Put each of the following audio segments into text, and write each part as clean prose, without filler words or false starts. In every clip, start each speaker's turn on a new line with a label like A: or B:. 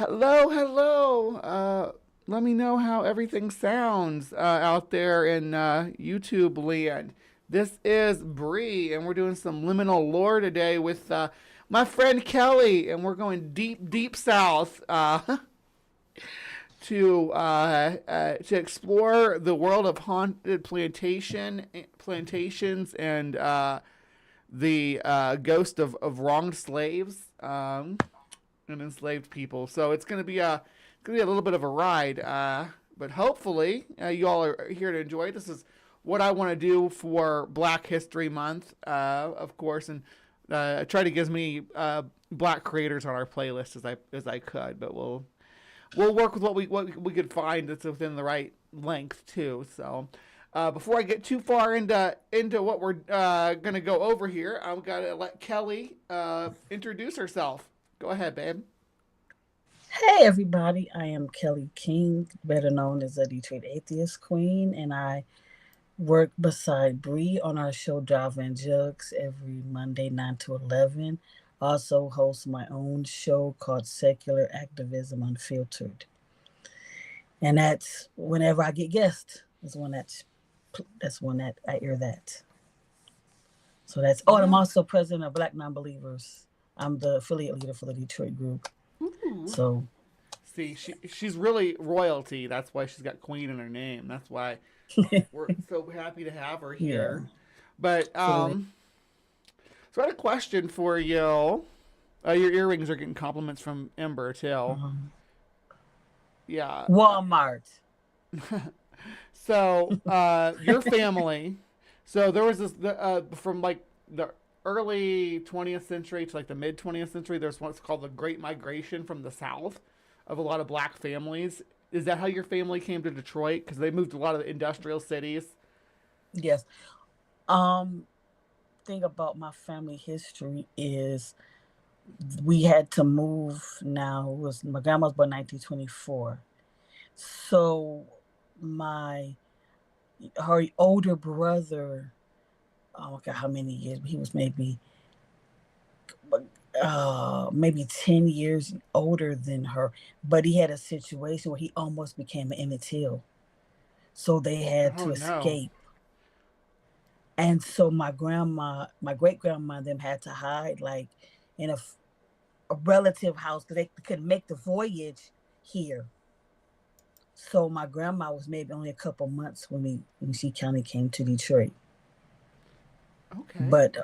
A: Hello, hello. Let me know how everything sounds out there in YouTube land. This is Bree, and we're doing some liminal lore today with my friend Kelly, and we're going deep, deep south to explore the world of haunted plantations and the ghost of wronged slaves. And enslaved people. So it's gonna be a little bit of a ride, but hopefully you all are here to enjoy it. This is what I want to do for Black History Month, of course, and try to get as many Black creators on our playlist as I could. But we'll work with what we could find that's within the right length too. So. Before I get too far into what we're gonna go over here, I'm gonna let Kelly introduce herself. Go ahead, babe.
B: Hey everybody, I am Kelly King, better known as the Detroit Atheist Queen, and I work beside Bree on our show Java and Jugs every Monday 9 to 11. Also host my own show called Secular Activism Unfiltered. And that's whenever I get guests. That's when that I hear that. So and I'm
A: Yeah.
B: also president of Black Nonbelievers. I'm the affiliate leader for the Detroit group.
A: Ooh.
B: So
A: See, she's really royalty. That's why she's got Queen in her name. That's why we're so happy to have her
B: yeah.
A: here. But
B: So
A: so I had a question for you. Your earrings are getting compliments from Ember too.
B: um,
A: Yeah.
B: Walmart.
A: So your family. So there was from like the early 20th century to like the mid 20th century. There's what's called the Great Migration from the South of a lot of Black families. Is that how your family came to Detroit? Because they moved to a lot of the industrial cities.
B: Yes. Um thing about my family history is we had to move now. It was my grandma's born 1924. So my her older brother, oh god, how many years? He was maybe 10 years older than her, but he had a situation where he almost became an Emmett Till. So they had
A: Oh
B: to
A: no.
B: escape. And so my great grandma, them had to hide like in a relative house because they couldn't make the voyage here. So my grandma was maybe only a couple months when she kind of came to Detroit.
A: Okay.
B: But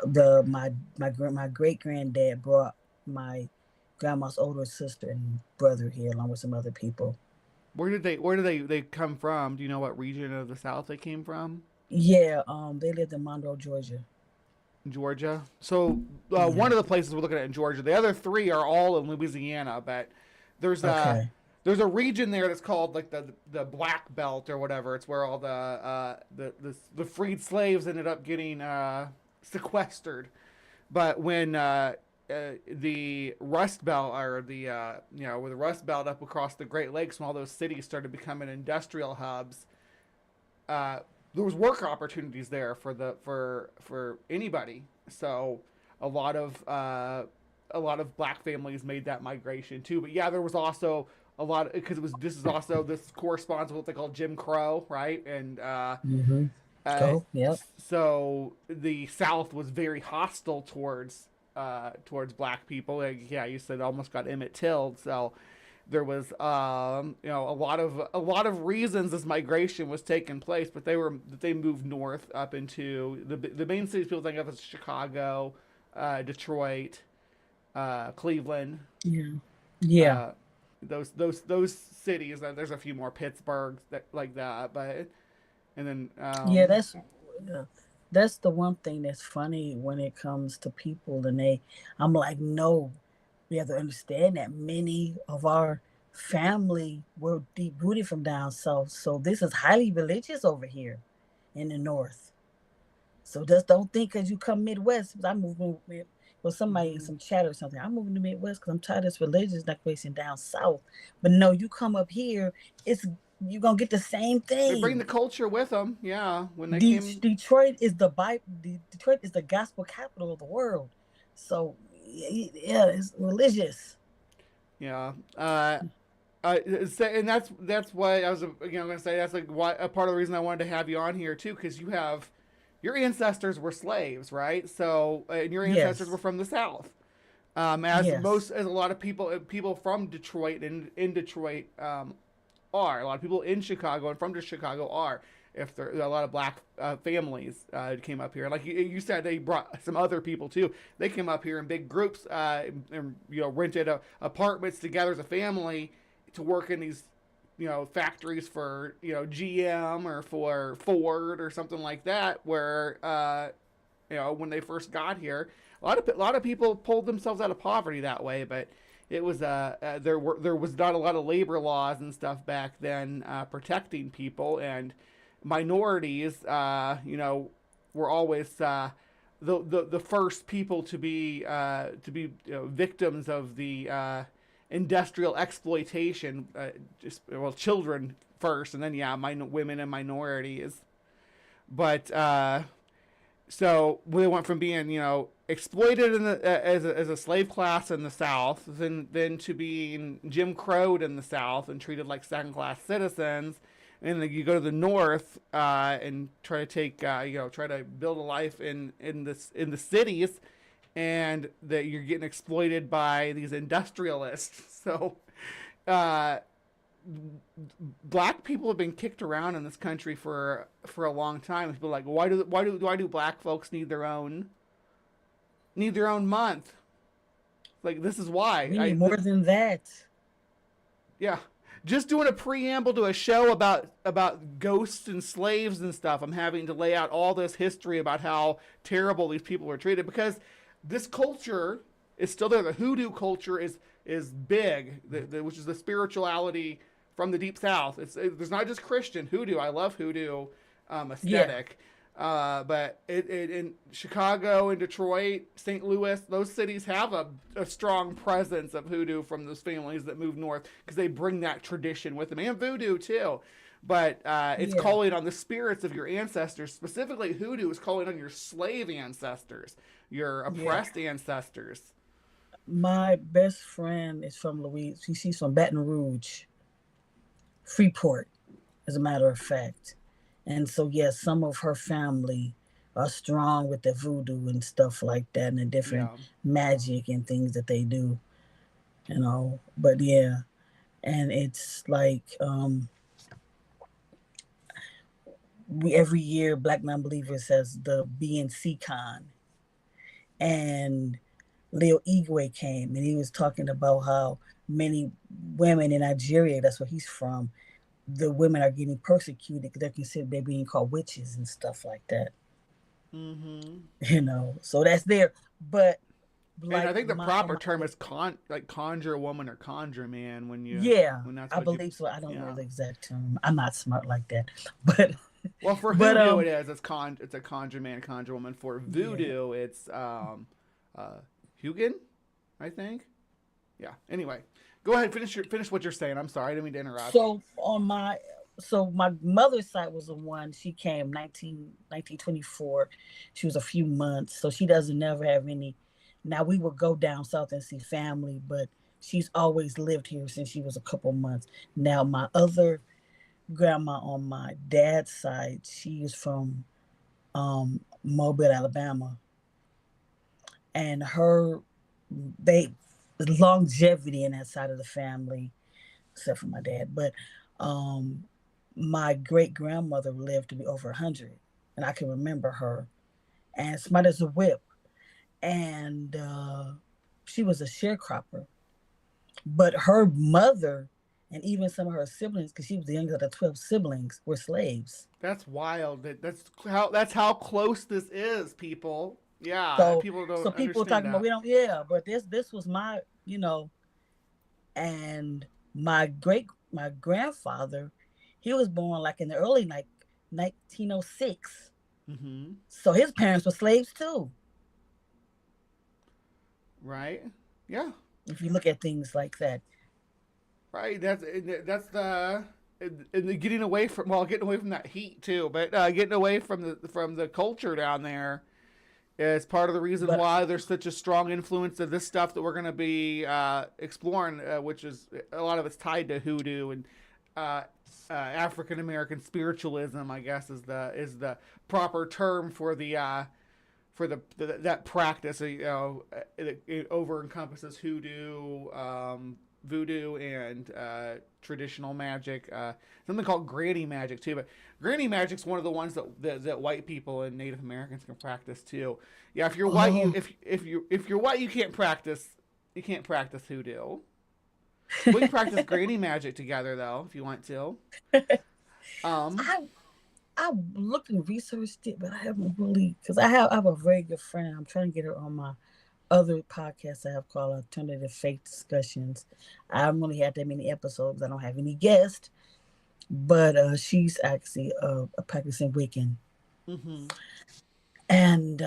B: my great granddad brought my grandma's older sister and brother here along with some other people.
A: Where did they come from? Do you know what region of the South they came from?
B: Yeah, they lived in Monroe, Georgia.
A: Georgia. So
B: Yeah.
A: one of the places we're looking at in Georgia. The other three are all in Louisiana, but there's a
B: Okay.
A: there's a region there that's called like the Black Belt or whatever. It's where all the freed slaves ended up getting sequestered. But when the Rust Belt or with the Rust Belt up across the Great Lakes, when all those cities started becoming industrial hubs, uh, there was work opportunities there for anybody. So a lot of uh, a lot of Black families made that migration too. But yeah, there was also a lot because it was this corresponds with what they call Jim Crow, right? And
B: Mm-hmm.
A: uh,
B: Go. Yep.
A: so the South was very hostile towards Black people. Like, yeah, you said almost got Emmett Till. So there was a lot of reasons this migration was taking place, but they moved north up into the main cities people think of as Chicago, Detroit, Cleveland.
B: Yeah. Yeah.
A: Uh, those cities. There's a few more Pittsburgh that like that, but and then
B: Yeah, that's the one thing that's funny when it comes to people and I'm like, no, we have to understand that many of our family were deep rooted from down south. So this is highly religious over here in the north. So just don't think because you come Midwest, 'cause I moved with well somebody
A: mhm.
B: some chatter or something. I'm moving to Midwest because I'm tired of this religious declaration down south. But no, you come up here, it's you're gonna get the same
A: They bring the
B: thing.
A: culture with them. Yeah, when they came.
B: Detroit is the Bible. Detroit is the gospel capital of the world. So yeah, it's religious.
A: Yeah. And that's why I was going to say that's like why a part of the reason I wanted to have you on here too, because you have your ancestors were slaves, right? So and your ancestors were
B: Yes.
A: from the South.
B: Yes.
A: As a lot of people from Detroit and in Detroit are. A lot of people in Chicago and from Chicago are. If there a lot of black families came up here, like you said, they brought some other people too. They came up here in big groups and rented apartments together as a family to work in these factories for GM or for Ford or something like that. Where when they first got here, a lot of people pulled themselves out of poverty that way, but it was there was not a lot of labor laws and stuff back then protecting people and minorities. Were always the first people to be victims of the industrial exploitation. Just well, children first, and then women and minorities. But so we went from being exploited as a slave class in the South, then to being Jim Crowed in the South and treated like second class citizens, and then you go to the North and try to try to build a life in the cities, and that you're getting exploited by these industrialists. So uh, black people have been kicked around in this country for a long time. People are like, why do black folks need their own month? Like this is why.
B: We need more than that.
A: Yeah, just doing a preamble to a show about ghosts and slaves and stuff. I'm having to lay out all this history about how terrible these people were treated because this culture is still there. The hoodoo culture is big, which is the spirituality from the deep south. There's not just Christian hoodoo. I love hoodoo
B: Yeah.
A: aesthetic. But in Chicago and Detroit, St. Louis, those cities have a strong presence of hoodoo from those families that move north because they bring that tradition with them, and voodoo too. But it's
B: Yeah.
A: calling on the spirits of your ancestors. Specifically, hoodoo is calling on your slave ancestors, your
B: Yeah.
A: oppressed ancestors.
B: My best friend is from Louise. She's from Baton Rouge, Freeport, as a matter of fact. And so, yes, some of her family are strong with the voodoo and stuff like that and the different
A: Yeah.
B: magic and things that they do. But yeah, and it's like we every year Black Non-Believers has the BNC Con, and Leo Igwe came and he was talking about how many women in Nigeria, that's where he's from, the women are getting persecuted because they're considered they're being called witches and stuff like that.
A: Mm-hmm.
B: So that's there. But
A: And I
B: like
A: think the
B: my on
A: proper
B: my
A: term is like conjure woman or conjure man
B: yeah,
A: when that's
B: I
A: what you
B: believe so. I don't know
A: yeah.
B: the exact term. I'm not smart like that. But
A: Well, for
B: but
A: hoodoo, it's a conjure man, conjure woman. For
B: yeah.
A: voodoo, it's Hugin, I think. Yeah. Anyway, go ahead, finish what you're saying. I'm sorry, I didn't mean to interrupt.
B: So my mother's side was the one, she came 1924. She was a few months, so she doesn't never have any. Now we would go down south and see family, but she's always lived here since she was a couple months. Now my other grandma on my dad's side, she is from Mobile, Alabama, and her they longevity in that side of the family, except for my dad. But um, my great grandmother lived to be over 100, and I can remember her. And smart as a whip, and she was a sharecropper. But her mother and even some of her siblings, because she was the youngest of the 12 siblings, were slaves.
A: That's wild. That's how close this is, people. Yeah,
B: So
A: people
B: so
A: don't
B: people
A: understand
B: talking about
A: that.
B: we don't, yeah, but this was and my grandfather, he was born like in the early 1906.
A: Mm-hmm.
B: So his parents were slaves too.
A: Right. Yeah.
B: If you look at things like that.
A: Right. That's and getting away from that heat too, but getting away from the culture down there. It's part of the reason
B: But
A: why there's such a strong influence of this stuff that we're going to be exploring, which is a lot of it's tied to hoodoo and uh, African American spiritualism. I guess is the proper term for the that practice. It over encompasses hoodoo, voodoo, and traditional magic. Something called granny magic too. But granny magic's one of the ones that white people and Native Americans can practice too. Yeah, if you're white,
B: oh,
A: if you're white, you can't practice hoodoo. We can practice granny magic together though, if you want to. Um,
B: I I looked and researched it, but I haven't really because I have a very good friend. I'm trying to get her on my other podcast I have called Alternative Faith Discussions. I haven't really had that many episodes. I don't have any guests, but she's actually a practicing Wiccan,
A: mm-hmm.
B: and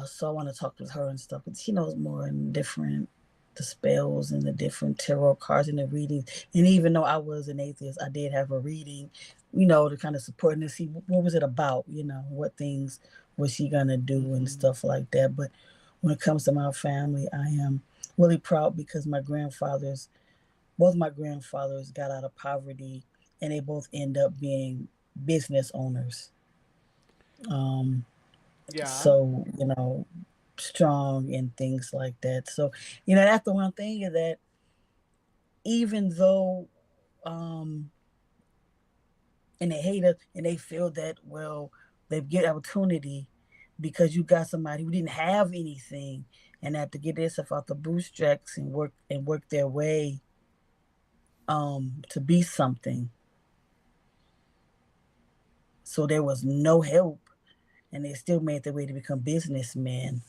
B: so I want to talk with her and stuff. But she knows more in different the spells and the different tarot cards and the readings. And even though I was an atheist, I did have a reading, to kind of support and to see what was it about, what things was she gonna do and
A: Mm-hmm.
B: stuff like that. But when it comes to my family, I am really proud because both my grandfathers got out of poverty and they both end up being business owners. Um,
A: Yeah.
B: so, strong and things like that. So, that's the one thing is that even though, um, and they hate us and they feel that, well, they get opportunity because you got somebody who didn't have anything and had to get themselves out the bootstraps and work their way to be something. So there was no help and they still made their way to become businessmen.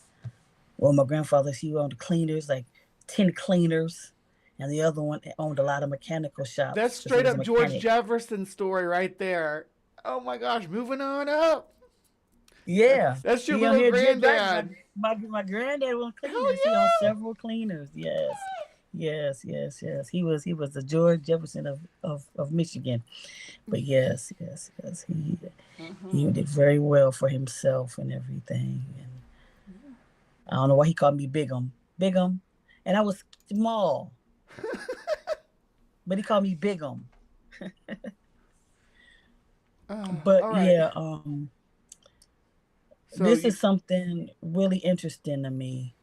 B: Well, my grandfather, he owned cleaners, like 10 cleaners, and the other one owned a lot of mechanical
A: That's
B: shops because he
A: straight
B: was a
A: up George
B: mechanic.
A: Jefferson story right there. Oh my gosh, moving on up.
B: Yeah,
A: That's your
B: he on
A: little
B: here just right. My
A: granddad.
B: my my granddad owned
A: Hell
B: cleaners. He owned
A: yeah!
B: several cleaners. Yes, yes, yes, yes. He was the George Jefferson of Michigan. But yes, yes, yes. He
A: Uh-huh.
B: did very well for himself and everything. And I don't know why he called me Bigum, and I was small, but he called me Bigum. But
A: All right.
B: yeah,
A: So
B: this
A: you
B: is something really interesting to me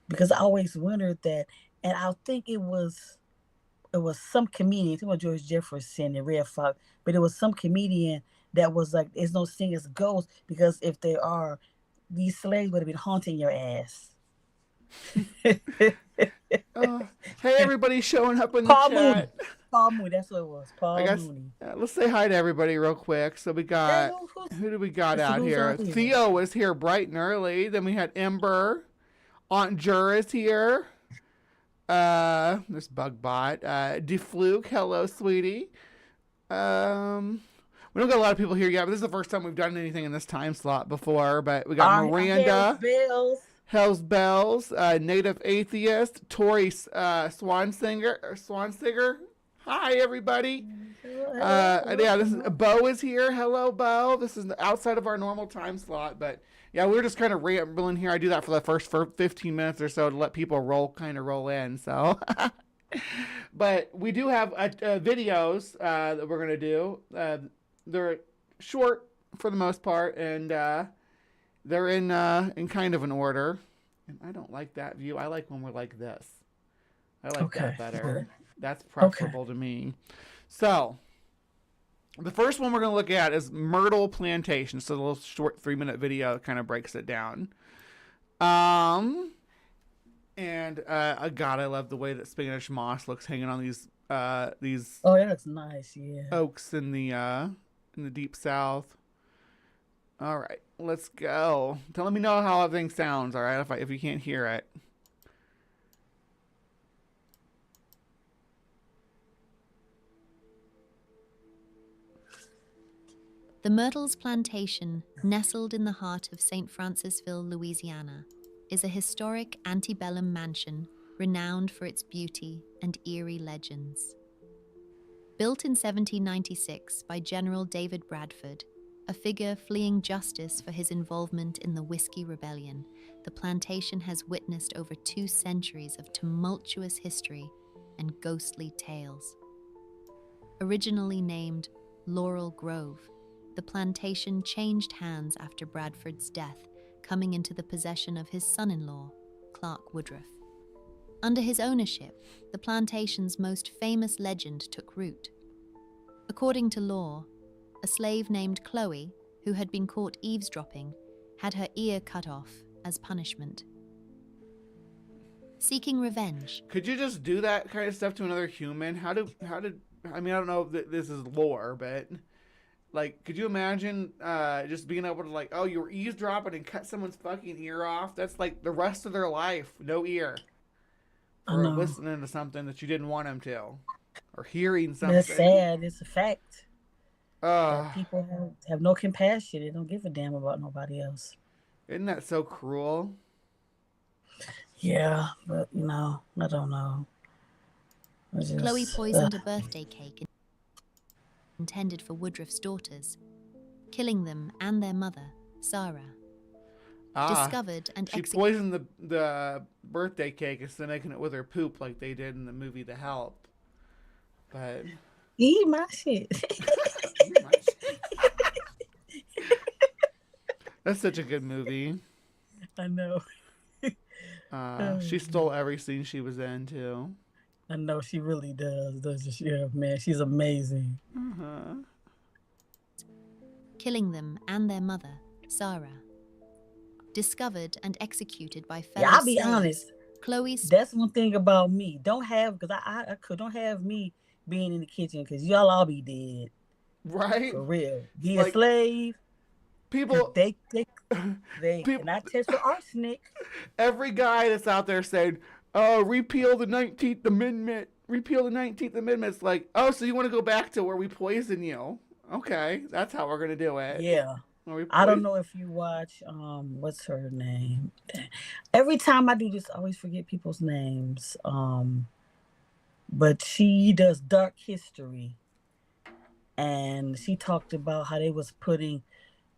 B: because I always wondered that, and I think it was some comedian, I think it was George Jefferson and Red Fox, but it was some comedian that was like, "There's no thing as ghosts because if there are, these slaves would have been haunting your ass."
A: uh, hey everybody showing up in the
B: Paul Mooney,
A: chat.
B: Paul Mooney, that's what it was,
A: I
B: Paul
A: guess
B: Mooney.
A: let's say hi to everybody real quick. So we
B: Hey,
A: got who do we got
B: let's see
A: out
B: who's
A: here?
B: out here.
A: Theo was here bright and early. Then we had Ember. Aunt Jura's here. This bug bot. Defluke, hello, sweetie. We don't got a lot of people here yet, but this is the first time we've done anything in this time slot before. But we got
B: Our Hell's
A: Miranda,
B: Bells.
A: Hell's Bells, Native Atheist, Tori Swansinger. Hi, everybody.
B: Hello, hello,
A: Yeah,
B: hello,
A: this is
B: hello.
A: Bo is here. Hello, Bo. This is outside of our normal time slot, but yeah, we were just kind of rambling here. I do that for the first 15 minutes or so to let people roll in. So, but we do have videos that we're gonna do. They're short for the most part, and they're in kind of an order. And I don't like that view. I like when we're like this. I like
B: Okay,
A: that better.
B: good.
A: That's
B: Okay.
A: preferable to me. So, the first one we're going to look at is Myrtle Plantation. So, the little short 3-minute video kind of breaks it down. Um, and God, I love the way that Spanish moss looks hanging on these
B: Oh, that looks nice. Yeah.
A: oaks in the deep south. All right, let's go. Let me know how everything sounds. All right, if you can't hear it.
C: The Myrtles Plantation, nestled in the heart of St. Francisville, Louisiana, is a historic antebellum mansion renowned for its beauty and eerie legends. Built in 1796 by General David Bradford, a figure fleeing justice for his involvement in the Whiskey Rebellion, the plantation has witnessed over 2 centuries of tumultuous history and ghostly tales. Originally named Laurel Grove, the plantation changed hands after Bradford's death, coming into the possession of his son-in-law, Clark Woodruff. Under his ownership, the plantation's most famous legend took root. According to lore, a slave named Chloe, who had been caught eavesdropping, had her ear cut off as punishment. Seeking revenge.
A: Could you just do that kind of stuff to another human? How did I mean, I don't know if this is lore, but like, could you imagine just being able to, like, oh, you were eavesdropping and cut someone's fucking ear off? That's like the rest of their life, no ear. Or listening to something that you didn't want them to. Or hearing something.
B: That's sad. It's a fact. That people have no compassion. They don't give a damn about nobody else.
A: Isn't that so cruel?
B: Yeah, but, I don't know.
C: Chloe poisoned a birthday cake intended for Woodruff's daughters, killing them and their mother, Sarah. Discovered and
A: she poisoned the birthday cake instead of making it with her poop like they did in the movie The Help. But
B: eat my shit.
A: That's such a good movie.
B: I know.
A: She stole every scene she was in too.
B: I know she really does. Yeah, man, she's amazing.
C: Killing them and their mother, Sarah. Discovered and executed by fellow
B: I'll be
C: slaves.
B: honest.
C: Chloe's.
B: That's one thing about me. Don't have me being in the kitchen because y'all all be dead.
A: Right?
B: For real. Be a slave.
A: People
B: they cannot test for arsenic.
A: Every guy that's out there saying, "Oh, repeal the 19th Amendment. Repeal the 19th Amendment." It's like, oh, so you want to go back to where we poison you? Okay, that's how we're gonna do it.
B: Yeah. I don't know if you watch what's her name? Every time I do this, I always forget people's names. But she does Dark History. And she talked about how they was putting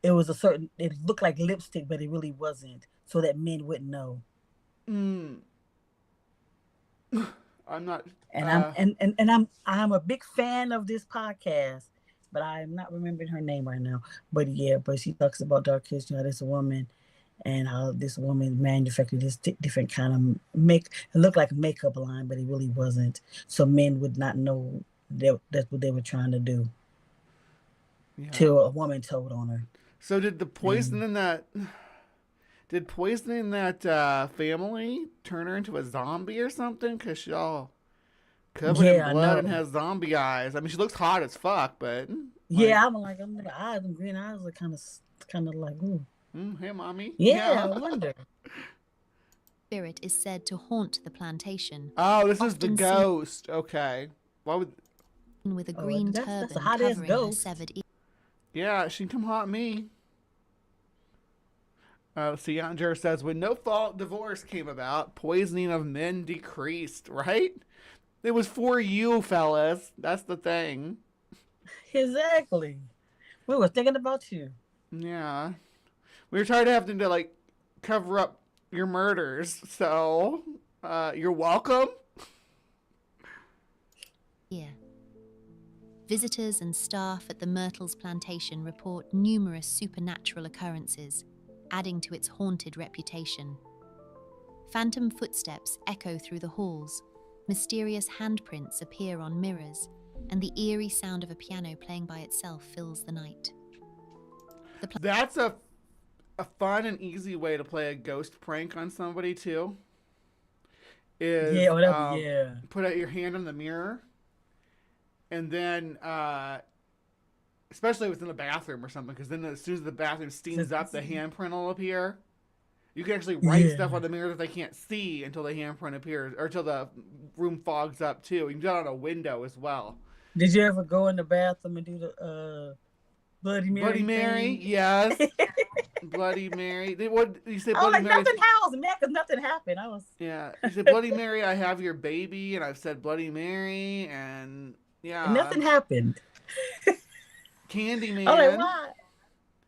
B: it looked like lipstick, but it really wasn't, so that men wouldn't know.
A: I'm not
B: I'm a big fan of this podcast. But I'm not remembering her name right now. But she talks about Dark History, how this woman and how this woman manufactured this different kind of it looked like a makeup line, but it really wasn't. So men would not know that's what they were trying to do. Yeah. Till a woman told on her.
A: So did poisoning that family turn her into a zombie or something? Because she all covered in blood and has zombie eyes. I mean, she looks hot as fuck, but
B: I'm like eyes and green eyes are kind of like, ooh.
A: Hey, mommy.
B: Yeah, I wonder.
C: Spirit is said to haunt the plantation.
A: Oh, this is the ghost. Okay, why would?
C: With a green turban
B: that's a hot ass
C: covering her
B: ghost.
C: severed ear.
A: Yeah, she can come haunt me. See, Aunt Jer says, when no-fault divorce came about, poisoning of men decreased, right? It was for you, fellas. That's the thing.
B: Exactly. We were thinking about you.
A: Yeah. We were tired of having to, cover up your murders. So, you're welcome.
C: Yeah. Visitors and staff at the Myrtles plantation report numerous supernatural occurrences, adding to its haunted reputation. Phantom footsteps echo through the halls. Mysterious handprints appear on mirrors, and the eerie sound of a piano playing by itself fills the night.
A: That's a fun and easy way to play a ghost prank on somebody, too. Put out your hand on the mirror, and then, especially within the bathroom or something, because then as soon as the bathroom steams up, the handprint will appear. You can actually write stuff on the mirror that they can't see until the handprint appears, or until the room fogs up, too. You can do it on a window as well.
B: Did you ever go in the bathroom and do the Bloody Mary?
A: Bloody Mary, yes. Bloody Mary. What you say?
B: Bloody Mary. Nothing happened, man, because nothing happened.
A: Yeah. You said, Bloody Mary, I have your baby, and I've said Bloody Mary, and yeah.
B: And nothing happened.
A: Candyman.
B: I'm like, why?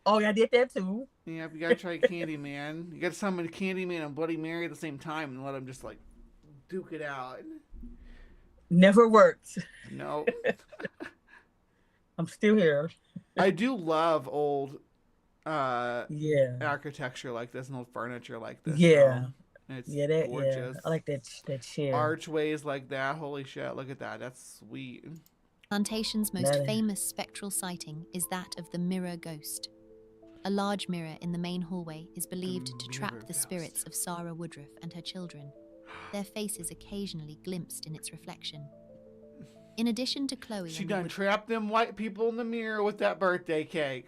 B: Oh, yeah, I did that too.
A: Yeah, you gotta try Candyman. You gotta summon Candyman and Bloody Mary at the same time and let them just like duke it out.
B: Never worked.
A: No,
B: I'm still here.
A: I do love old
B: Yeah.
A: architecture like this and old furniture like this.
B: Yeah.
A: So it's
B: Yeah, that
A: gorgeous.
B: I like that chair.
A: Archways like that. Holy shit! Look at that. That's sweet.
C: Plantation's most
B: That-
C: famous spectral sighting is that of the mirror ghost. A large mirror in the main hallway is believed to trap
A: mirror
C: the spirits of Sarah Woodruff and her children, their faces occasionally glimpsed in its reflection. In addition to Chloe
A: She
C: and
A: done trapped them white people in the mirror with that birthday cake.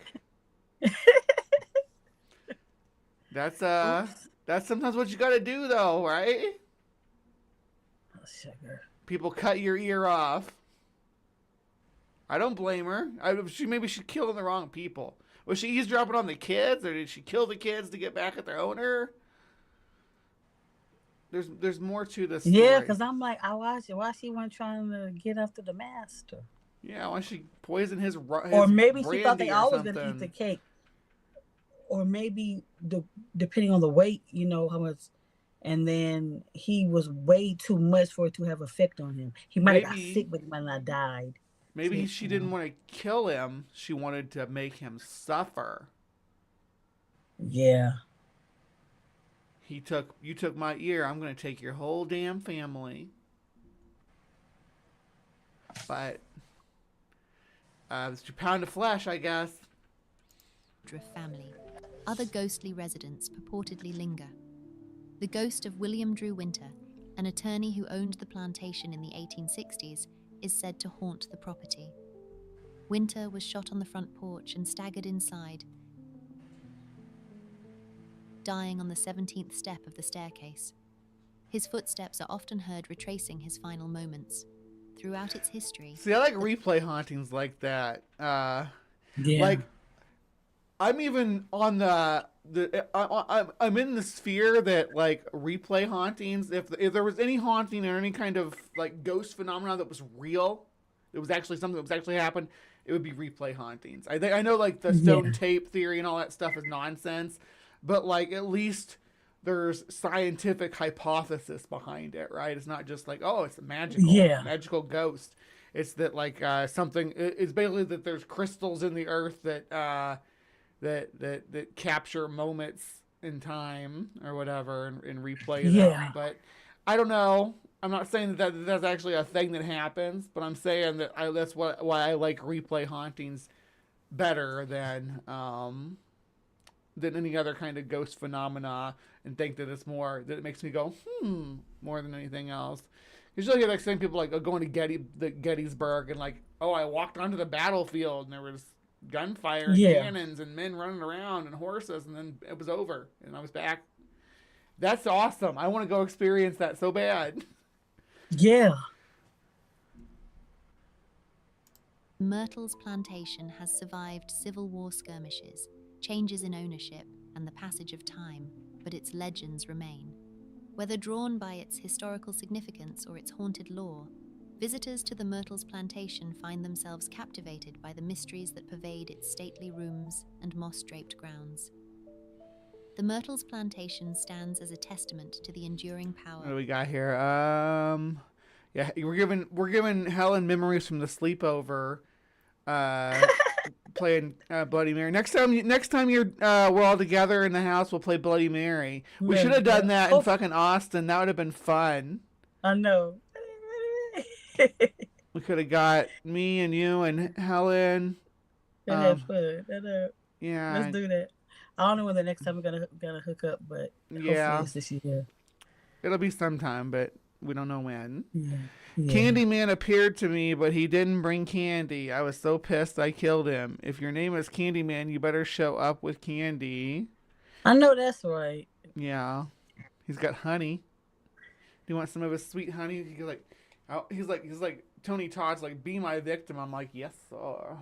A: That's sometimes what you gotta do though, right?
B: Oh, sugar.
A: People cut your ear off. I don't blame her. Maybe she's killing the wrong people. Was she eavesdropping on the kids, or did she kill the kids to get back at their owner? There's more to this story.
B: Yeah, because I'm like, I watched it. Why she wasn't trying to get after the master?
A: Yeah, why she poisoned his
B: Or maybe she thought they
A: brandy or
B: always gonna eat
A: something.
B: the cake. Or maybe depending on the weight, you know how much. And then he was way too much for it to have effect on him. He might have got sick, but he might not have died.
A: Maybe she didn't want to kill him. She wanted to make him suffer.
B: Yeah.
A: You took my ear. I'm gonna take your whole damn family. But it's your pound of flesh, I guess.
C: Woodruff family. Other ghostly residents purportedly linger. The ghost of William Drew Winter, an attorney who owned the plantation in the 1860s, is said to haunt the property. Winter was shot on the front porch and staggered inside, dying on the 17th step of the staircase. His footsteps are often heard retracing his final moments. Throughout its history...
A: See, I like replay hauntings like that.
B: Yeah.
A: Like, I'm even on I'm in the sphere that, like, replay hauntings, if there was any haunting or any kind of, like, ghost phenomenon that was real, it was actually something that was actually happened, it would be replay hauntings. I know, like, the stone tape theory and all that stuff is nonsense, but, like, at least there's scientific hypothesis behind it, right? It's not just like, oh, it's a magical ghost. It's that, like, it's basically that there's crystals in the earth that capture moments in time or whatever and replay them. But I don't know. I'm not saying that that's actually a thing that happens, but I'm saying that that's why I like replay hauntings better than any other kind of ghost phenomena, and think that it makes me go more than anything else. Usually you get like same people like going to Gettysburg and like, oh, I walked onto the battlefield and there was gunfire and cannons and men running around and horses, and then it was over and I was back. That's awesome. I want to go experience that so bad.
B: Yeah.
C: Myrtle's plantation has survived Civil War skirmishes, changes in ownership, and the passage of time, but its legends remain. Whether drawn by its historical significance or its haunted lore, visitors to the Myrtle's plantation find themselves captivated by the mysteries that pervade its stately rooms and moss-draped grounds. The Myrtle's plantation stands as a testament to the enduring power.
A: What do we got here? Yeah, we're giving Helen memories from the sleepover, playing Bloody Mary. Next time we're all together in the house, we'll play Bloody Mary. We should have done that in fucking Austin. That would have been fun.
B: I know.
A: We could have got me and you and Helen.
B: That's fun.
A: Yeah.
B: Let's do that. I don't know when the next time we're gonna hook up, but hopefully it's this year.
A: It'll be sometime, but we don't know when.
B: Yeah.
A: Candyman appeared to me, but he didn't bring candy. I was so pissed I killed him. If your name is Candyman, you better show up with candy.
B: I know that's right.
A: Yeah. He's got honey. Do you want some of his sweet honey? He's like Tony Todd's like, be my victim. I'm like, yes, sir.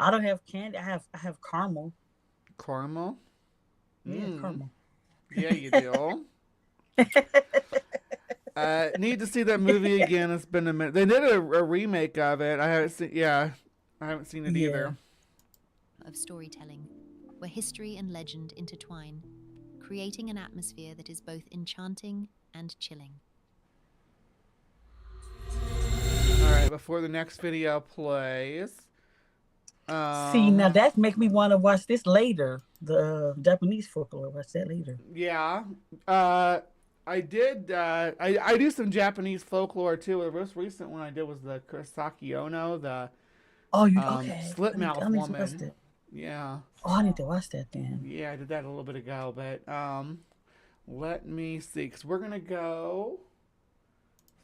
B: I don't have candy. I have caramel.
A: Caramel?
B: Yeah, caramel.
A: Yeah, you do. Need to see that movie again. It's been a minute. They did a remake of it. I haven't seen it either.
C: of storytelling, where history and legend intertwine, creating an atmosphere that is both enchanting and chilling.
A: All right, before the next video plays.
B: See, now that make me want to watch this later. The Japanese folklore. Watch that later.
A: Yeah. I did. I do some Japanese folklore too. The most recent one I did was the Kurosaki Ono, the
B: Oh, you okay?
A: slit mouth
B: I need to watch
A: woman.
B: that.
A: Yeah.
B: Oh, I need to watch that then.
A: Yeah, I did that a little bit ago, but let me see, because we're gonna go.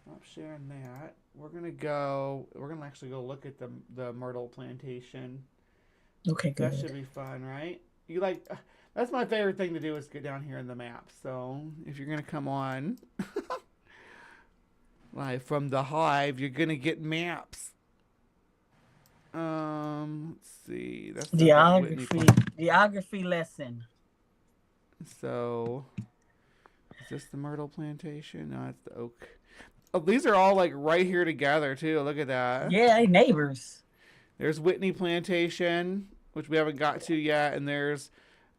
A: Stop sharing that. We're gonna go. We're gonna actually go look at the Myrtle Plantation.
B: Okay, good.
A: That should be fun, right? You like? That's my favorite thing to do is get down here in the map. So if you're gonna come on live from the Hive, you're gonna get maps. Let's see. That's
B: geography lesson.
A: So, is this the Myrtle Plantation? No, it's the Oak. Oh, these are all like right here together too. Look at that.
B: Yeah, they neighbors.
A: There's Whitney Plantation, which we haven't got to yet, and there's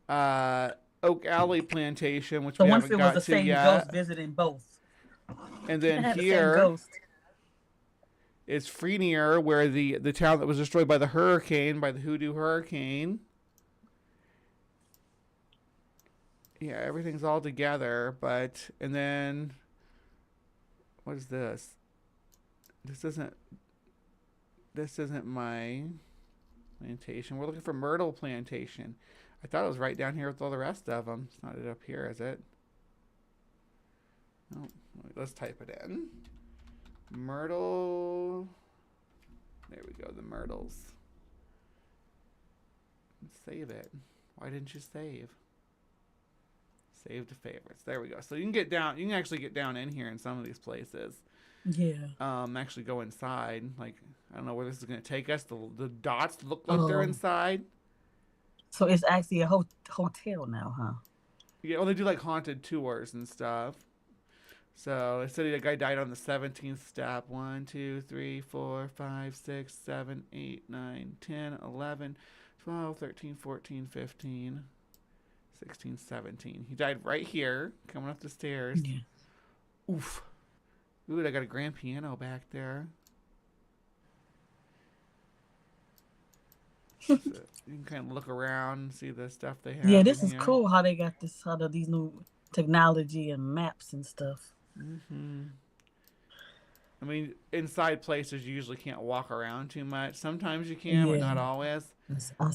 A: Oak Alley Plantation, which we haven't got to yet.
B: Ghost visiting both.
A: And then here is Frenier, where the town that was destroyed by the hurricane, by the Hoodoo Hurricane. Yeah, everything's all together, but and then what is this? This isn't my plantation. We're looking for Myrtle Plantation. I thought it was right down here with all the rest of them. It's not it up here, is it? Oh, let's type it in. Myrtle. There we go, the Myrtles. Save it. Why didn't you save? Save to favorites. There we go. So you can get down. You can actually get down in here in some of these places.
B: Yeah.
A: Actually go inside. Like I don't know where this is going to take us. The dots look like they're inside.
B: So it's actually a hotel now, huh?
A: Yeah. Well, they do like haunted tours and stuff. So it said the guy died on the 17th step. 1, 2, 3, 4, 5, 6, 7, 8, 9, 10, 11, 12, 13, 14, 15, 16, 17. He died right here, coming up the stairs.
B: Yeah.
A: Oof. Ooh, I got a grand piano back there. So you can kind of look around and see the stuff they have.
B: Yeah, this is cool how they got this, these new technology and maps and stuff.
A: Mm-hmm. I mean, inside places you usually can't walk around too much. Sometimes you can, but not always.
B: I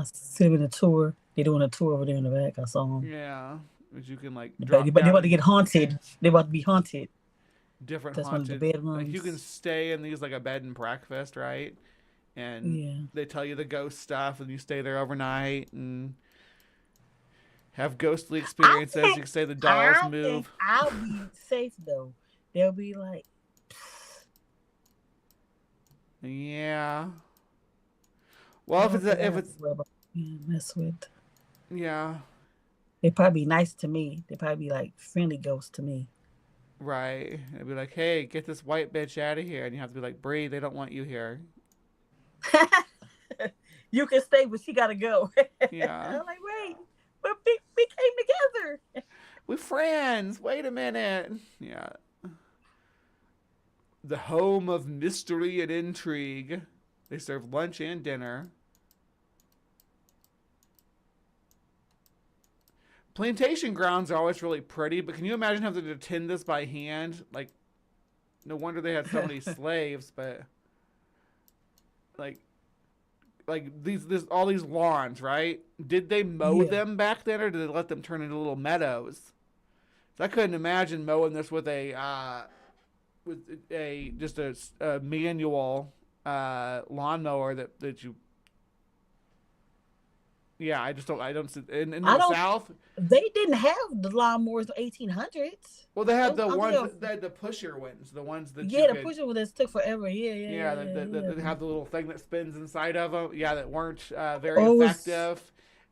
B: see them in a tour. They're doing a tour over there in the back. I saw them.
A: Yeah, but you can like
B: but they're about to get haunted. They're about to be haunted.
A: Different
B: That's
A: haunted.
B: One of the bedrooms.
A: Like you can stay in these like a bed and breakfast, right? And they tell you the ghost stuff, and you stay there overnight and have ghostly experiences. You can say the dolls move.
B: I'll be safe though. They'll be like,
A: yeah. Well, if it's
B: mess with.
A: Yeah.
B: They probably be nice to me. They probably be like friendly ghosts to me.
A: Right. It'd be like, hey, get this white bitch out of here, and you have to be like, Bree, they don't want you here.
B: You can stay, but she gotta go.
A: Yeah.
B: I'm like, wait, but we came together.
A: We're friends. Wait a minute. Yeah. The home of mystery and intrigue. They serve lunch and dinner. Plantation grounds are always really pretty, but can you imagine having to tend this by hand? Like, no wonder they had so many slaves, but like these all these lawns, right? Did they mow them back then, or did they let them turn into little meadows? So I couldn't imagine mowing this with a manual lawnmower that you. Yeah, I don't see in the South.
B: They didn't have the lawnmowers in the 1800s.
A: Well, they had the ones that had the pusher ones, the ones that
B: the pusher ones that took forever. Yeah.
A: That have the little thing that spins inside of them. Yeah, that weren't very effective.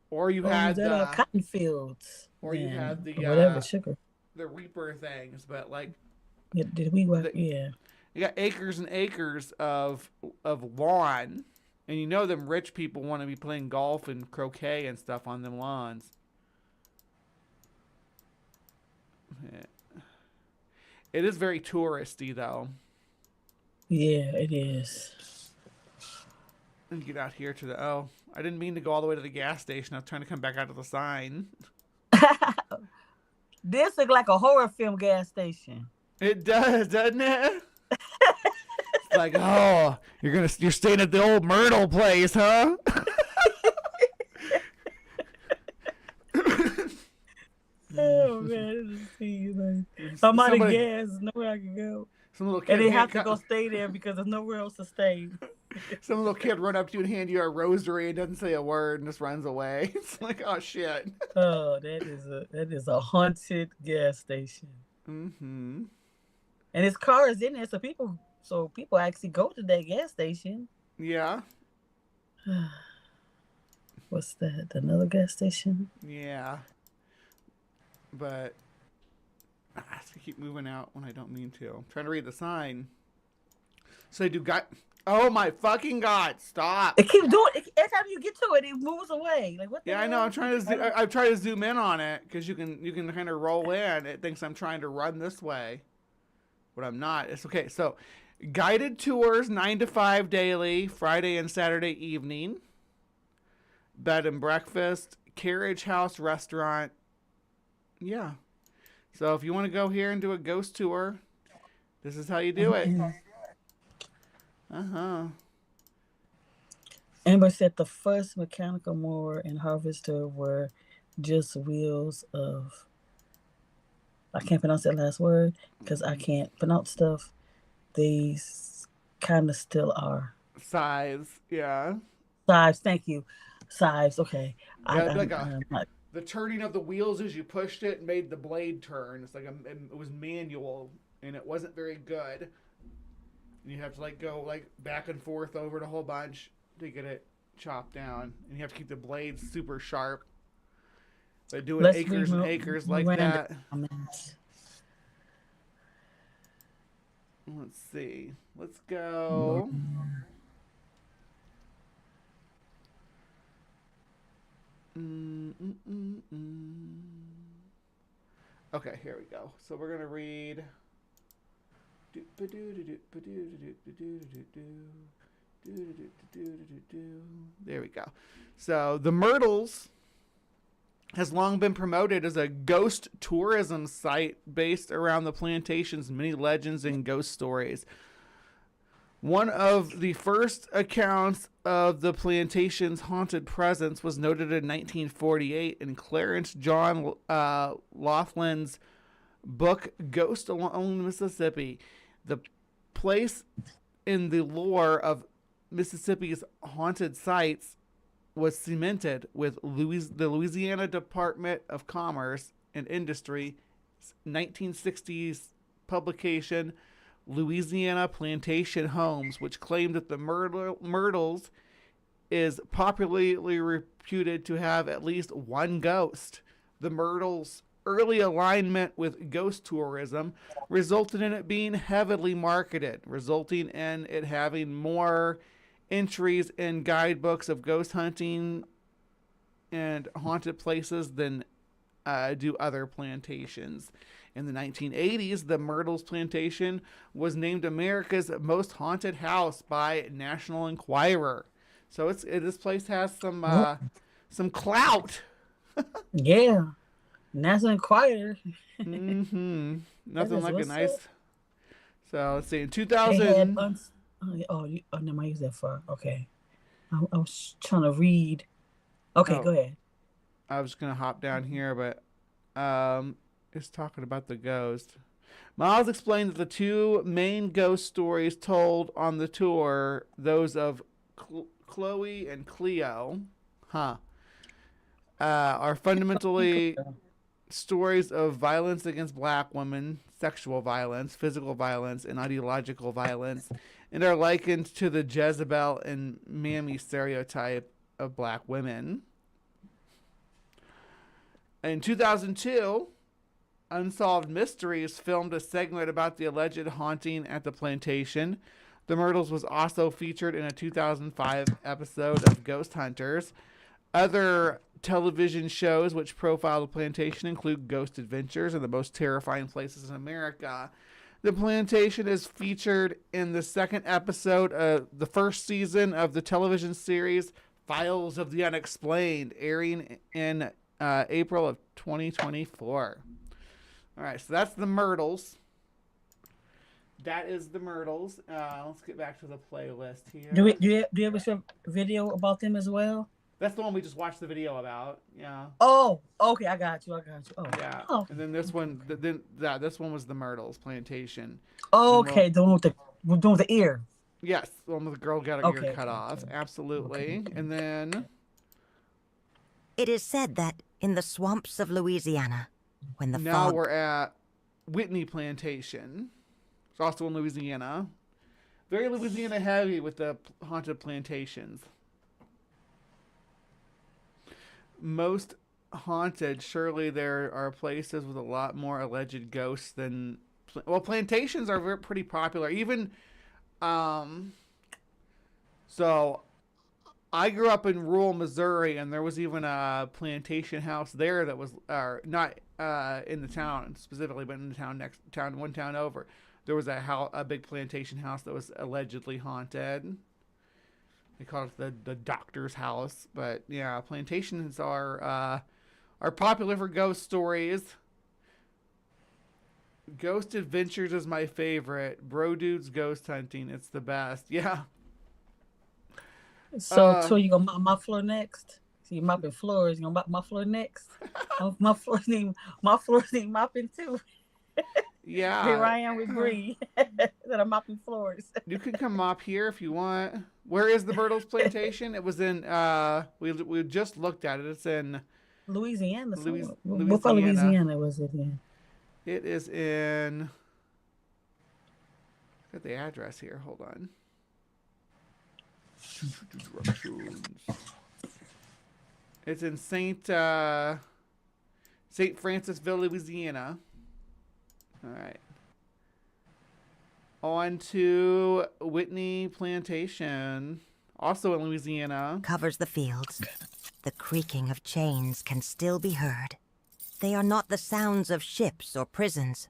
A: Or you had the
B: cotton fields.
A: Or you had the
B: whatever sugar.
A: The reaper things, but like.
B: Did we work? Yeah.
A: You got acres and acres of lawn And you know them rich people want to be playing golf and croquet and stuff on them lawns. It is very touristy, though.
B: Yeah, it is.
A: And get out here to the... Oh, I didn't mean to go all the way to the gas station. I was trying to come back out to the sign.
B: This looks like a horror film gas station.
A: It does, doesn't it? It's like, oh, you're staying at the old Myrtle place, huh?
B: Oh man, I'm out of gas. Nowhere I can go.
A: Some little kid
B: and they have to go stay there because there's nowhere else to stay.
A: Some little kid run up to you and hand you a rosary and doesn't say a word and just runs away. It's like, oh shit.
B: Oh, that is a haunted gas station.
A: Mm-hmm.
B: And his car is in there, so people actually go to that gas station.
A: Yeah.
B: What's that? Another gas station?
A: Yeah. But I have to keep moving out when I don't mean to. I'm trying to read the sign. So they do oh my fucking God! Stop!
B: It keeps doing. Every time you get to it, it moves away. Like what?
A: Yeah, I know. I'm trying to. I've tried to zoom in on it because you can kind of roll in. It thinks I'm trying to run this way, but I'm not. It's okay. So, guided tours 9 to 5 daily, Friday and Saturday evening. Bed and breakfast, carriage house, restaurant. Yeah. So if you want to go here and do a ghost tour, this is how you do it. Uh-huh.
B: Amber said the first mechanical mower and harvester were just wheels of... I can't pronounce that last word because I can't pronounce stuff. These kind of still are.
A: Scythes, yeah.
B: Scythes, thank you. Scythes, okay.
A: Yeah, the turning of the wheels as you pushed it made the blade turn. It's like it was manual and it wasn't very good. You have to go back and forth over it a whole bunch to get it chopped down, and you have to keep the blades super sharp. They're doing acres and acres like that.
B: Comments.
A: Let's see. Let's go. Okay, here we go. So we're gonna read. There we go. So the Myrtles has long been promoted as a ghost tourism site based around the plantation's many legends and ghost stories. One of the first accounts of the plantation's haunted presence was noted in 1948 in Clarence John Laughlin's book Ghost Along Mississippi. The place in the lore of Mississippi's haunted sites was cemented with the Louisiana Department of Commerce and Industry 1960s publication Louisiana Plantation Homes, which claimed that the Myrtles is popularly reputed to have at least one ghost. The Myrtles' early alignment with ghost tourism resulted in it being heavily marketed, resulting in it having more entries in guidebooks of ghost hunting and haunted places than do other plantations. In the 1980s, the Myrtles Plantation was named America's most haunted house by National Enquirer. So this place has some clout.
B: Yeah, National Enquirer.
A: Mm-hmm. Nothing like a nice. So let's see. In 2000.
B: Never mind. Use that far. Okay, I was trying to read. Okay, go ahead.
A: I was gonna hop down here, but it's talking about the ghost. Miles explained that the two main ghost stories told on the tour, those of Chloe and Cleo, are fundamentally stories of violence against black women, sexual violence, physical violence, and ideological violence, and are likened to the Jezebel and Mammy stereotype of black women. In 2002, Unsolved Mysteries filmed a segment about the alleged haunting at the plantation. The Myrtles was also featured in a 2005 episode of Ghost Hunters. Other television shows which profile the plantation include Ghost Adventures and the Most Terrifying Places in America. The plantation is featured in the second episode of the first season of the television series Files of the Unexplained, airing in April of 2024. All right, so that's the Myrtles. That is the Myrtles. Let's get back to the playlist here.
B: Do you have a video about them as well?
A: That's the one we just watched the video about. Yeah.
B: Oh, okay, I got you. Oh,
A: yeah.
B: Oh.
A: And then this one, this one was the Myrtles Plantation.
B: Okay, the one with the ear.
A: Yes, the one with the girl got her ear cut off. Absolutely.
B: Okay.
A: And then
D: it is said that in the swamps of Louisiana, when the
A: now
D: fog...
A: we're at Whitney Plantation. It's also in Louisiana. Very Louisiana heavy with the haunted plantations. Most haunted, surely there are places with a lot more alleged ghosts than... Well, plantations are pretty popular. Even... So, I grew up in rural Missouri, and there was even a plantation house there that was... not in the town specifically, but in the one town over. There was a big plantation house that was allegedly haunted. They call it the doctor's house, but yeah, plantations are popular for ghost stories. Ghost Adventures is my favorite. Bro Dude's Ghost Hunting, it's the best. Yeah.
B: So you gonna mop my floor next? So you mopping floors? You gonna mop my floor next? my floor need mopping too.
A: Yeah.
B: Here I am with Bree that I'm mopping floors.
A: You can come mop here if you want. Where is the Myrtles Plantation? It was in we just looked at it. It's in
B: Louisiana.
A: Louisiana.
B: What part of Louisiana was it in?
A: It is in... Got the address here. Hold on. It's in St. Francisville, Louisiana. All right. On to Whitney Plantation, also in Louisiana.
D: Covers the fields. The creaking of chains can still be heard. They are not the sounds of ships or prisons,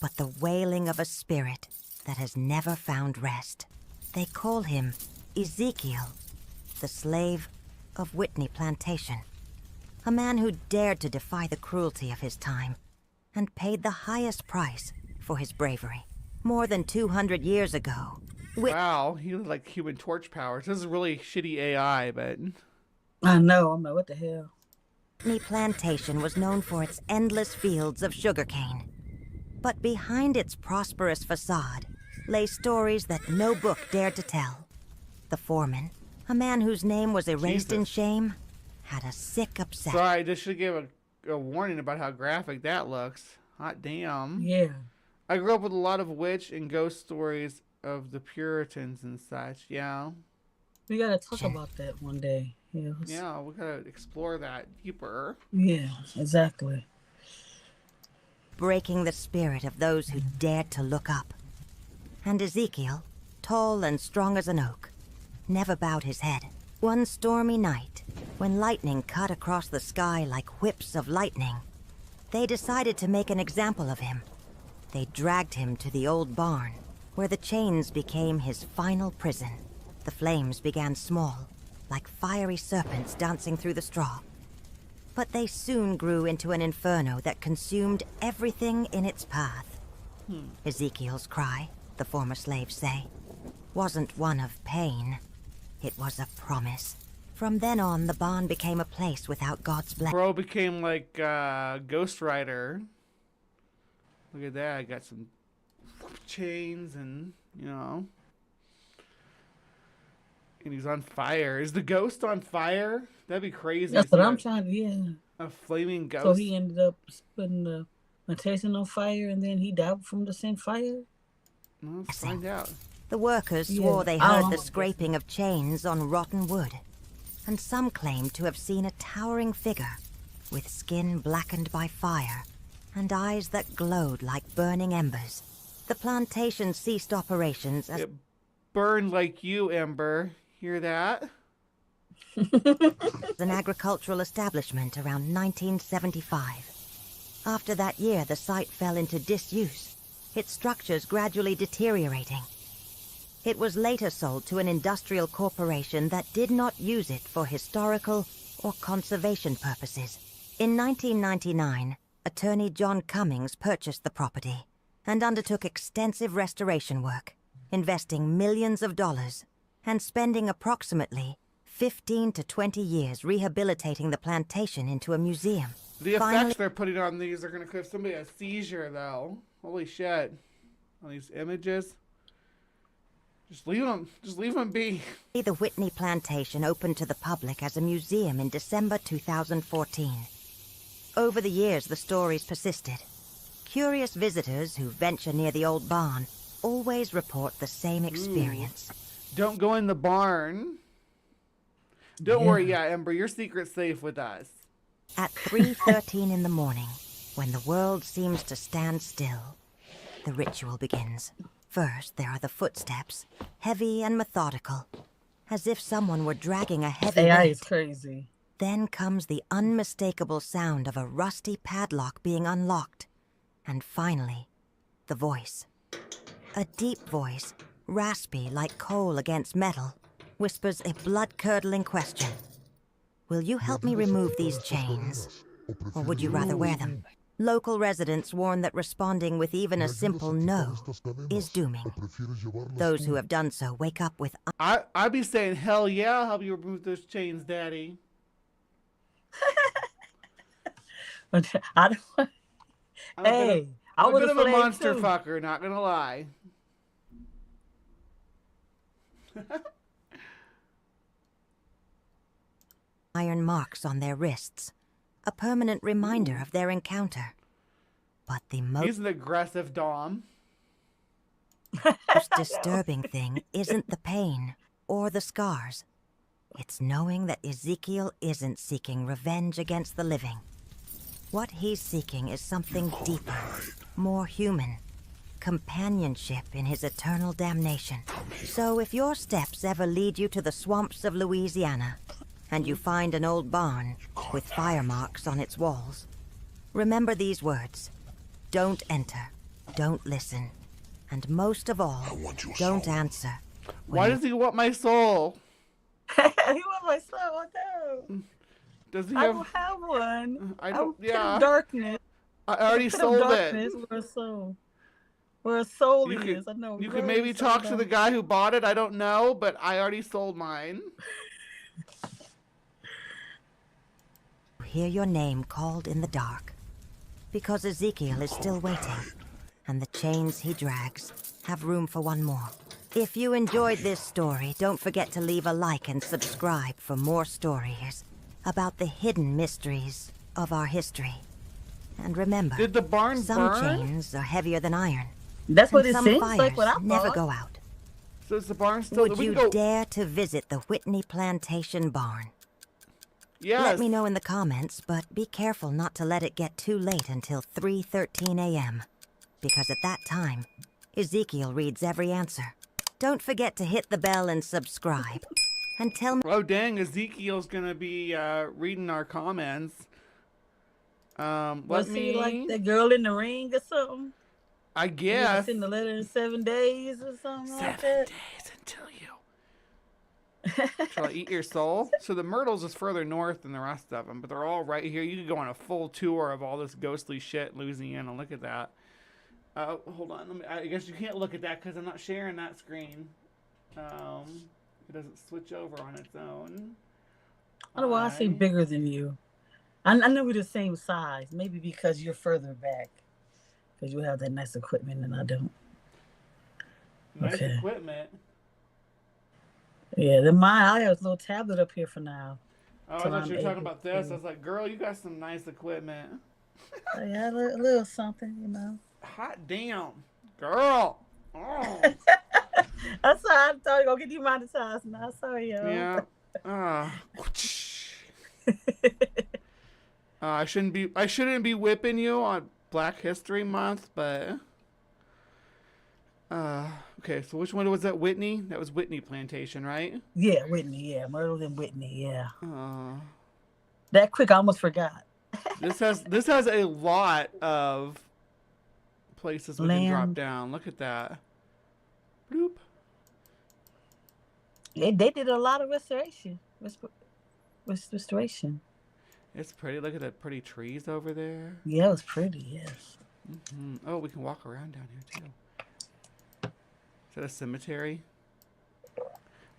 D: but the wailing of a spirit that has never found rest. They call him Ezekiel, the slave of Whitney Plantation. A man who dared to defy the cruelty of his time and paid the highest price for his bravery. More than 200 years ago.
A: Wow, he was like Human Torch powers. This is really shitty AI, but...
B: I know, I'm like, what the hell?
D: Whitney Plantation was known for its endless fields of sugarcane. But behind its prosperous facade lay stories that no book dared to tell. The foreman, a man whose name was erased in shame, had a sick obsession.
A: Sorry, I just should give a warning about how graphic that looks. Hot damn.
B: Yeah.
A: I grew up with a lot of witch and ghost stories of the Puritans and such. Yeah.
B: We gotta talk about that one day. Yeah.
A: Yeah, we gotta explore that deeper.
B: Yeah, exactly.
D: Breaking the spirit of those who dared to look up. And Ezekiel, tall and strong as an oak, never bowed his head. One stormy night, when lightning cut across the sky like whips of lightning, they decided to make an example of him. They dragged him to the old barn, where the chains became his final prison. The flames began small, like fiery serpents dancing through the straw. But they soon grew into an inferno that consumed everything in its path. Ezekiel's cry, the former slaves say, wasn't one of pain. It was a promise. From then on, the barn became a place without God's blessing.
A: Bro became like Ghost Rider. Look at that. I got some chains and, you know. And he's on fire. Is the ghost on fire? That'd be crazy.
B: That's what I'm trying to, yeah.
A: A flaming ghost.
B: So he ended up putting the plantation on fire and then he died from the same fire?
A: Well, let's find out.
D: The workers swore they heard the scraping of chains on rotten wood. And some claimed to have seen a towering figure with skin blackened by fire and eyes that glowed like burning embers. The plantation ceased operations as...
A: burned like you, Ember. Hear that?
D: An agricultural establishment around 1975. After that year, the site fell into disuse, its structures gradually deteriorating. It was later sold to an industrial corporation that did not use it for historical or conservation purposes. In 1999, attorney John Cummings purchased the property and undertook extensive restoration work, investing millions of dollars and spending approximately 15 to 20 years rehabilitating the plantation into a museum.
A: The effects
D: Finally,
A: they're putting on these are going to give somebody a seizure, though. Holy shit. On these images. Just leave them. Just leave them be.
D: the Whitney Plantation opened to the public as a museum in December 2014. Over the years, the stories persisted. Curious visitors who venture near the old barn always report the same experience.
A: Don't go in the barn. Don't worry, Ember. Your secret's safe with us.
D: At 3:13 in the morning, when the world seems to stand still, the ritual begins. First, there are the footsteps, heavy and methodical, as if someone were dragging a heavy
B: AI
D: weight.
B: is crazy.
D: Then comes the unmistakable sound of a rusty padlock being unlocked. And finally, the voice. A deep voice, raspy like coal against metal, whispers a blood-curdling question. Will you help me remove these chains? Or would you rather wear them? Local residents warn that responding with even a simple no is dooming. Those who have done so wake up with
A: I'd be saying, hell yeah, I'll help you remove those chains, Daddy.
B: I don't. Hey, I
A: I'm a
B: would
A: bit
B: have
A: of a
B: flamed
A: monster
B: too.
A: fucker, not gonna lie.
D: iron marks on their wrists, a permanent reminder of their encounter. But the
A: He's an aggressive Dom.
D: most disturbing thing isn't the pain or the scars. It's knowing that Ezekiel isn't seeking revenge against the living. What he's seeking is something deeper, more human. Companionship in his eternal damnation. So if your steps ever lead you to the swamps of Louisiana, and you find an old barn with fire marks on its walls, remember these words. Don't enter, don't listen, and most of all, don't answer.
A: Why does he want my soul?
B: He want my soul. I don't.
A: Does he
B: I
A: have...
B: don't have one.
A: I don't...
B: Pit
A: Yeah.
B: of darkness.
A: I already
B: Pit of
A: sold
B: darkness,
A: it.
B: where a soul. Where a soul
A: You
B: is. I know.
A: You could maybe talk to the guy who bought it. I don't know, but I already sold mine.
D: Hear your name called in the dark, because Ezekiel is still waiting, and the chains he drags have room for one more. If you enjoyed this story, don't forget to leave a like and subscribe for more stories about the hidden mysteries of our history. And remember,
A: Did the barn
D: some
A: burn?
D: chains are heavier than iron.
B: That's what
D: and
B: it
D: some
B: seems
D: fires
B: like when I
D: never
B: bought.
D: go out.
A: So is the barn still...
D: Would
A: we
D: you
A: can go...
D: dare to visit the Whitney Plantation barn?
A: Yes.
D: Let me know in the comments, but be careful not to let it get too late until 3:13 a.m. Because at that time, Ezekiel reads every answer. Don't forget to hit the bell and subscribe. And tell me...
A: Oh, dang. Ezekiel's going to be reading our comments.
B: Was he like the girl in the ring or something?
A: I
B: You
A: guess.
B: send the letter in 7 days or something like
A: 7
B: that?
A: days until you... Shall I eat your soul? So the Myrtles is further north than the rest of them, but they're all right here. You could go on a full tour of all this ghostly shit in Louisiana. Look at that. Hold on. I guess you can't look at that because I'm not sharing that screen. It doesn't switch over on its own.
B: I don't know why I say bigger than you. I know we're the same size. Maybe because you're further back. Because you have that nice equipment and I don't.
A: Nice
B: Okay.
A: equipment.
B: Yeah, then I have a little tablet up here for now.
A: Oh, I
B: Till
A: thought
B: I'm
A: you were talking
B: able
A: about this.
B: to-
A: I was like, girl, you got some nice equipment.
B: Yeah, a little something, you know.
A: Hot damn. Girl. Oh.
B: That's why I thought you were going to get demonetized now. Sorry, yo.
A: Yeah. I shouldn't be whipping you on Black History Month, but Okay, so which one was that? Whitney? That was Whitney Plantation, right?
B: Yeah, Whitney. Yeah, Myrtle and Whitney. Yeah.
A: Uh,
B: That quick, I almost forgot.
A: this has a lot of places we can drop
B: Land.
A: down. Look at that. Bloop.
B: They did a lot of restoration.
A: It's pretty. Look at the pretty trees over there.
B: Yeah, it was pretty. Yes.
A: Oh, we can walk around down here too. Is that a cemetery?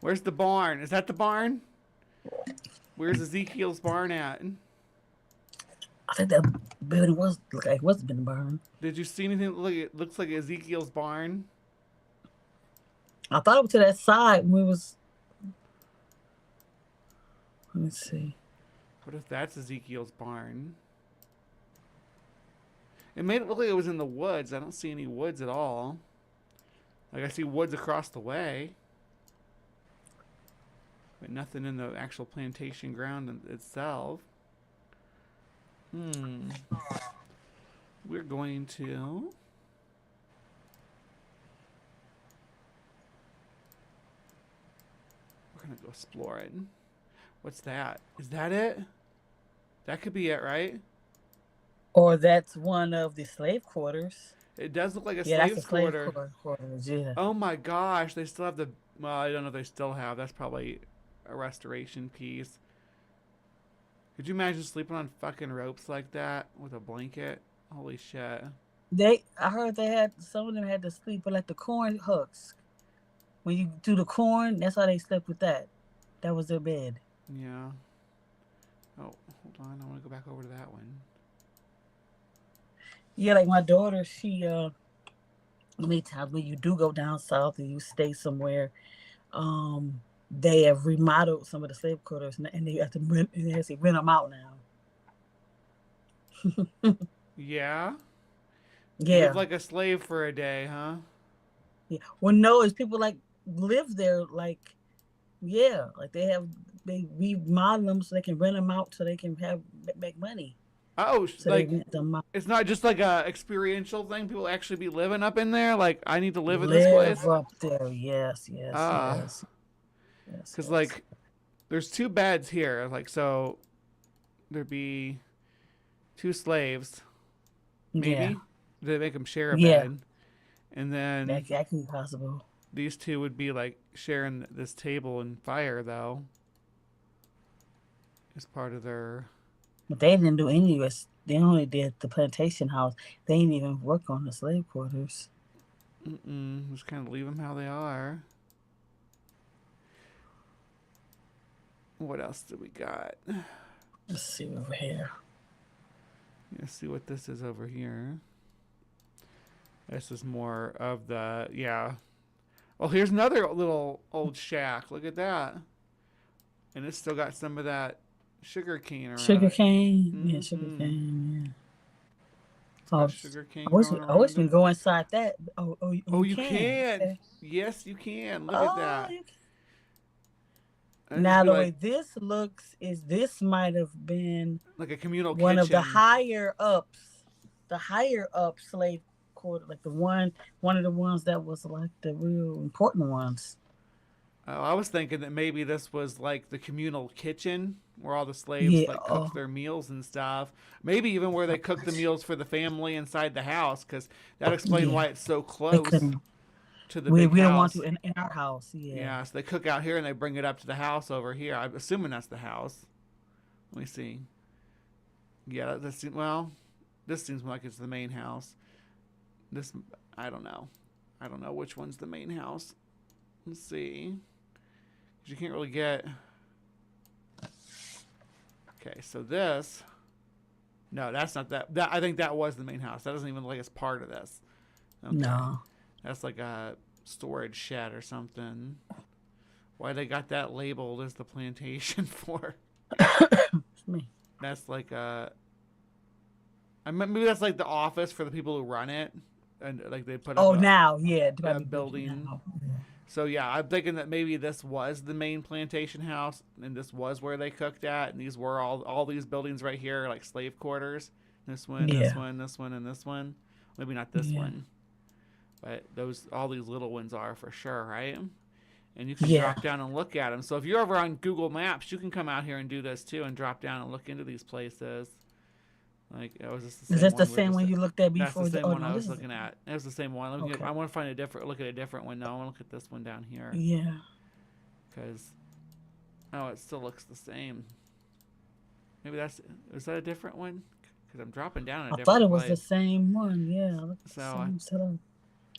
A: Where's the barn? Is that the barn? Where's Ezekiel's barn at?
B: I think that building was like it was been burned.
A: Did you see anything? Look, it looks like Ezekiel's barn.
B: I thought it was to that side when we was. Let me see.
A: What if that's Ezekiel's barn? It made it look like it was in the woods. I don't see any woods at all. Like I see woods across the way. But nothing in the actual plantation ground itself. We're going to... We're going to go explore it. What's that? Is that it? That could be it, right?
B: Or that's one of the slave quarters.
A: It does look like a
B: Yeah, that's
A: slave's
B: a slave
A: quarter.
B: quarters. Yeah.
A: Oh my gosh, they still have the... Well, I don't know if they still have. That's probably a restoration piece. Could you imagine sleeping on fucking ropes like that with a blanket? Holy shit.
B: I heard they had some of them had to sleep with like the corn hooks. When you do the corn, that's how they slept with that. That was their bed.
A: Yeah. Oh, hold on. I want to go back over to that one.
B: Yeah, like my daughter, she many times when you do go down south and you stay somewhere, they have remodeled some of the slave quarters and they have to rent them out now.
A: Yeah?
B: Yeah.
A: Live like a slave for a day, huh?
B: Yeah. Well, no, it's people like live there, like, yeah, like they remodel them so they can rent them out so they can make money.
A: Oh,
B: So
A: like,
B: they rent them out.
A: it's not just like a experiential thing. People actually be living up in there. Like, I need to live in this place.
B: Live up there, yes.
A: Because, like, there's 2 beds here. Like, so there'd be 2 slaves. Maybe.
B: Yeah.
A: They make them share a
B: Yeah.
A: bed. And then
B: That could be possible.
A: these 2 would be, like, sharing this table and fire, though. As part of their...
B: But they didn't do any of it. They only did the plantation house. They didn't even work on the slave quarters.
A: Just kind of leave them how they are. What else do we got?
B: Let's see over here.
A: Let's see what this is over here. This is more of the, yeah. Oh, here's another little old shack. Look at that. And it's still got some of that sugar cane around.
B: Sugar cane? Yeah, sugar cane, yeah. So
A: Sugar cane
B: I wish we go inside that. Oh,
A: you can.
B: Okay.
A: Yes, you can. Look at that.
B: You can. Now the way this looks is this might have been
A: like a communal
B: one
A: kitchen.
B: of the higher up slave quarter, like one of the ones that was like the real important ones.
A: I was thinking that maybe this was like the communal kitchen where all the slaves cooked their meals and stuff. Maybe even where they cooked the meals for the family inside the house, because that explains why it's so close to the big house.
B: We don't want to in our house.
A: Yeah, so they cook out here and they bring it up to the house over here. I'm assuming that's the house. Let me see. Yeah, this seems like it's the main house. This, I don't know. I don't know which one's the main house. Let's see. You can't really get... Okay, so this... No, that's not that. I think that was the main house. That doesn't even look like it's part of this. Okay.
B: No.
A: That's like a storage shed or something. Why they got that labeled as the plantation for?
B: Me.
A: That's like maybe that's like the office for the people who run it, and like they put up
B: a
A: building.
B: Now.
A: So yeah, I'm thinking that maybe this was the main plantation house, and this was where they cooked at, and these were all these buildings right here are like slave quarters. This one, this one, this one, and this one. Maybe not this one. But all these little ones are for sure, right? And you can
B: Yeah.
A: drop down and look at them. So if you're over on Google Maps, you can come out here and do this too and drop down and look into these places. Like, was this the same
B: Is that the
A: one?
B: same one you looked at
A: That's
B: before?
A: the same
B: Oh
A: one
B: no,
A: I
B: this
A: was
B: is
A: looking at. It was the same one.
B: okay.
A: I want to look at a different one now. I want to look at this one down here.
B: Yeah.
A: Because, it still looks the same. Maybe is that a different one? Because I'm dropping down in a
B: I
A: different
B: thought it was
A: place.
B: the same one. Yeah.
A: So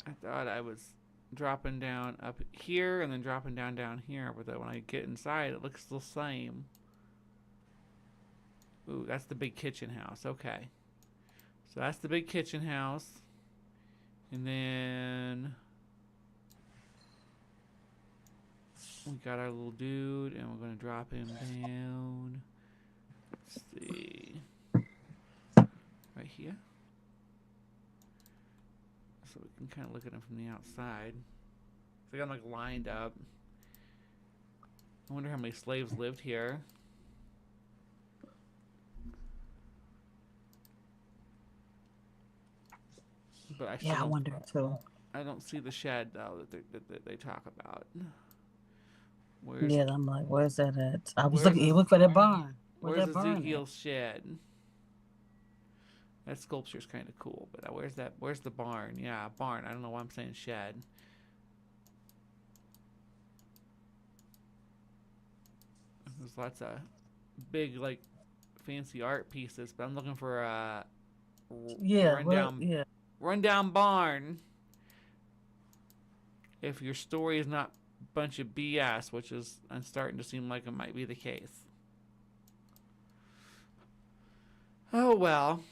A: I thought I was dropping down up here and then dropping down here, but then when I get inside, it looks the same. Ooh, that's the big kitchen house. Okay. So that's the big kitchen house. And then we got our little dude, and we're going to drop him down. Let's see. Right here. So we can kind of look at him from the outside. So I got him like lined up. I wonder how many slaves lived here. But
B: I wonder too.
A: I don't see the shed though that they talk about.
B: I'm like, where's that at? I was looking for that barn.
A: Where's Ezekiel's shed? That sculpture's kind of cool, but where's the barn? Yeah, barn. I don't know why I'm saying shed. There's lots of big, like, fancy art pieces, but I'm looking for a rundown barn. If your story is not a bunch of BS, which is I'm starting to seem like it might be the case. Oh well,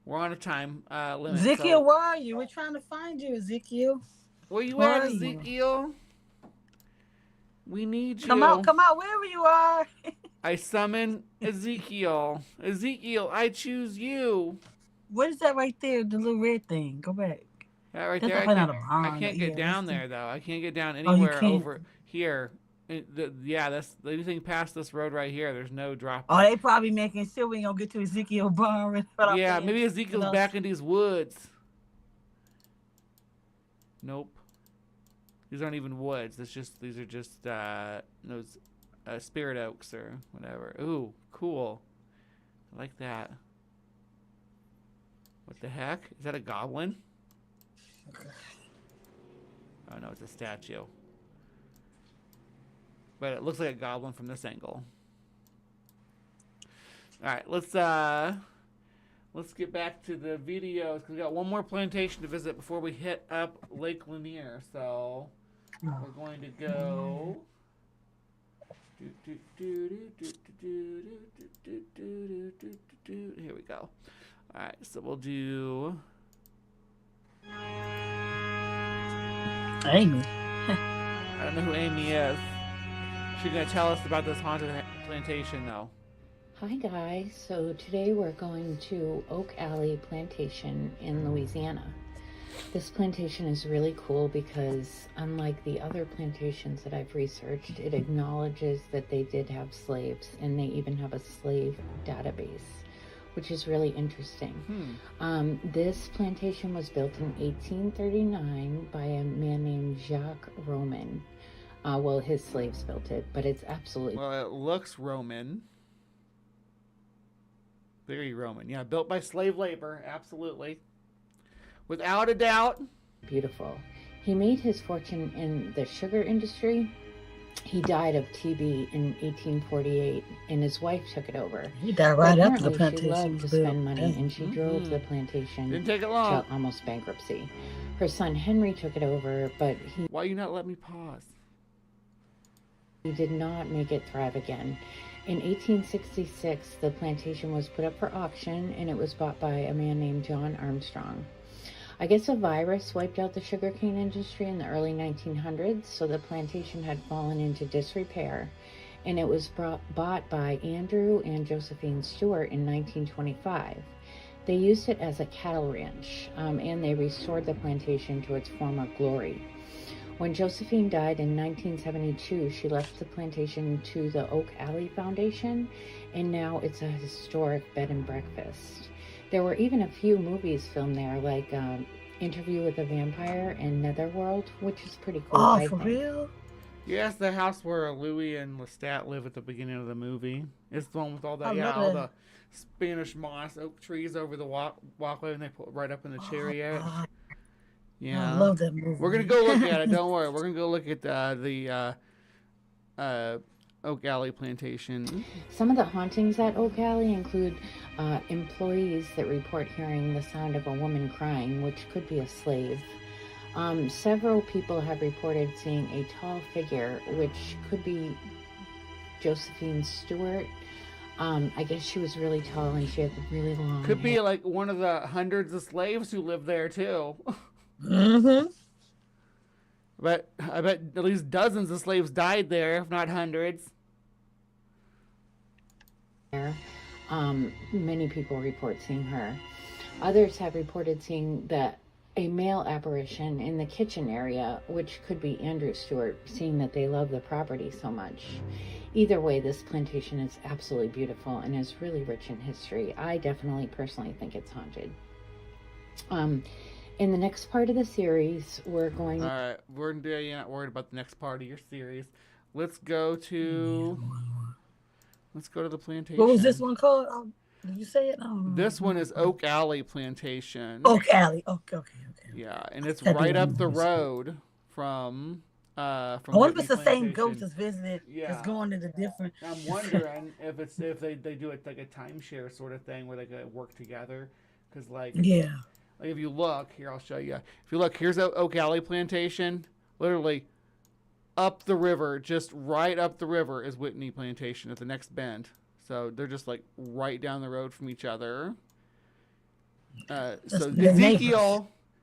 A: we're on a time limit.
B: Ezekiel, where are you? We're trying to find you, Ezekiel.
A: Where you at, Ezekiel? We need you.
B: Come out, wherever you are.
A: I summon Ezekiel. Ezekiel, I choose you.
B: What is that right there? The little red thing. Go back.
A: That right
B: That's
A: there. I can't get down there though. I can't get down anywhere over here. That's anything past this road right here. There's no drop.
B: Oh, they probably making sure we ain't gonna get to Ezekiel barn.
A: Yeah, maybe Ezekiel's back in these woods. Nope. These aren't even woods. These are just those spirit oaks or whatever. Ooh, cool. I like that. What the heck? Is that a goblin?
B: Okay.
A: Oh no, it's a statue. But it looks like a goblin from this angle. All right, let's get back to the videos because we got one more plantation to visit before we hit up Lake Lanier. So we're going to go. Here we go. All right, so we'll do
B: Amy.
A: I don't know who Amy is. She's gonna tell us about this haunted plantation, though.
E: Hi guys, so today we're going to Oak Alley Plantation in Louisiana. This plantation is really cool because unlike the other plantations that I've researched, it acknowledges that they did have slaves and they even have a slave database, which is really interesting. This plantation was built in 1839 by a man named Jacques Roman. Well, his slaves built it, but it's absolutely...
A: Well, it looks Roman. Very Roman. Yeah, built by slave labor, absolutely. Without a doubt.
E: Beautiful. He made his fortune in the sugar industry. He died of TB in 1848, and his wife took it over.
B: He died right after the plantation.
E: She loved to spend money, and she drove the plantation
A: Didn't take it long.
E: to almost bankruptcy. Her son Henry took it over, but
A: Why you not let me pause?
E: He did not make it thrive again. In 1866, the plantation was put up for auction, and it was bought by a man named John Armstrong. I guess a virus wiped out the sugarcane industry in the early 1900s, so the plantation had fallen into disrepair, and it was bought by Andrew and Josephine Stewart in 1925. They used it as a cattle ranch, and they restored the plantation to its former glory. When Josephine died in 1972, she left the plantation to the Oak Alley Foundation, and now it's a historic bed and breakfast. There were even a few movies filmed there, like Interview with a Vampire in Netherworld, which is pretty cool.
B: Oh,
E: I
B: for
E: think.
B: real?
A: Yeah, it's the house where Louis and Lestat live at the beginning of the movie. It's the one with all the
B: I love
A: all
B: that.
A: the Spanish moss oak trees over the walkway, and they put right up in the
B: Oh,
A: chariot.
B: I
A: Yeah,
B: love that movie.
A: we're gonna go look at it. Don't worry, we're gonna go look at the Oak Alley Plantation.
E: Some of the hauntings at Oak Alley include employees that report hearing the sound of a woman crying, which could be a slave. Several people have reported seeing a tall figure, which could be Josephine Stewart. I guess she was really tall and she had really long
A: Could be
E: hair.
A: like one of the hundreds of slaves who live there too.
B: Mm-hmm.
A: But I bet at least dozens of slaves died there, if not hundreds.
E: Many people report seeing her. Others have reported seeing a male apparition in the kitchen area, which could be Andrew Stewart, seeing that they love the property so much. Either way, this plantation is absolutely beautiful and is really rich in history. I definitely personally think it's haunted. In the next part of the series, we're going...
A: All right, you're not worried about the next part of your series. Let's go to the plantation.
B: What was this one called? Did you say it?
A: This one is Oak Alley Plantation.
B: Oak Alley. Okay.
A: Yeah, and it's
B: That'd be
A: right up
B: one
A: the
B: more.
A: road from.
B: I wonder if it's the
A: Whitney
B: same ghost
A: Plantation.
B: that's visiting.
A: Yeah.
B: It's going to the different.
A: I'm wondering if they do it like a timeshare sort of thing where they could work together, because like if you look here, I'll show you. If you look, here's Oak Alley Plantation. Literally, up the river, just right up the river is Whitney Plantation at the next bend. So they're just like right down the road from each other. So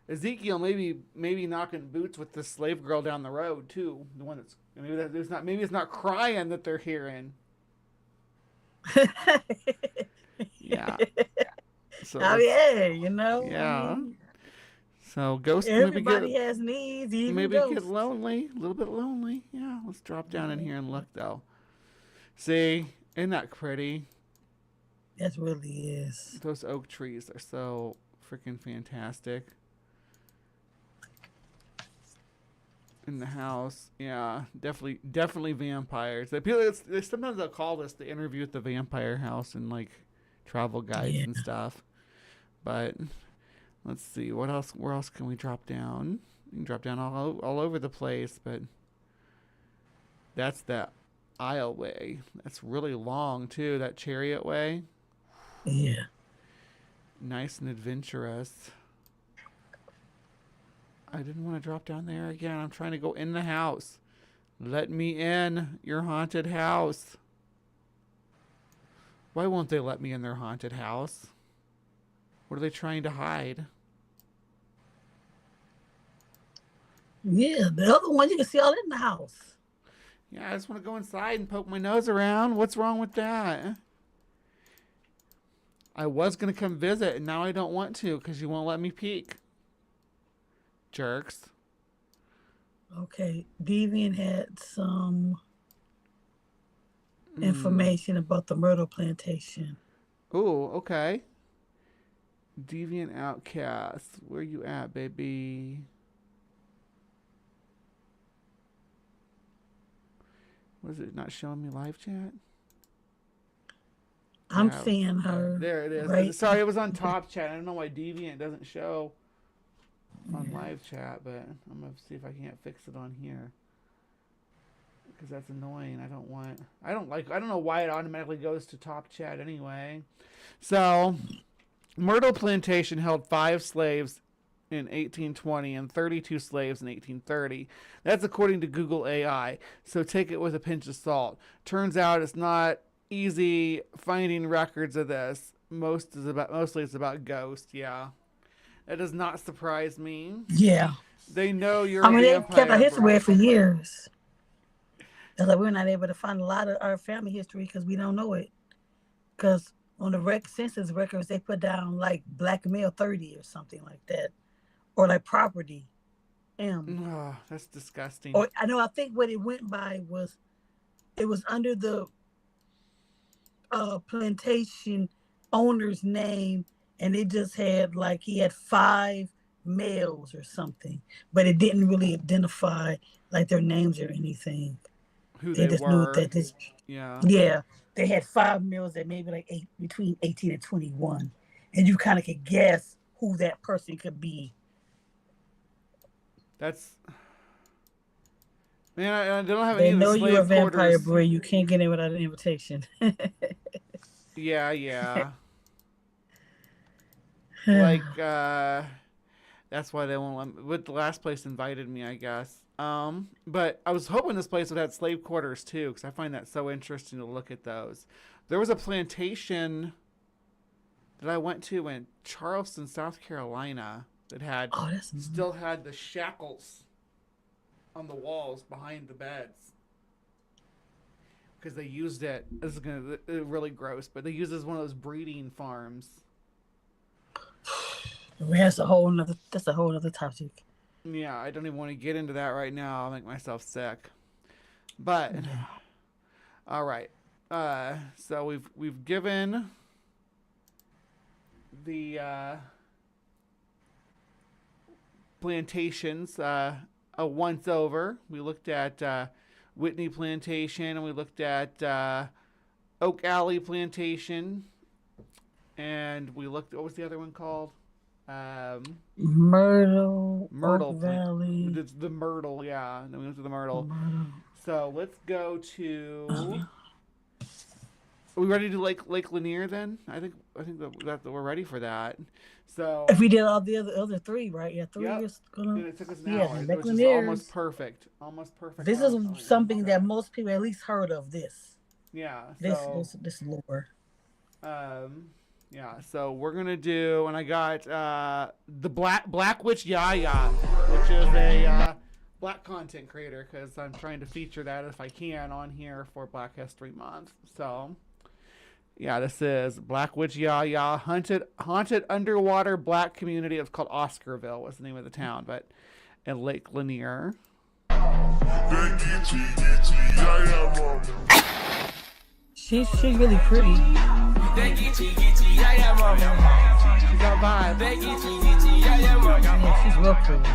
A: Ezekiel maybe knocking boots with the slave girl down the road too. The one that's maybe it's not crying that they're hearing. Yeah. So
B: Oh yeah, you know.
A: yeah. So ghosts
B: Everybody has needs. Even
A: maybe
B: ghosts.
A: get lonely, a little bit lonely. Yeah. Let's drop down in here and look though. See, isn't that pretty?
B: That really is.
A: Those oak trees are so freaking fantastic. In the house, yeah, definitely vampires. Sometimes they'll call this the interview at the vampire house and like travel guides and stuff. But let's see, where else can we drop down? You can drop down all over the place, but that's that aisleway. That's really long too. That chariot way.
B: Yeah.
A: Nice and adventurous. I didn't want to drop down there again. I'm trying to go in the house. Let me in your haunted house. Why won't they let me in their haunted house? What are they trying to hide?
B: Yeah, the other one you can see all in the house.
A: Yeah, I just want to go inside and poke my nose around. What's wrong with that? I was going to come visit, and now I don't want to because you won't let me peek. Jerks.
B: Okay, Deviant had some information about the Myrtle Plantation.
A: Oh, okay. Deviant Outcast. Where you at, baby? Was it not showing me live chat?
B: I'm seeing her.
A: There it is.
B: Right.
A: Sorry, it was on top chat. I don't know why Deviant doesn't show on live chat, but I'm going to see if I can't fix it on here. Because that's annoying. I don't know why it automatically goes to top chat anyway. So, Myrtle Plantation held 5 slaves in 1820 and 32 slaves in 1830. That's according to Google AI. So take it with a pinch of salt. Turns out it's not easy finding records of this. Mostly it's about ghosts. Yeah, that does not surprise me.
B: Yeah,
A: they know you're.
B: They kept our history away for years. That's like we're not able to find a lot of our family history because we don't know it. Because on the census records, they put down like black male 30 or something like that, or like property.
A: Oh, that's disgusting.
B: Or I think what it went by was, it was under the plantation owner's name, and it just had like he had 5 males or something, but it didn't really identify like their names or anything.
A: Who
B: They
A: they
B: just knew
A: were.
B: that this,
A: Yeah.
B: yeah, they had 5 males that maybe like between 18 and 21, and you kind of could guess who that person could be.
A: That's man. I don't have any
B: They
A: of the
B: know you're a
A: slave
B: vampire,
A: quarters.
B: boy. You can't get in without an invitation.
A: Yeah, yeah. Like that's why they won't let me. But the last place invited me, I guess. But I was hoping this place would have slave quarters too, because I find that so interesting to look at those. There was a plantation that I went to in Charleston, South Carolina, that had
B: Oh, that's
A: still had the shackles on the walls behind the beds because they used it. This is gonna really gross, but they used it as one of those breeding farms.
B: that's a whole nother. That's a whole other topic.
A: Yeah, I don't even want to get into that right now. I'll make myself sick. But all right. So we've given the plantations a once over. We looked at Whitney Plantation and we looked at Oak Alley Plantation, and we looked. What was the other one called?
B: Myrtle,
A: Myrtle
B: Oak Valley.
A: It's the Myrtle, yeah. And then we went to the Myrtle.
B: Myrtle.
A: So let's go to. Are we ready to Lake Lanier then? I think that we're ready for that. So
B: If we did all the other three, right? Yeah, three
A: yep.
B: is gonna.
A: And it took us an
B: Yeah,
A: hour,
B: Lake
A: which is
B: Lanier.
A: almost perfect. Almost perfect.
B: This is something that most people at least heard of. This.
A: Yeah.
B: So, this lore.
A: Yeah. So we're gonna do, and I got the Black Witch Yaya, which is a black content creator, because I'm trying to feature that if I can on here for Black History Month. So. Yeah, this is Black Witch Yaya, haunted underwater black community. It was called Oscarville was the name of the town, but in Lake Lanier.
B: She's really pretty.
A: She's got vibe.
B: Yeah, she's real pretty.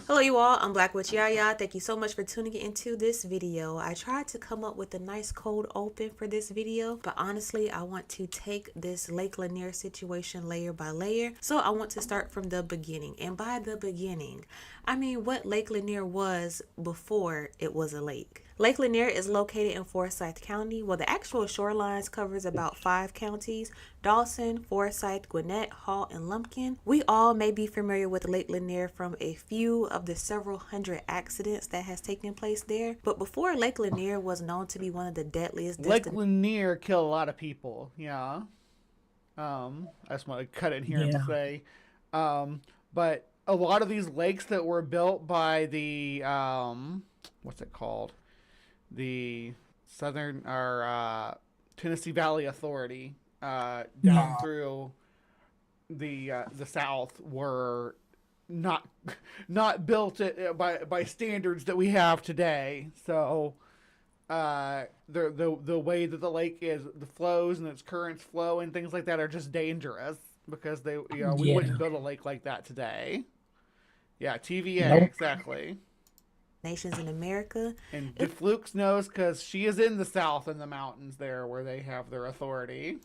F: Hello you all, I'm Black Witch Yaya. Thank you so much for tuning into this video. I tried to come up with a nice cold open for this video, but honestly I want to take this Lake Lanier situation layer by layer. So I want to start from the beginning, and by the beginning I mean what Lake Lanier was before it was a lake. Lake Lanier is located in Forsyth County. Well, the actual shorelines covers about 5 counties: Dawson, Forsyth, Gwinnett, Hall, and Lumpkin. We all may be familiar with Lake Lanier from a few of the several hundred accidents that has taken place there. But before Lake Lanier was known to be one of the deadliest.
A: Lake Lanier killed a lot of people. Yeah. I just want to cut it here and say, but a lot of these lakes that were built by the what's it called? The Southern or Tennessee Valley Authority down through the South were not built by standards that we have today. So the way that the lake is, the flows and its currents flow and things like that are just dangerous because we wouldn't build a lake like that today. Yeah, TVA, exactly.
F: Nations in America.
A: And DeFlukes knows because she is in the South in the mountains there where they have their authority.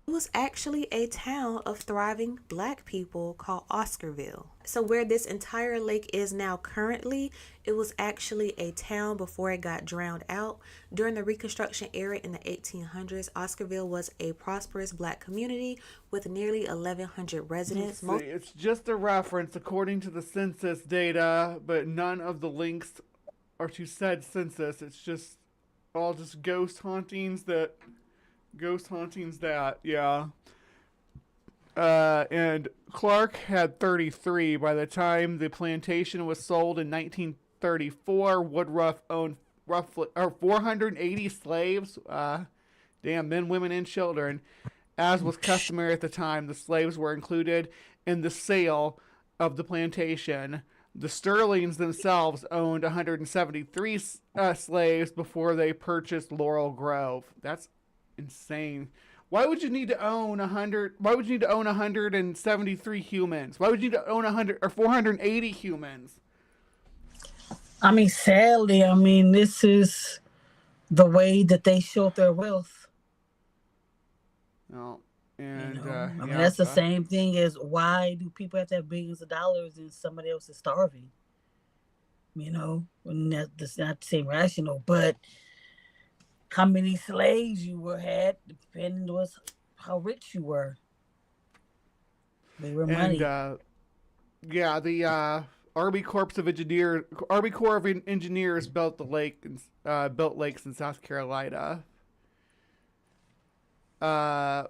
F: It was actually a town of thriving black people called Oscarville. So where this entire lake is now currently, it was actually a town before it got drowned out. During the Reconstruction era in the 1800s, Oscarville was a prosperous black community with nearly 1,100 residents.
A: It's just a reference according to the census data, but none of the links are to said census. It's just all just ghost hauntings that, yeah. And Clark had 33. By the time the plantation was sold in 1934, Woodruff owned roughly 480 slaves. Men, women, and children. As was customary at the time, the slaves were included in the sale of the plantation. The Sterlings themselves owned 173 slaves before they purchased Laurel Grove. That's insane. Why would you need to own 100? Why would you need to own 173 humans? Why would you need to own 100 or 480 humans?
B: I mean, sadly, I mean, this is the way that they show their wealth.
A: No,
B: You
A: and
B: know, I mean,
A: yeah,
B: that's the
A: so,
B: same thing as why do people have to have billions of dollars and somebody else is starving? You know, and that's not the same rational, but how many slaves you were had depending on how rich you were. They were
A: and
B: money.
A: yeah, the Army Corps of Engineers built the lake and built lakes in South Carolina.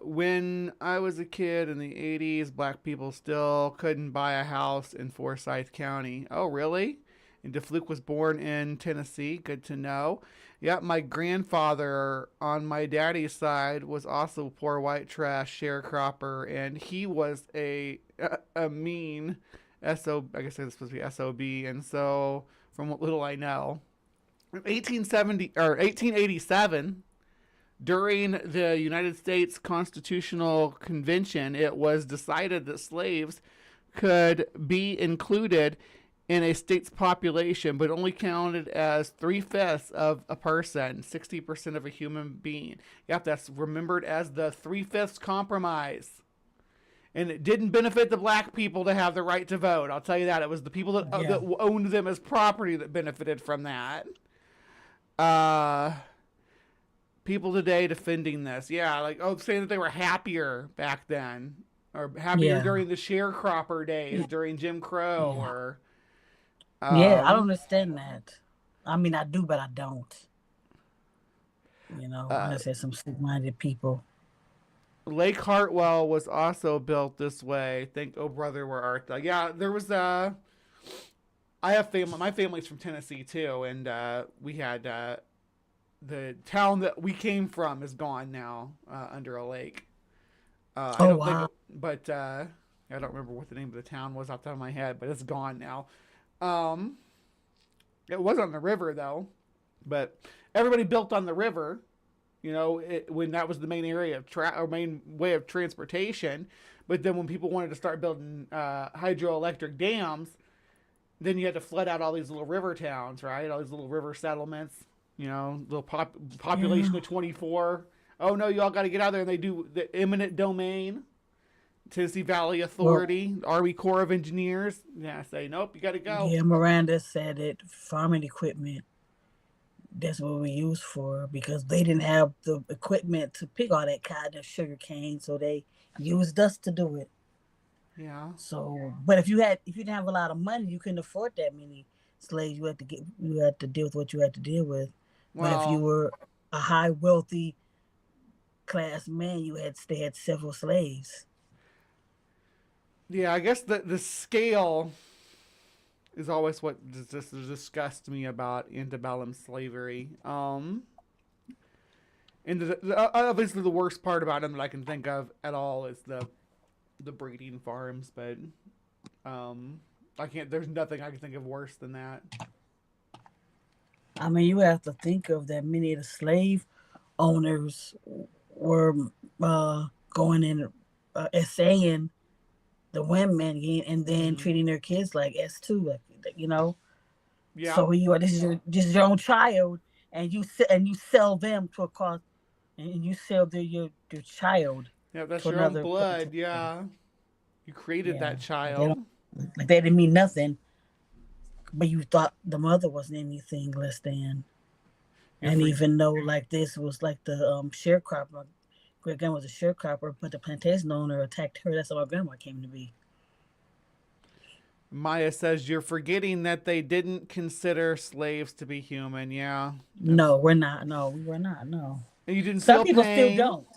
A: When I was a kid in the 80s, black people still couldn't buy a house in Forsyth County. Oh, really? And DeFluke was born in Tennessee. Good to know. Yeah, my grandfather on my daddy's side was also poor white trash sharecropper, and he was a mean I guess it's supposed to be SOB. And so, from what little I know, in 1870 or 1887, during the United States Constitutional Convention, it was decided that slaves could be included in a state's population, but only counted as 3/5 of a person, 60% of a human being. Yep, that's remembered as the 3/5 compromise. And it didn't benefit the black people to have the right to vote. I'll tell you that. It was the people
B: Yeah.
A: that owned them as property that benefited from that. Uh, People today defending this. Yeah, like, oh, saying that they were happier back then, or happier
B: Yeah.
A: during the sharecropper days, during Jim Crow,
B: Yeah.
A: or
B: Yeah, I don't understand that. I mean, I do, but I don't. You know,
A: uh,
B: I said some sick-minded people.
A: Lake Hartwell was also built this way. Think, oh brother, where art thou? Yeah, there was I have family. My family's from Tennessee too, and we had the town that we came from is gone now, under a lake. I
B: Oh
A: don't think,
B: wow.
A: but I don't remember what the name of the town was off the top of my head, but it's gone now. Um, it was on the river though, but everybody built on the river. You know, when that was the main area of or main way of transportation. But then when people wanted to start building hydroelectric dams, then you had to flood out all these little river towns, right? All these little river settlements. You know, little
B: Yeah.
A: population of 24. Oh no, you all got to get out there, and they do the eminent domain. Tennessee Valley
B: Well,
A: Authority, Army Corps of Engineers. Yeah, say nope, you got to go.
B: yeah, Miranda said it. Farming equipment. That's what we used for because they didn't have the equipment to pick all that cotton and sugar cane, so they used us to do it.
A: Yeah.
B: So, but if you didn't have a lot of money, you couldn't afford that many slaves. You had to deal with what you had to deal with. But if you
A: Well,
B: were a high wealthy class man, they had several slaves.
A: yeah. I guess the scale is always what just disgusts me about antebellum slavery. And obviously the worst part about them that I can think of at all is the breeding farms, but I can't. There's nothing I can think of worse than that.
B: I mean, you have to think of that many of the slave owners were going in essaying the women and then
A: Mm-hmm.
B: treating their kids like S2, like, you know.
A: Yeah,
B: So you are this is your own child, and you sell them to a cost, and you sell your child
A: yeah. That's
B: to
A: your own
B: another
A: blood.
B: person.
A: Yeah, you created
B: Yeah,
A: that
B: like they
A: child.
B: don't like they didn't mean nothing, but you thought the mother wasn't anything less than.
A: You're
B: And
A: free.
B: even though like this was like the sharecropper, great grandma was a sharecropper, but the plantation owner attacked her. That's how my grandma came to be.
A: Maya says you're forgetting that they didn't consider slaves to be human. Yeah, that's.
B: No, we're not. No, we were not. No.
A: And you didn't
B: Some
A: feel
B: people still
A: pain.
B: don't.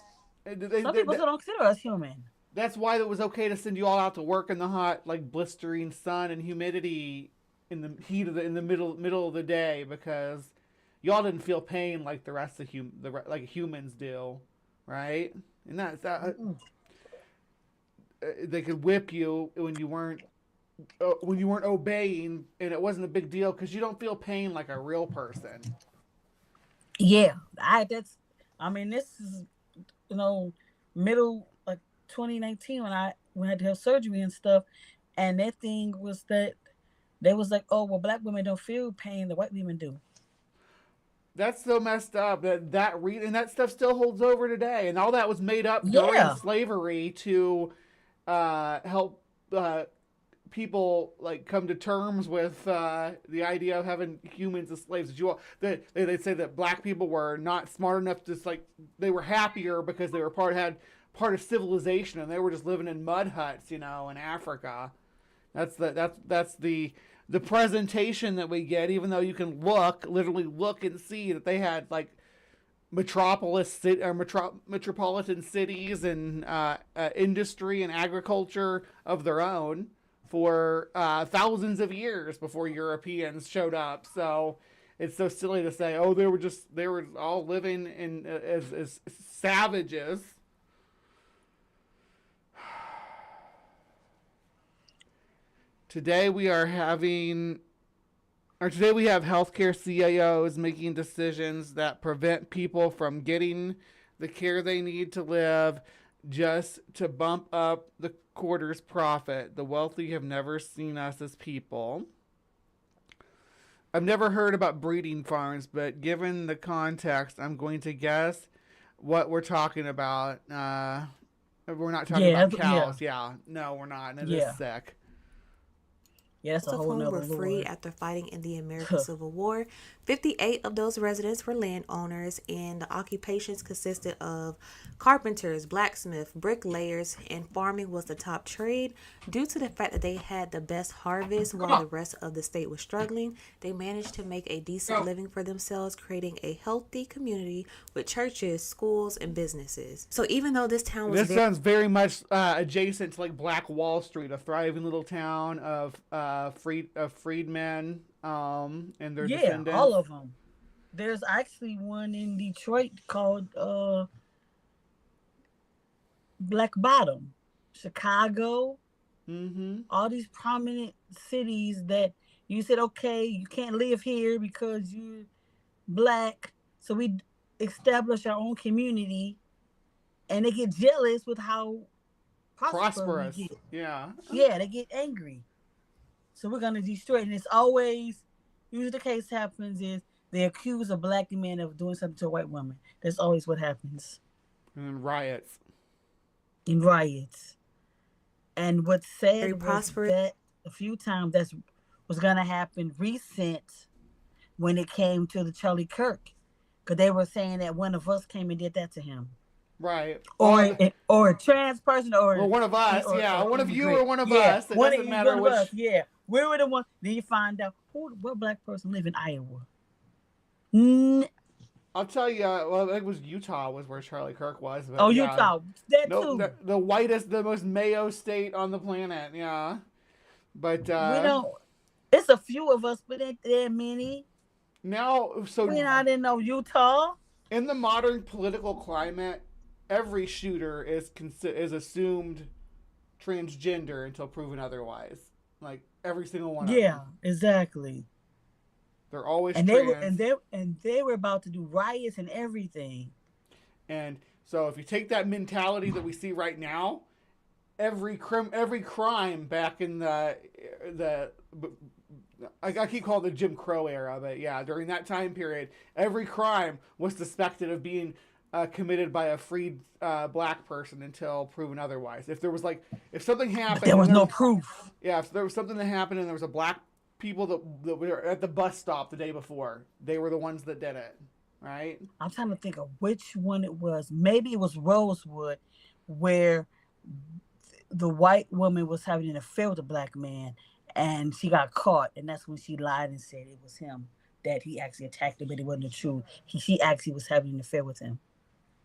B: Some people still don't consider us human.
A: That's why it was okay to send you all out to work in the hot, like blistering sun and humidity in the heat of in the middle of the day, because y'all didn't feel pain like the rest of like humans do, right? And that's they could whip you when you weren't obeying, and it wasn't a big deal because you don't feel pain like a real person.
B: Yeah, I that's. I mean, this is you know middle like 2019 when I had to have surgery and stuff, and their thing was that they was like, oh well, black women don't feel pain, the white women do.
A: That's so messed up and that stuff still holds over today, and all that was made up during
B: Yeah,
A: slavery to help people like come to terms with the idea of having humans as slaves. They say that black people were not smart enough to like they were happier because they were had part of civilization and they were just living in mud huts, in Africa. That's the presentation that we get, even though you can literally look and see that they had like metropolitan cities and industry and agriculture of their own for thousands of years before Europeans showed up. So it's so silly to say, oh, they were all living in as savages. Today we have healthcare CIOs making decisions that prevent people from getting the care they need to live just to bump up the quarter's profit. The wealthy have never seen us as people. I've never heard about breeding farms, but given the context, I'm going to guess what we're talking about. We're not talking about cows. Yeah. No, we're not. And it is sick.
B: Yeah, that's
F: Most
B: a
F: of
B: whole
F: whom
B: nother
F: were free
B: lore.
F: after fighting in the American Civil War. 58 of those residents were landowners, and the occupations consisted of carpenters, blacksmiths, bricklayers, and farming was the top trade. Due to the fact that they had the best harvest while the rest of the state was struggling, they managed to make a decent living for themselves, creating a healthy community with churches, schools, and businesses. So even though this town was
A: sounds very much adjacent to like Black Wall Street, a thriving little town of freedmen and their descendants.
B: All of them. There's actually one in Detroit called Black Bottom, Chicago.
A: Mm-hmm.
B: All these prominent cities that you said, okay, you can't live here because you're black. So we establish our own community, and they get jealous with how prosperous we get.
A: Yeah.
B: Yeah, they get angry. So we're gonna destroy it. And it's always, usually the case happens is they accuse a black man of doing something to a white woman. That's always what happens.
A: And riots.
B: In riots. And what's sad was that a few times that was gonna happen recent when it came to the Charlie Kirk. Because they were saying that one of us came and did that to him.
A: Right.
B: Or a trans person or
A: one of us, one of you or one of us. It doesn't matter which.
B: Us, we were the one. Then you find out what black person live in Iowa.
A: I'll tell you. Well, it was Utah was where Charlie Kirk was.
B: But Utah. That too.
A: The whitest, the most Mayo state on the planet. Yeah. But we
B: don't. It's a few of us, but ain't there many.
A: Now,
B: we're not in no Utah.
A: In the modern political climate, every shooter is assumed transgender until proven otherwise. Like every single one.
B: Yeah, exactly.
A: They're always
B: trans. They were about to do riots and everything.
A: And so if you take that mentality that we see right now, every crime back in the I keep calling it the Jim Crow era, but yeah, during that time period, every crime was suspected of being committed by a freed black person until proven otherwise. If something happened,
B: but there was no proof.
A: Yeah, if there was something that happened and there was a black people that were at the bus stop the day before, they were the ones that did it, right?
B: I'm trying to think of which one it was. Maybe it was Rosewood, where the white woman was having an affair with a black man, and she got caught, and that's when she lied and said it was him, that he actually attacked her, but it wasn't the truth. She actually was having an affair with him.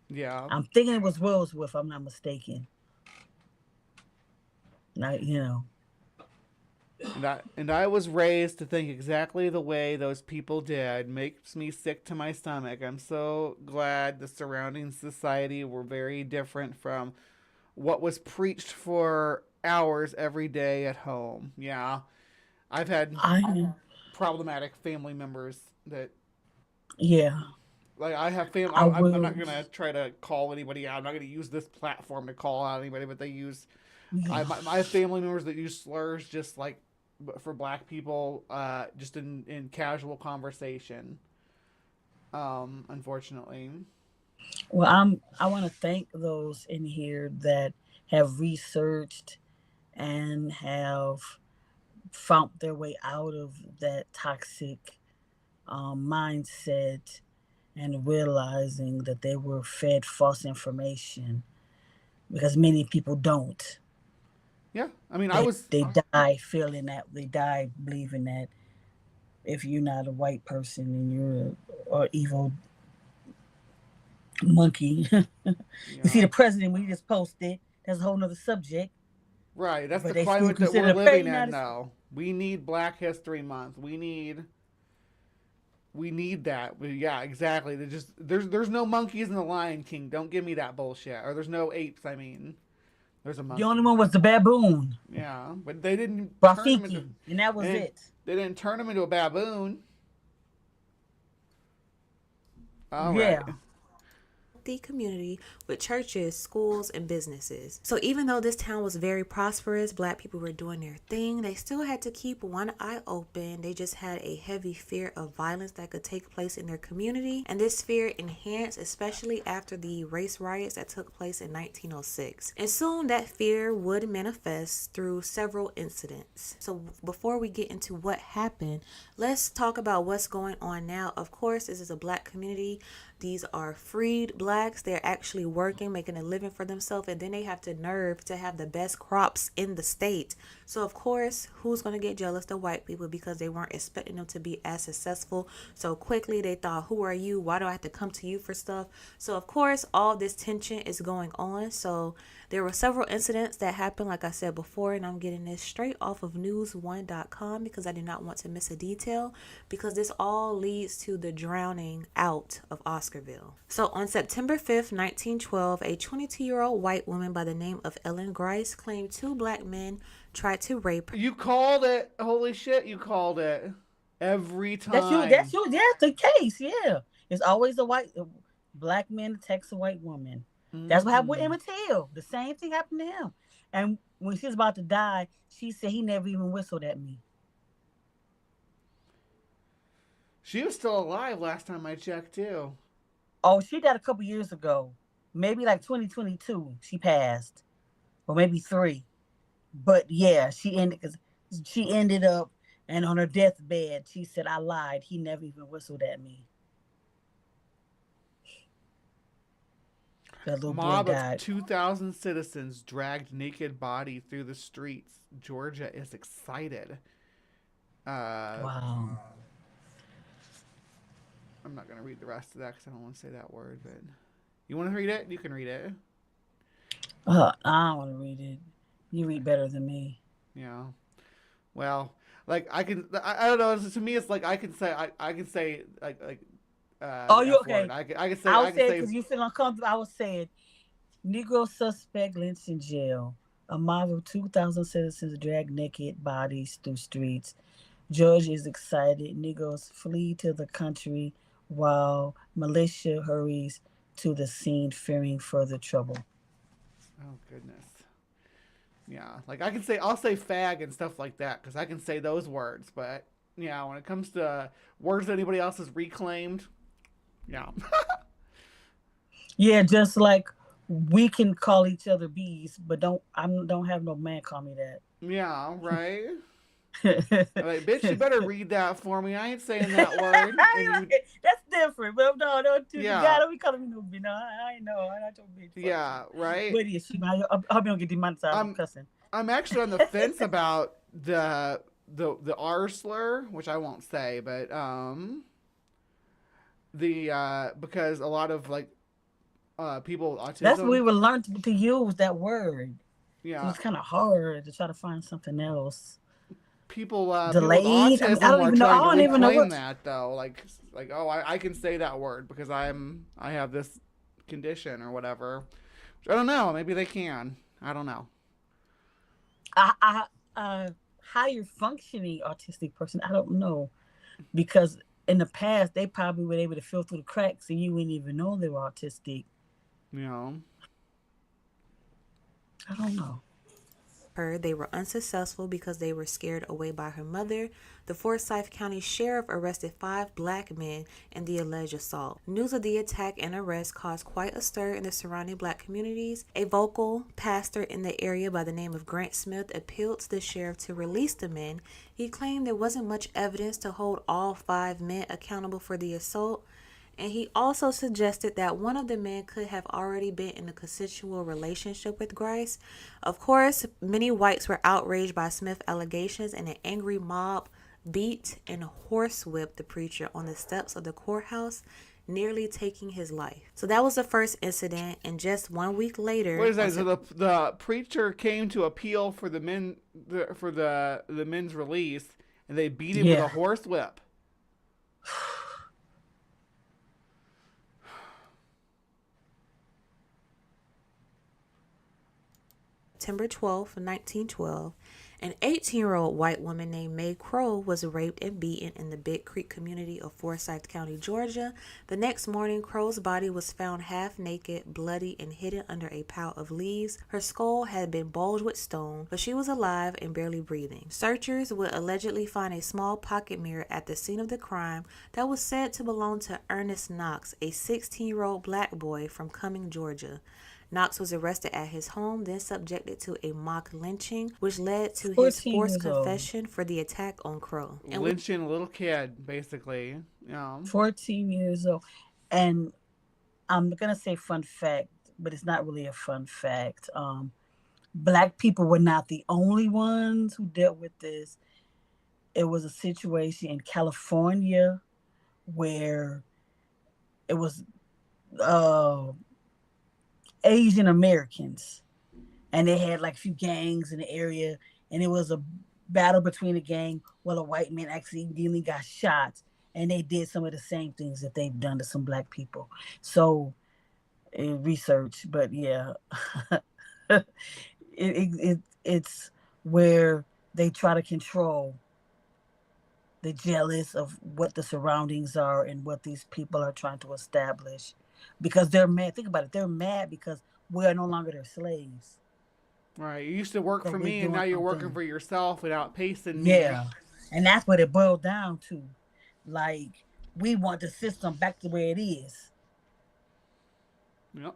A: Yeah.
B: I'm thinking it was Rosewood, if I'm not mistaken.
A: And I was raised to think exactly the way those people did. Makes me sick to my stomach. I'm so glad the surrounding society were very different from what was preached for hours every day at home. Yeah. I've had problematic family members that...
B: Yeah.
A: Like I have family.
B: I
A: I'm
B: will.
A: not gonna try to call anybody out. I'm not gonna use this platform to call out anybody. But they use.
B: Yeah.
A: I have family members that use slurs just like for black people, just in casual conversation. Unfortunately.
B: Well, I want to thank those in here that have researched and have found their way out of that toxic mindset and realizing that they were fed false information because many people don't.
A: Yeah. I mean, I
B: They
A: was.
B: they die feeling that they die believing that if you're not a white person and you're or evil monkey. You see
A: Yeah.
B: the president we just posted. That's a whole nother subject.
A: Right. That's
B: But
A: the
B: they still
A: climate that we're
B: consider pay
A: living in
B: United States.
A: now. We need Black History Month. We need that. Yeah, exactly. There's no monkeys in the Lion King. Don't give me that bullshit. Or there's no apes. I mean, there's a
B: The only
A: monkey.
B: one was the baboon,
A: Yeah, but they didn't turn him into.
B: Rafiki, and that was
A: And
B: it.
A: they didn't turn him into a baboon. All right.
B: Yeah.
F: The community with churches, schools, and businesses. So even though this town was very prosperous, black people were doing their thing, they still had to keep one eye open. They just had a heavy fear of violence that could take place in their community. And this fear enhanced, especially after the race riots that took place in 1906. And soon that fear would manifest through several incidents. So before we get into what happened, let's talk about what's going on now. Of course, this is a black community. These are freed blacks. They're actually working, making a living for themselves, and then they have the nerve to have the best crops in the state. So, of course, who's going to get jealous? The white people, because they weren't expecting them to be as successful so quickly. They thought, who are you? Why do I have to come to you for stuff? So, of course, all this tension is going on. So, there were several incidents that happened, like I said before, and I'm getting this straight off of news1.com because I do not want to miss a detail, because this all leads to the drowning out of Oscarville. So on September 5th, 1912, a 22-year-old white woman by the name of Ellen Grice claimed two black men tried to rape her.
A: You called it. Holy shit! You called it every time.
B: That's you. That's the case. Yeah. It's always a black man attacks a white woman. That's what happened with Emmett Till. The same thing happened to him. And when she was about to die, she said he never even whistled at me.
A: She was still alive last time I checked too.
B: Oh, she died a couple years ago. Maybe like 2022 she passed. Or maybe 3. But yeah, she ended up, and on her deathbed, she said, I lied. He never even whistled at me. That little
A: Mob
B: boy
A: of
B: died.
A: 2,000 citizens dragged naked body through the streets. Georgia is excited.
B: Wow.
A: I'm not going to read the rest of that because I don't want to say that word. But you want to read it? You can read it.
B: I don't want to read it. You read better than me.
A: Yeah. Well, like I don't know. To me, it's like I can say like.
B: Oh, you
A: F
B: okay?
A: word. I can say.
B: I was saying because you feel uncomfortable. I was saying, Negro suspect lynched in jail. A mob of 2,000 citizens dragged naked bodies through streets. Judge is excited. Negroes flee to the country while militia hurries to the scene, fearing further trouble.
A: Oh goodness. Yeah, like I'll say fag and stuff like that because I can say those words. But yeah, when it comes to words that anybody else has reclaimed, yeah.
B: Yeah, just like we can call each other bees, but don't have no man call me that.
A: Yeah, right. Like, bitch, you better read that for me. I ain't saying that word.
B: That's different, but no,
A: Yeah.
B: God, don't be calling me no bitch. No, I know, I'm not your bitch.
A: Yeah, right.
B: But yeah, I hope you don't get demonetized for cussing.
A: I'm actually on the fence about the R slur, which I won't say, but because a lot of like people with autism.
B: That's what we were learned to use that word.
A: Yeah,
B: so it's kind of hard to try to find something else.
A: People
B: delayed.
A: People with autism
B: I don't even know what
A: that though. Like oh, I can say that word because I have this condition or whatever. I don't know. Maybe they can. I don't know.
B: Higher functioning autistic person. I don't know, because in the past, they probably were able to fill through the cracks and you wouldn't even know they were autistic.
A: You know.
B: I don't know.
F: Her, they were unsuccessful because they were scared away by her mother. The Forsyth County Sheriff arrested 5 black men in the alleged assault. News of the attack and arrest caused quite a stir in the surrounding black communities. A vocal pastor in the area by the name of Grant Smith appealed to the sheriff to release the men. He claimed there wasn't much evidence to hold all 5 men accountable for the assault. And he also suggested that one of the men could have already been in a consensual relationship with Grice. Of course, many whites were outraged by Smith's allegations, and an angry mob beat and horsewhipped the preacher on the steps of the courthouse, nearly taking his life. So that was the first incident, and just 1 week later...
A: What is that? So the preacher came to appeal for the men's release, and they beat him with a horsewhip.
F: September 12th, 1912, an 18-year-old white woman named Mae Crow was raped and beaten in the Big Creek community of Forsyth County, Georgia. The next morning, Crow's body was found half naked, bloody, and hidden under a pile of leaves. Her skull had been bulged with stone, but she was alive and barely breathing. Searchers would allegedly find a small pocket mirror at the scene of the crime that was said to belong to Ernest Knox, a 16-year-old black boy from Cumming, Georgia. Knox was arrested at his home, then subjected to a mock lynching, which led to his forced confession for the attack on Crow.
A: And lynching a little kid, basically.
B: 14 years old. And I'm going to say fun fact, but it's not really a fun fact. Black people were not the only ones who dealt with this. It was a situation in California where it was... Asian Americans, and they had like a few gangs in the area, and it was a battle between the gang. Well, a white man accidentally got shot, and they did some of the same things that they've done to some black people. So research, but yeah, it's where they try to control the jealous of what the surroundings are and what these people are trying to establish. Because they're mad. Think about it. They're mad because we are no longer their slaves.
A: Right. You used to work for me, and now you're working for yourself and outpacing me.
B: Yeah. And that's what it boiled down to. Like, we want the system back to where it is.
A: Yep.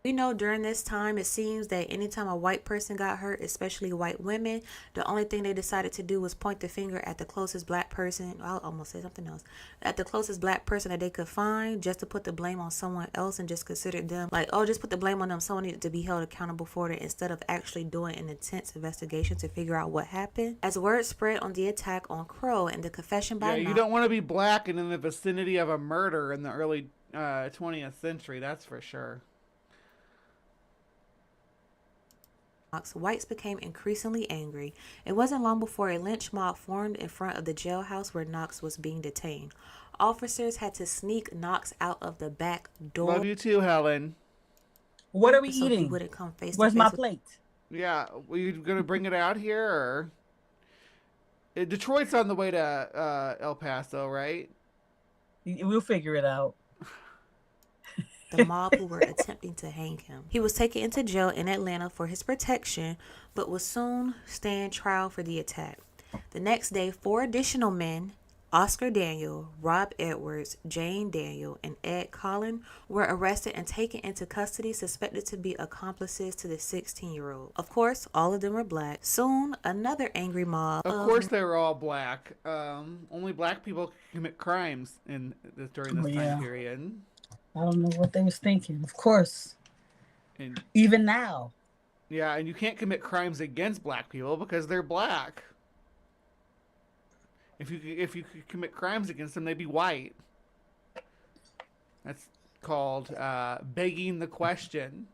F: We know during this time, it seems that anytime a white person got hurt, especially white women, the only thing they decided to do was point the finger at the closest black person. I'll almost say something else. At the closest black person that they could find, just to put the blame on someone else and just consider them like, oh, just put the blame on them. Someone needed to be held accountable for it instead of actually doing an intense investigation to figure out what happened. As word spread on the attack on Crow and the confession by
A: you don't want to be black and in the vicinity of a murder in the early 20th century. That's for sure.
F: Whites became increasingly angry. It wasn't long before a lynch mob formed in front of the jailhouse where Knox was being detained. Officers had to sneak Knox out of the back door.
A: Love you too, Helen.
B: What are we
F: so
B: eating?
F: He wouldn't come face
B: Where's
F: to
B: my
F: face
B: plate?
A: Yeah, were you gonna bring it out here, or Detroit's on the way to El Paso, right?
B: We'll figure it out.
F: The mob who were attempting to hang him. He was taken into jail in Atlanta for his protection, but would soon stand trial for the attack. The next day, 4 additional men, Oscar Daniel, Rob Edwards, Jane Daniel, and Ed Collin, were arrested and taken into custody, suspected to be accomplices to the 16-year-old. Of course, all of them were black. Soon, another angry mob.
A: Of course, they were all black. Only black people commit crimes during this time period.
B: I don't know what they was thinking. Of course.
A: And,
B: even now.
A: Yeah, and you can't commit crimes against black people because they're black. If you commit crimes against them, they'd be white. That's called begging the question.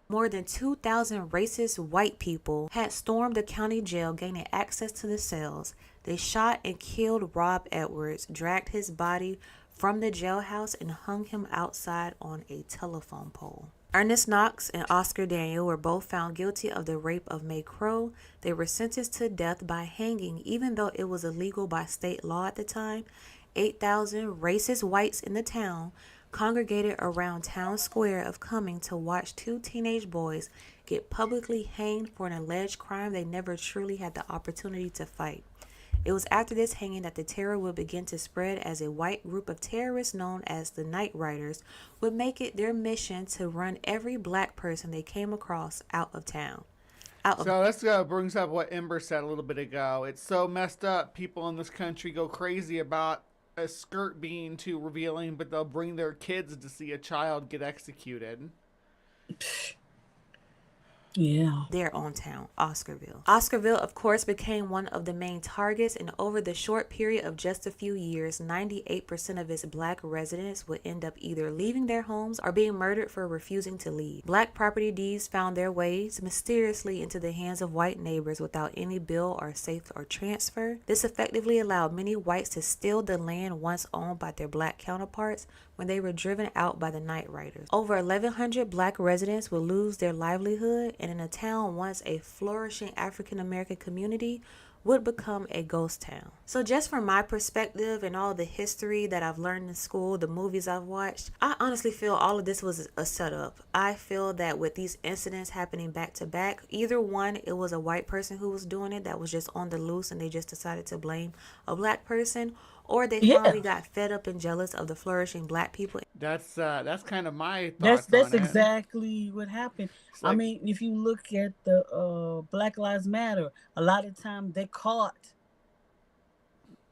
F: More than 2,000 racist white people had stormed the county jail, gaining access to the cells. They shot and killed Rob Edwards, dragged his body from the jailhouse, and hung him outside on a telephone pole. Ernest Knox and Oscar Daniel were both found guilty of the rape of May Crow. They were sentenced to death by hanging, even though it was illegal by state law at the time. 8,000 racist whites in the town congregated around town square of Cumming to watch two teenage boys get publicly hanged for an alleged crime they never truly had the opportunity to fight. It was after this hanging that the terror would begin to spread, as a white group of terrorists known as the Night Riders would make it their mission to run every black person they came across out of town.
A: So this brings up what Ember said a little bit ago. It's so messed up. People in this country go crazy about a skirt being too revealing, but they'll bring their kids to see a child get executed.
B: Yeah.
F: Their own town, Oscarville. Oscarville, of course, became one of the main targets, and over the short period of just a few years, 98% of its black residents would end up either leaving their homes or being murdered for refusing to leave. Black property deeds found their ways mysteriously into the hands of white neighbors without any bill or safe or transfer. This effectively allowed many whites to steal the land once owned by their black counterparts when they were driven out by the Night Riders. Over 1,100 black residents would lose their livelihood, and in a town once a flourishing African American community would become a ghost town. So just from my perspective and all the history that I've learned in school, the movies I've watched, I honestly feel all of this was a setup. I feel that with these incidents happening back to back, either one, it was a white person who was doing it that was just on the loose and they just decided to blame a black person, or they finally got fed up and jealous of the flourishing black people.
A: That's kind of my thoughts
B: That's
A: on it.
B: exactly what happened.
A: Like,
B: I mean, if you look at the Black Lives Matter, a lot of times they caught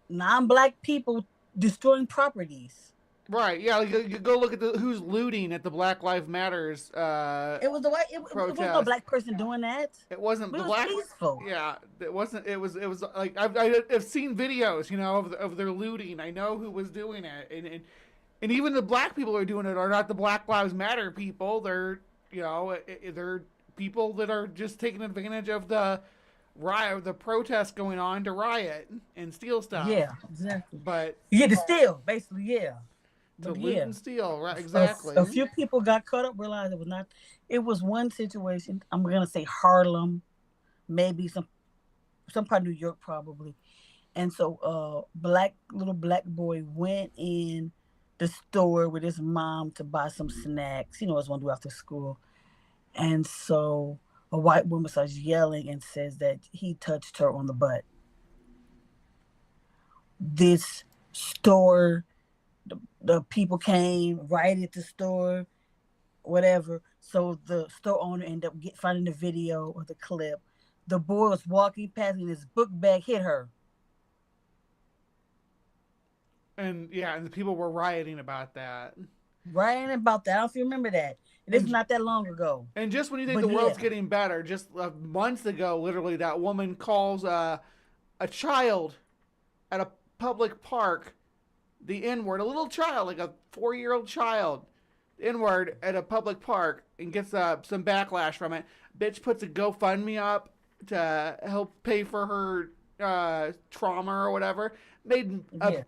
B: non-black people destroying properties.
A: Right, yeah, you go look at who's looting at the Black Lives Matters
B: It was the white. It was no black person doing that.
A: It wasn't the
B: was
A: black.
B: peaceful.
A: Yeah, it wasn't. It was like I've seen videos, of their looting. I know who was doing it, and even the black people who are doing it are not the Black Lives Matter people. They're they're people that are just taking advantage of the riot, the protests going on to riot and steal stuff.
B: Yeah, exactly.
A: But
B: to steal, basically, yeah.
A: To loot and steal, right? Exactly.
B: A few people got caught up, realized it was not. It was one situation. I'm gonna say Harlem, maybe some part of New York, probably. And so, little black boy went in the store with his mom to buy some snacks. What to do after school. And so a white woman starts yelling and says that he touched her on the butt. This store. The people came right at the store, whatever. So the store owner ended up finding the video or the clip. The boy was walking past and his book bag hit her.
A: And the people were rioting about that.
B: I don't know if you remember that. It's not that long ago.
A: And just when you think the world's getting better, just months ago, literally, that woman calls a child at a public park the N-word, a little child, like a 4-year-old child, N-word at a public park, and gets some backlash from it. Bitch puts a GoFundMe up to help pay for her trauma or whatever. Made I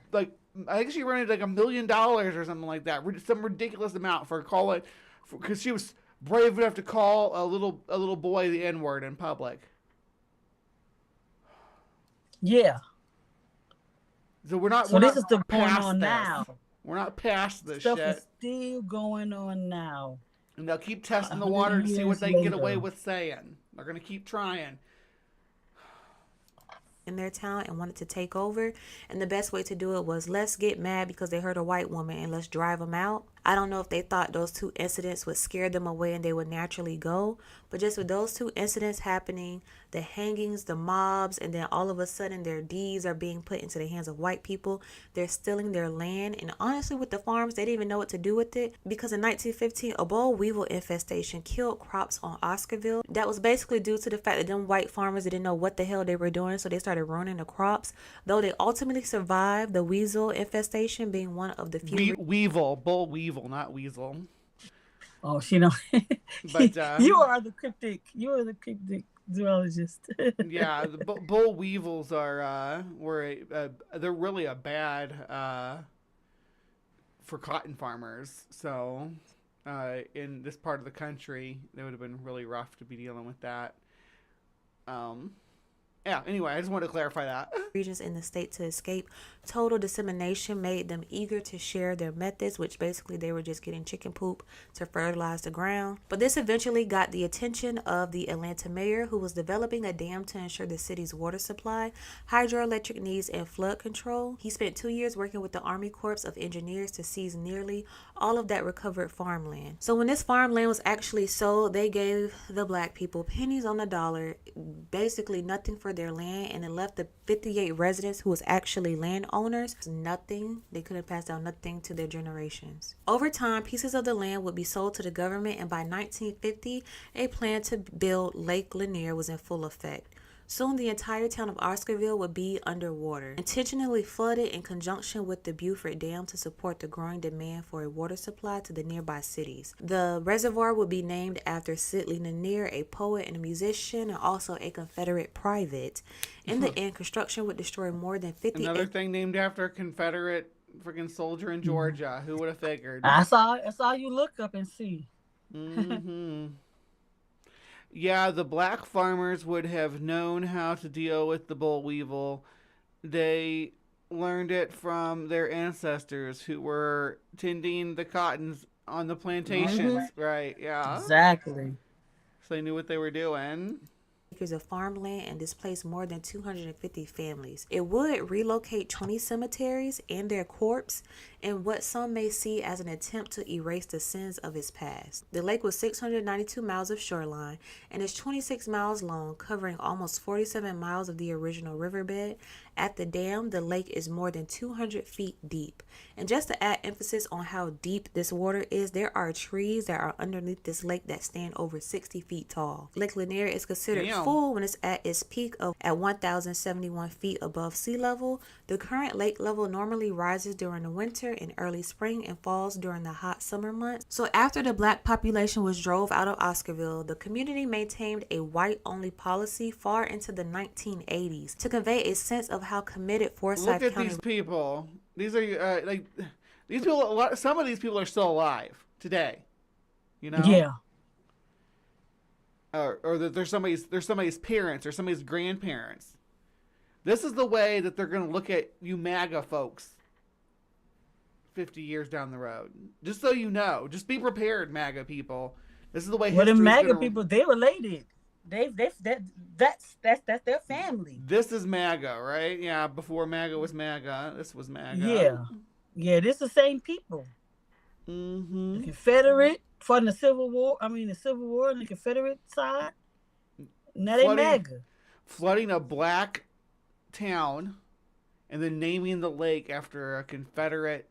A: think she rented like $1 million or something like that, some ridiculous amount for calling, because she was brave enough to call a little boy the N-word in public.
B: Yeah.
A: So we're not.
B: So this is still going on now.
A: We're not past this
B: Stuff
A: shit.
B: is still going on now.
A: And they'll keep testing the water to see what they can get away with saying. They're gonna keep trying.
F: In their town and wanted to take over, and the best way to do it was, let's get mad because they hurt a white woman and let's drive them out. I don't know if they thought those two incidents would scare them away and they would naturally go, but just with those two incidents happening, the hangings, the mobs, and then all of a sudden their deeds are being put into the hands of white people. They're stealing their land, and honestly with the farms, they didn't even know what to do with it, because in 1915 a boll weevil infestation killed crops on Oscarville. That was basically due to the fact that them white farmers didn't know what the hell they were doing, so they started ruining the crops. Though they ultimately survived the weasel infestation, being one of the few
A: boll weevil, not weasel.
B: Oh, but you are the cryptic zoologist.
A: Yeah, the boll weevils are they're really a bad for cotton farmers. So in this part of the country, it would have been really rough to be dealing with that. Um, yeah, anyway, I just wanted to clarify that.
F: Regions in the state to escape total dissemination made them eager to share their methods, which basically they were just getting chicken poop to fertilize the ground. But this eventually got the attention of the Atlanta mayor, who was developing a dam to ensure the city's water supply, hydroelectric needs, and flood control. He spent 2 years working with the Army Corps of Engineers to seize nearly all of that recovered farmland. So when this farmland was actually sold, they gave the black people pennies on the dollar, basically nothing for their land, and it left the 58 residents who was actually landowners nothing. They couldn't pass down nothing to their generations. Over time, pieces of the land would be sold to the government, and by 1950, a plan to build Lake Lanier was in full effect. Soon the entire town of Oscarville would be underwater, intentionally flooded in conjunction with the Beaufort Dam to support the growing demand for a water supply to the nearby cities. The reservoir would be named after Sidney Lanier, a poet and a musician, and also a Confederate private. In the end, construction would destroy more than 50
A: Another thing named after a Confederate freaking soldier in Georgia. Who would have figured?
B: That's all you look up and see.
A: Mm-hmm. Yeah, the black farmers would have known how to deal with the boll weevil. They learned it from their ancestors who were tending the cottons on the plantations, right? Yeah.
B: Exactly.
A: So they knew what they were doing.
F: acres of farmland and displaced more than 250 families. It would relocate 20 cemeteries and their corpse in what some may see as an attempt to erase the sins of its past. The lake was 692 miles of shoreline and is 26 miles long, covering almost 47 miles of the original riverbed. At the dam, the lake is more than 200 feet deep. And just to add emphasis on how deep this water is, there are trees that are underneath this lake that stand over 60 feet tall. Lake Lanier is considered full when it's at its peak at 1,071 feet above sea level. The current lake level normally rises during the winter and early spring and falls during the hot summer months. So after the black population was drove out of Oscarville, the community maintained a white-only policy far into the 1980s to convey a sense of how committed Forsyth County.
A: Look at these people. These are these people. Some of these people are still alive today. You know.
B: Yeah.
A: Or that there's somebody's parents or somebody's grandparents. This is the way that they're going to look at you MAGA folks 50 years down the road. Just so you know. Just be prepared, MAGA people. This is the way.
B: Well, the MAGA people, they related. That's their family.
A: This is MAGA, right? Yeah, before MAGA was MAGA. This was MAGA.
B: Yeah. Yeah, this the same people.
A: Mm-hmm.
B: The Confederate from the Civil War. The Civil War and the Confederate side. Now they MAGA.
A: Flooding a black town and then naming the lake after a Confederate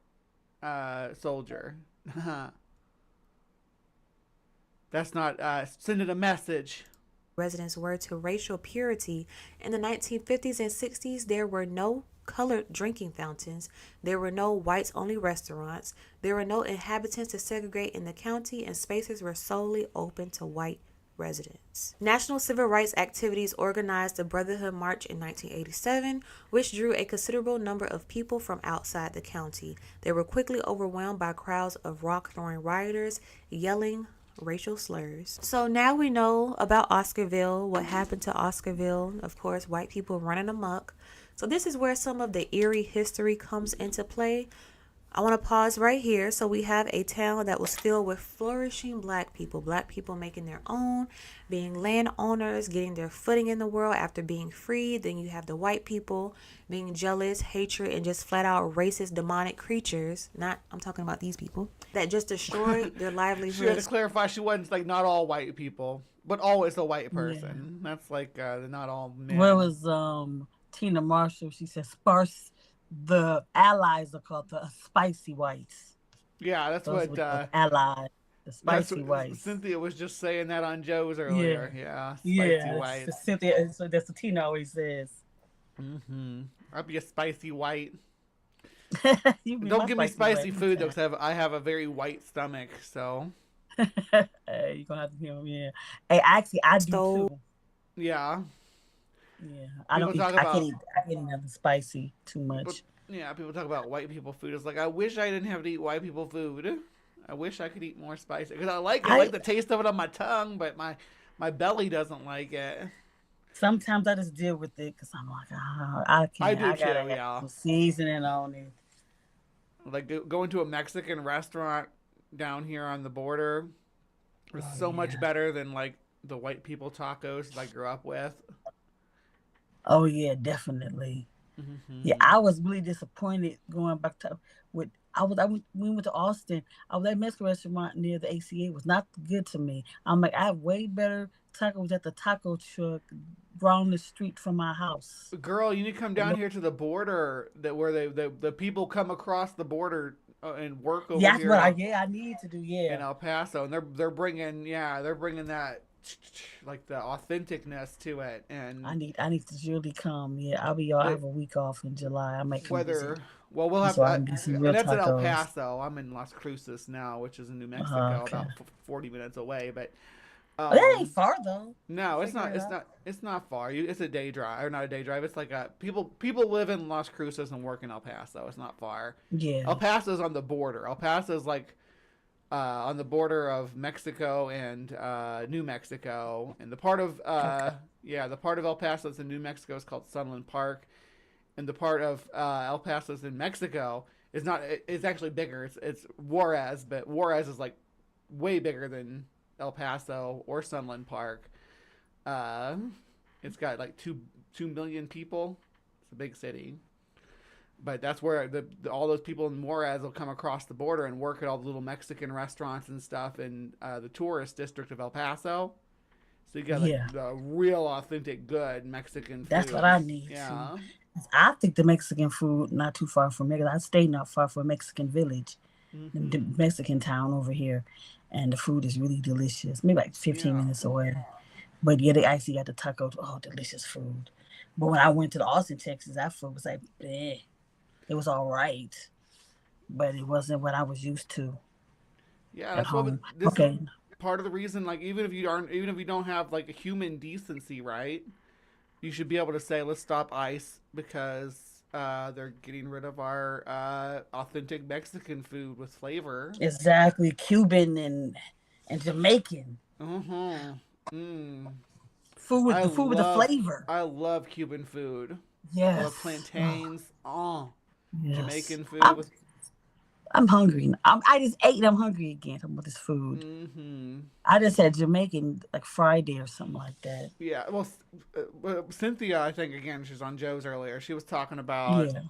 A: soldier. That's not sending a message.
F: Residents were to racial purity. In the 1950s and 60s, there were no colored drinking fountains. There were no whites-only restaurants. There were no inhabitants to segregate in the county, and spaces were solely open to white residents. National civil rights activities organized the Brotherhood March in 1987, which drew a considerable number of people from outside the county. They were quickly overwhelmed by crowds of rock-throwing rioters yelling racial slurs. So now we know about Oscarville, what happened to Oscarville. Of course, white people running amok. So this is where some of the eerie history comes into play. I want to pause right here. So we have a town that was filled with flourishing black people making their own, being landowners, getting their footing in the world after being freed. Then you have the white people being jealous, hatred, and just flat out racist, demonic creatures. I'm talking about these people that just destroyed their livelihoods.
A: She had to clarify she wasn't not all white people, but always a white person. Yeah. That's not all men.
B: Where was Tina Marshall? She said sparse. The allies are called the spicy whites.
A: Yeah, that's
B: those
A: what
B: allies. The spicy whites.
A: Cynthia was just saying that on Joe's earlier. Yeah,
B: spicy
A: whites.
B: Cynthia, so that's what Tina always says.
A: Mm-hmm. I'll be a spicy white.
B: Don't
A: give me spicy food though, because I have a very white stomach. So
B: hey, you're gonna have to hear me. Yeah. Hey, actually, I do too.
A: Yeah.
B: Yeah, I can't eat nothing spicy too much.
A: People talk about white people food. It's like, I wish I didn't have to eat white people food. I wish I could eat more spicy because I like it. I
B: I
A: like the taste of it on my tongue, but my belly doesn't like it.
B: sometimes I just deal with it because I'm like, I
A: I
B: can't.
A: do
B: I gotta
A: too.
B: have
A: Yeah.
B: some seasoning on it.
A: Like going to a Mexican restaurant down here on the border was
B: Oh
A: so much
B: yeah.
A: better than like the white people tacos that I grew up with.
B: Oh yeah, definitely. Yeah,
A: Hmm.
B: I was really disappointed going back to with we went to Austin. I was at a Mexican restaurant near the ACA. It was not good to me. I'm like, I have way better tacos at the taco truck around the street from my house.
A: Girl, you need to come
B: And
A: down here to the border that where the people come across the border and work over
B: that's
A: here
B: what I need to do.
A: in
B: Yeah,
A: El Paso, and they're bringing that like the authenticness to it, and
B: I need to really come. Yeah, I'll be. I
A: they
B: have a week off in July. I might come visit
A: whether well we'll have
B: so I can get some
A: and
B: real
A: that's in El
B: tacos.
A: Paso. I'm in Las Cruces now, which is in New Mexico,
B: Okay.
A: about 40 minutes away, but
B: Well, that ain't
A: um
B: far though.
A: no, it's
B: Figure
A: not.
B: it
A: It's
B: out.
A: not. It's not far. It's a day drive, or not a day drive. It's like a people live in Las Cruces and work in El Paso. It's not far. El
B: Yeah.
A: Paso's on the border. El Paso's like on the border of Mexico and New Mexico, and
B: Okay.
A: the part of El Paso that's in New Mexico is called Sunland Park, and the part of El Paso that's in Mexico is not. It's actually bigger. It's Juarez, but Juarez is like way bigger than El Paso or Sunland Park. Uh, it's got like 2 million people. It's a big city, but that's where all those people in Juarez will come across the border and work at all the little Mexican restaurants and stuff in the tourist district of El Paso. So you got like
B: Yeah.
A: the real authentic good Mexican
B: That's what
A: food.
B: I need to.
A: Yeah.
B: I think the Mexican food not too far from me. I stay not far from a Mexican village, the
A: Hmm.
B: Mexican town over here, and the food is really delicious. Maybe like 15
A: Yeah.
B: minutes away. But yeah, they actually got the tacos. Oh, delicious food. But when I went to the Austin, Texas, that food was like, eh. It was all right, but it wasn't what I was used to
A: Yeah,
B: at
A: that's what
B: home.
A: this is
B: Okay.
A: part of the reason. Like even if you don't have like a human decency, right? You should be able to say, let's stop ICE because they're getting rid of our authentic Mexican food with flavor.
B: Exactly. Cuban and Jamaican.
A: Mm-hmm. Mm.
B: Food,
A: I
B: the food with the
A: love
B: flavor.
A: I love Cuban food. I love
B: Yes. Oh,
A: plantains. Oh,
B: yes.
A: Jamaican food with.
B: I'm hungry. I just ate and I'm hungry again. Talking about this food.
A: Mm-hmm.
B: I just had Jamaican like Friday or something like that.
A: Yeah. Cynthia, I think again, she's on Joe's earlier. She was talking about
B: Yeah.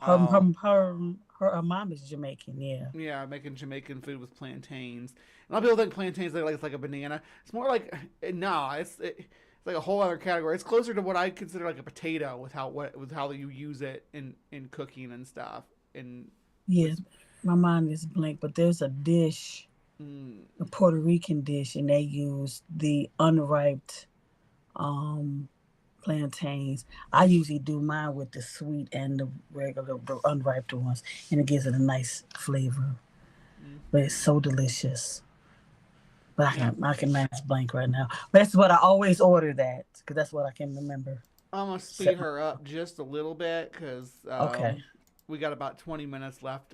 B: Her mom is Jamaican. Yeah.
A: yeah, making Jamaican food with plantains. A lot of people think plantains are like it's like a banana. It's more like no, it's like a whole other category. It's closer to what I consider like a potato with how you use it in cooking and stuff. And
B: Yeah.
A: with
B: My mind is blank, but there's a dish,
A: mm,
B: a Puerto Rican dish, and they use the unripe um plantains. I usually do mine with the sweet and the regular, the unripe ones, and it gives it a nice flavor. But it's so delicious. But
A: yeah,
B: I can manage blank right now. But that's what I always order that because that's what I can remember.
A: I'm gonna
B: So,
A: speed her up just a little bit because
B: okay.
A: we got about 20 minutes left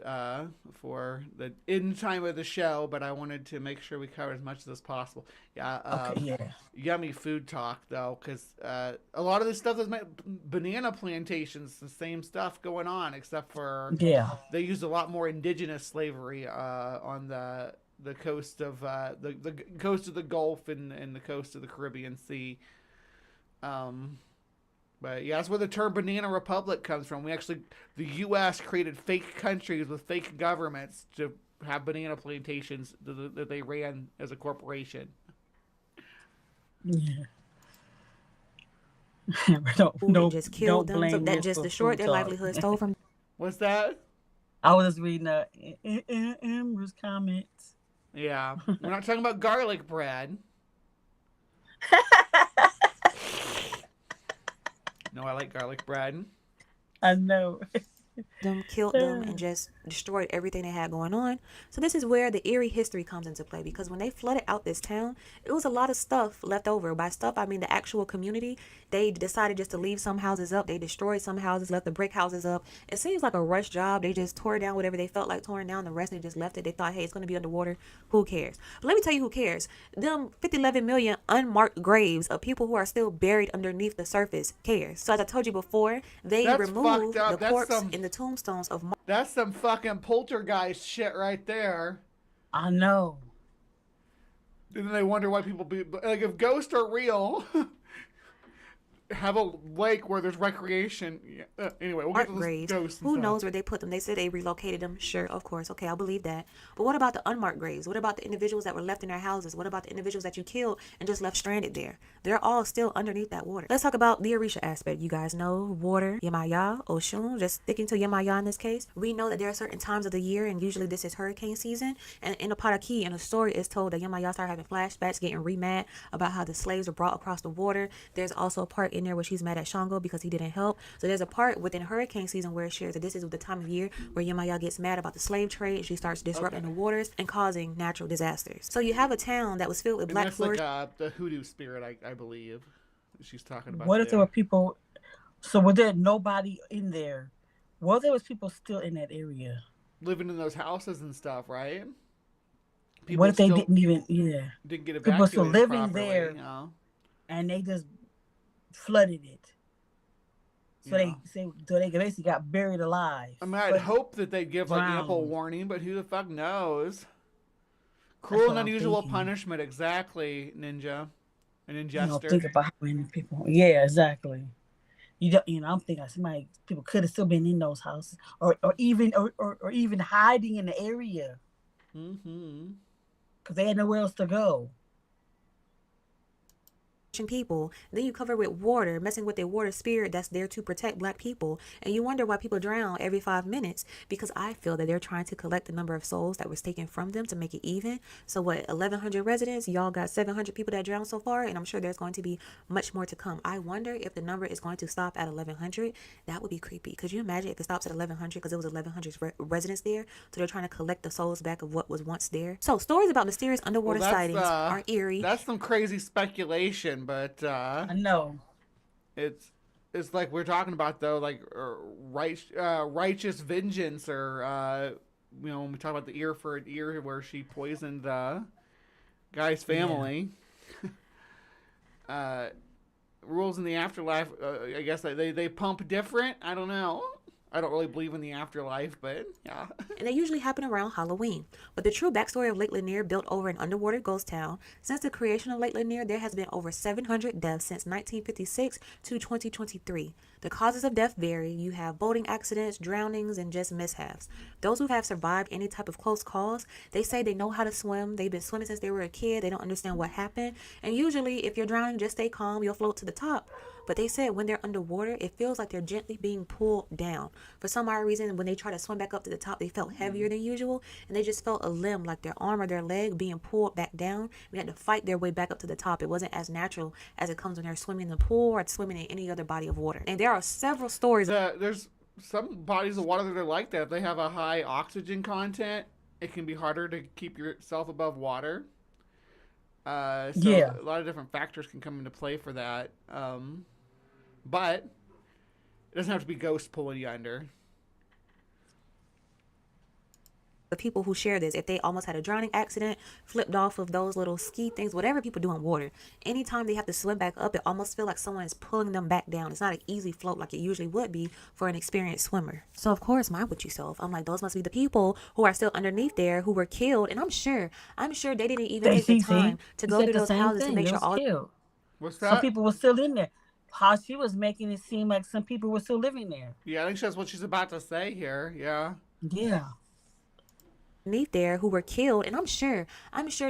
A: for the in time of the show, but I wanted to make sure we cover as much as possible. Yeah,
B: Okay. Yeah.
A: yummy food talk though, because a lot of this stuff is banana plantations, the same stuff going on, except for
B: Yeah.
A: they use a lot more indigenous slavery on the coast of the coast of the Gulf and the coast of the Caribbean Sea. Um, but yeah, that's where the term banana republic comes from. The U.S. created fake countries with fake governments to have banana plantations that they ran as a corporation.
B: Yeah.
F: Food and just killed
B: don't
F: them. So
B: blame
F: that
B: me
F: just
B: for
F: destroyed
B: food
F: their
B: talk.
F: livelihood, stole from
A: What's that?
B: I was just reading Amber's comments.
A: Yeah, we're not talking about garlic bread. No, I like garlic bread.
B: I know.
F: them, killed them, and just destroyed everything they had going on. So this is where the eerie history comes into play, because when they flooded out this town, it was a lot of stuff left over. By stuff, I mean the actual community. They decided just to leave some houses up. They destroyed some houses, left the brick houses up. It seems like a rush job. They just tore down whatever they felt like tearing down. The rest they just left it. They thought, hey, it's going to be underwater. Who cares? But let me tell you who cares. Them 11 million unmarked graves of people who are still buried underneath the surface cares. So as I told you before, they removed the corpse and the tombstones of...
A: That's some fucking poltergeist shit right there.
B: I know.
A: And then they wonder why people be like, if ghosts are real, have a lake where there's recreation. Yeah. Anyway, we'll get to
F: graves.
A: Ghosts.
F: Who knows where they put them? They said they relocated them. Sure, of course. Okay, I'll believe that. But what about the unmarked graves? What about the individuals that were left in their houses? What about the individuals that you killed and just left stranded there? They're all still underneath that water. Let's talk about the Orisha aspect. You guys know water, Yemaya, Oshun, just sticking to Yemaya in this case. We know that there are certain times of the year, and usually this is hurricane season. And in the Paraki, in a story, is told that Yemaya started having flashbacks, getting re-mad about how the slaves were brought across the water. There's also a part in there where she's mad at Shango because he didn't help. So there's a part within hurricane season where it shares that this is the time of year where Yemaya gets mad about the slave trade. She starts disrupting the waters and causing natural disasters. So you have a town that was filled with black floors.
A: Like the hoodoo spirit, I believe she's talking about.
B: What if there were people? So was there nobody in there? Well, there was people still in that area
A: living in those houses and stuff, right?
B: People what if they didn't even
A: didn't get evacuated
B: people were still living
A: properly,
B: there,
A: you know?
B: And they just flooded it. So they basically got buried alive.
A: I mean, I'd hope that they'd give like ample warning, but who the fuck knows? Cruel and unusual punishment, exactly, Ninja. An ingester.
B: Think about how many people. Yeah, exactly. I'm thinking people could have still been in those houses, or even hiding in the area.
A: Mm-hmm.
B: Because they had nowhere else to go.
F: People, then you cover with water, messing with their water spirit that's there to protect black people, and you wonder why people drown every 5 minutes, because I feel that they're trying to collect the number of souls that was taken from them to make it even. So what, 1,100 residents, y'all got 700 people that drowned so far, and I'm sure there's going to be much more to come. I wonder if the number is going to stop at 1,100. That would be creepy. Could you imagine if it stops at 1,100 because it was 1,100 residents there, so they're trying to collect the souls back of what was once there. So stories about mysterious underwater sightings are eerie.
A: That's some crazy speculation, but
B: I know
A: it's like we're talking about though, like righteous vengeance, or when we talk about the ear for an ear, where she poisoned the guy's family. Rules in the afterlife. I guess they pump different. I don't know. I don't really believe in the afterlife, but yeah.
F: And they usually happen around Halloween. But the true backstory of Lake Lanier, built over an underwater ghost town, since the creation of Lake Lanier, there has been over 700 deaths since 1956 to 2023. The causes of death vary. You have boating accidents, drownings, and just mishaps. Those who have survived any type of close calls, they say they know how to swim. They've been swimming since they were a kid. They don't understand what happened. And usually, if you're drowning, just stay calm. You'll float to the top. But they said when they're underwater, it feels like they're gently being pulled down. For some odd reason, when they try to swim back up to the top, they felt heavier than usual. And they just felt a limb, like their arm or their leg, being pulled back down. They had to fight their way back up to the top. It wasn't as natural as it comes when they're swimming in the pool or swimming in any other body of water. And there are several stories.
A: There's some bodies of water that are like that. If they have a high oxygen content, it can be harder to keep yourself above water. A lot of different factors can come into play for that. But it doesn't have to be ghosts pulling you under.
F: The people who share this, if they almost had a drowning accident, flipped off of those little ski things, whatever people do in water, anytime they have to swim back up, it almost feels like someone is pulling them back down. It's not an easy float like it usually would be for an experienced swimmer. So of course, mind with yourself, I'm like, those must be the people who are still underneath there, who were killed. And I'm sure they didn't even take the time to go through those houses to make sure all
B: killed.
A: What's that?
B: Some people were still in there. How she was making it seem like some people were still living there.
A: Yeah, I think that's what she's about to say here. Yeah.
F: underneath there who were killed, and I'm sure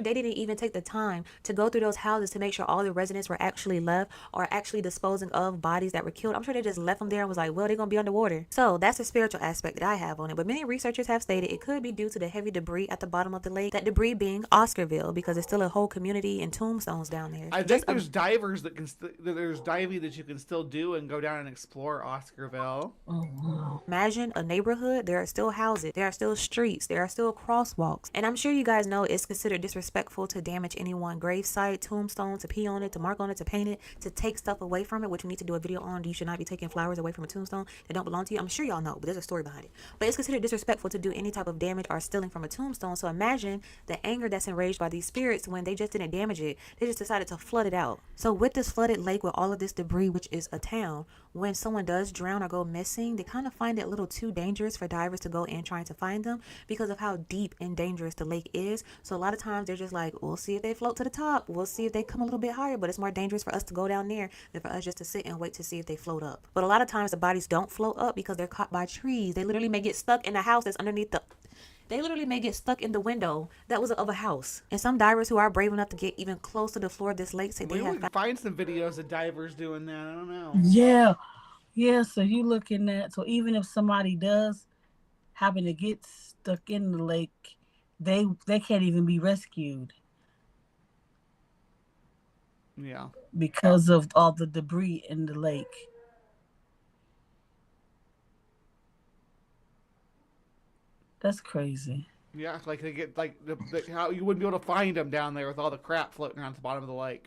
F: they didn't even take the time to go through those houses to make sure all the residents were actually left or actually disposing of bodies that were killed. I'm sure they just left them there and was like, well, they're gonna be underwater. So that's the spiritual aspect that I have on it. But many researchers have stated it could be due to the heavy debris at the bottom of the lake, that debris being Oscarville, because there's still a whole community and tombstones down there.
A: I think there's divers that can there's diving that you can still do and go down and explore Oscarville.
B: Oh, wow.
F: Imagine a neighborhood, there are still houses, there are still streets, there are still crosswalks. And I'm sure you guys know it's considered disrespectful to damage anyone's gravesite, tombstone, to pee on it, to mark on it, to paint it, to take stuff away from it, which we need to do a video on. You should not be taking flowers away from a tombstone that don't belong to you. I'm sure y'all know, but there's a story behind it. But it's considered disrespectful to do any type of damage or stealing from a tombstone. So imagine the anger that's enraged by these spirits when they just didn't damage it. They just decided to flood it out. So with this flooded lake, with all of this debris, which is a town, when someone does drown or go missing, they kind of find it a little too dangerous for divers to go in trying to find them because of how deep and dangerous the lake is. So a lot of times they're just like, we'll see if they float to the top, we'll see if they come a little bit higher, but it's more dangerous for us to go down there than for us just to sit and wait to see if they float up. But a lot of times the bodies don't float up because they're caught by trees. They literally may get stuck in a house that's underneath the They literally may get stuck in the window that was of a house. And some divers who are brave enough to get even close to the floor of this lake say they have
A: find some videos of divers doing that. I don't know.
B: Yeah, so you looking at, so even if somebody does happen to get stuck in the lake, they can't even be rescued.
A: Yeah.
B: Because of all the debris in the lake. That's crazy.
A: Yeah, like they get like how you wouldn't be able to find them down there with all the crap floating around at the bottom of the lake.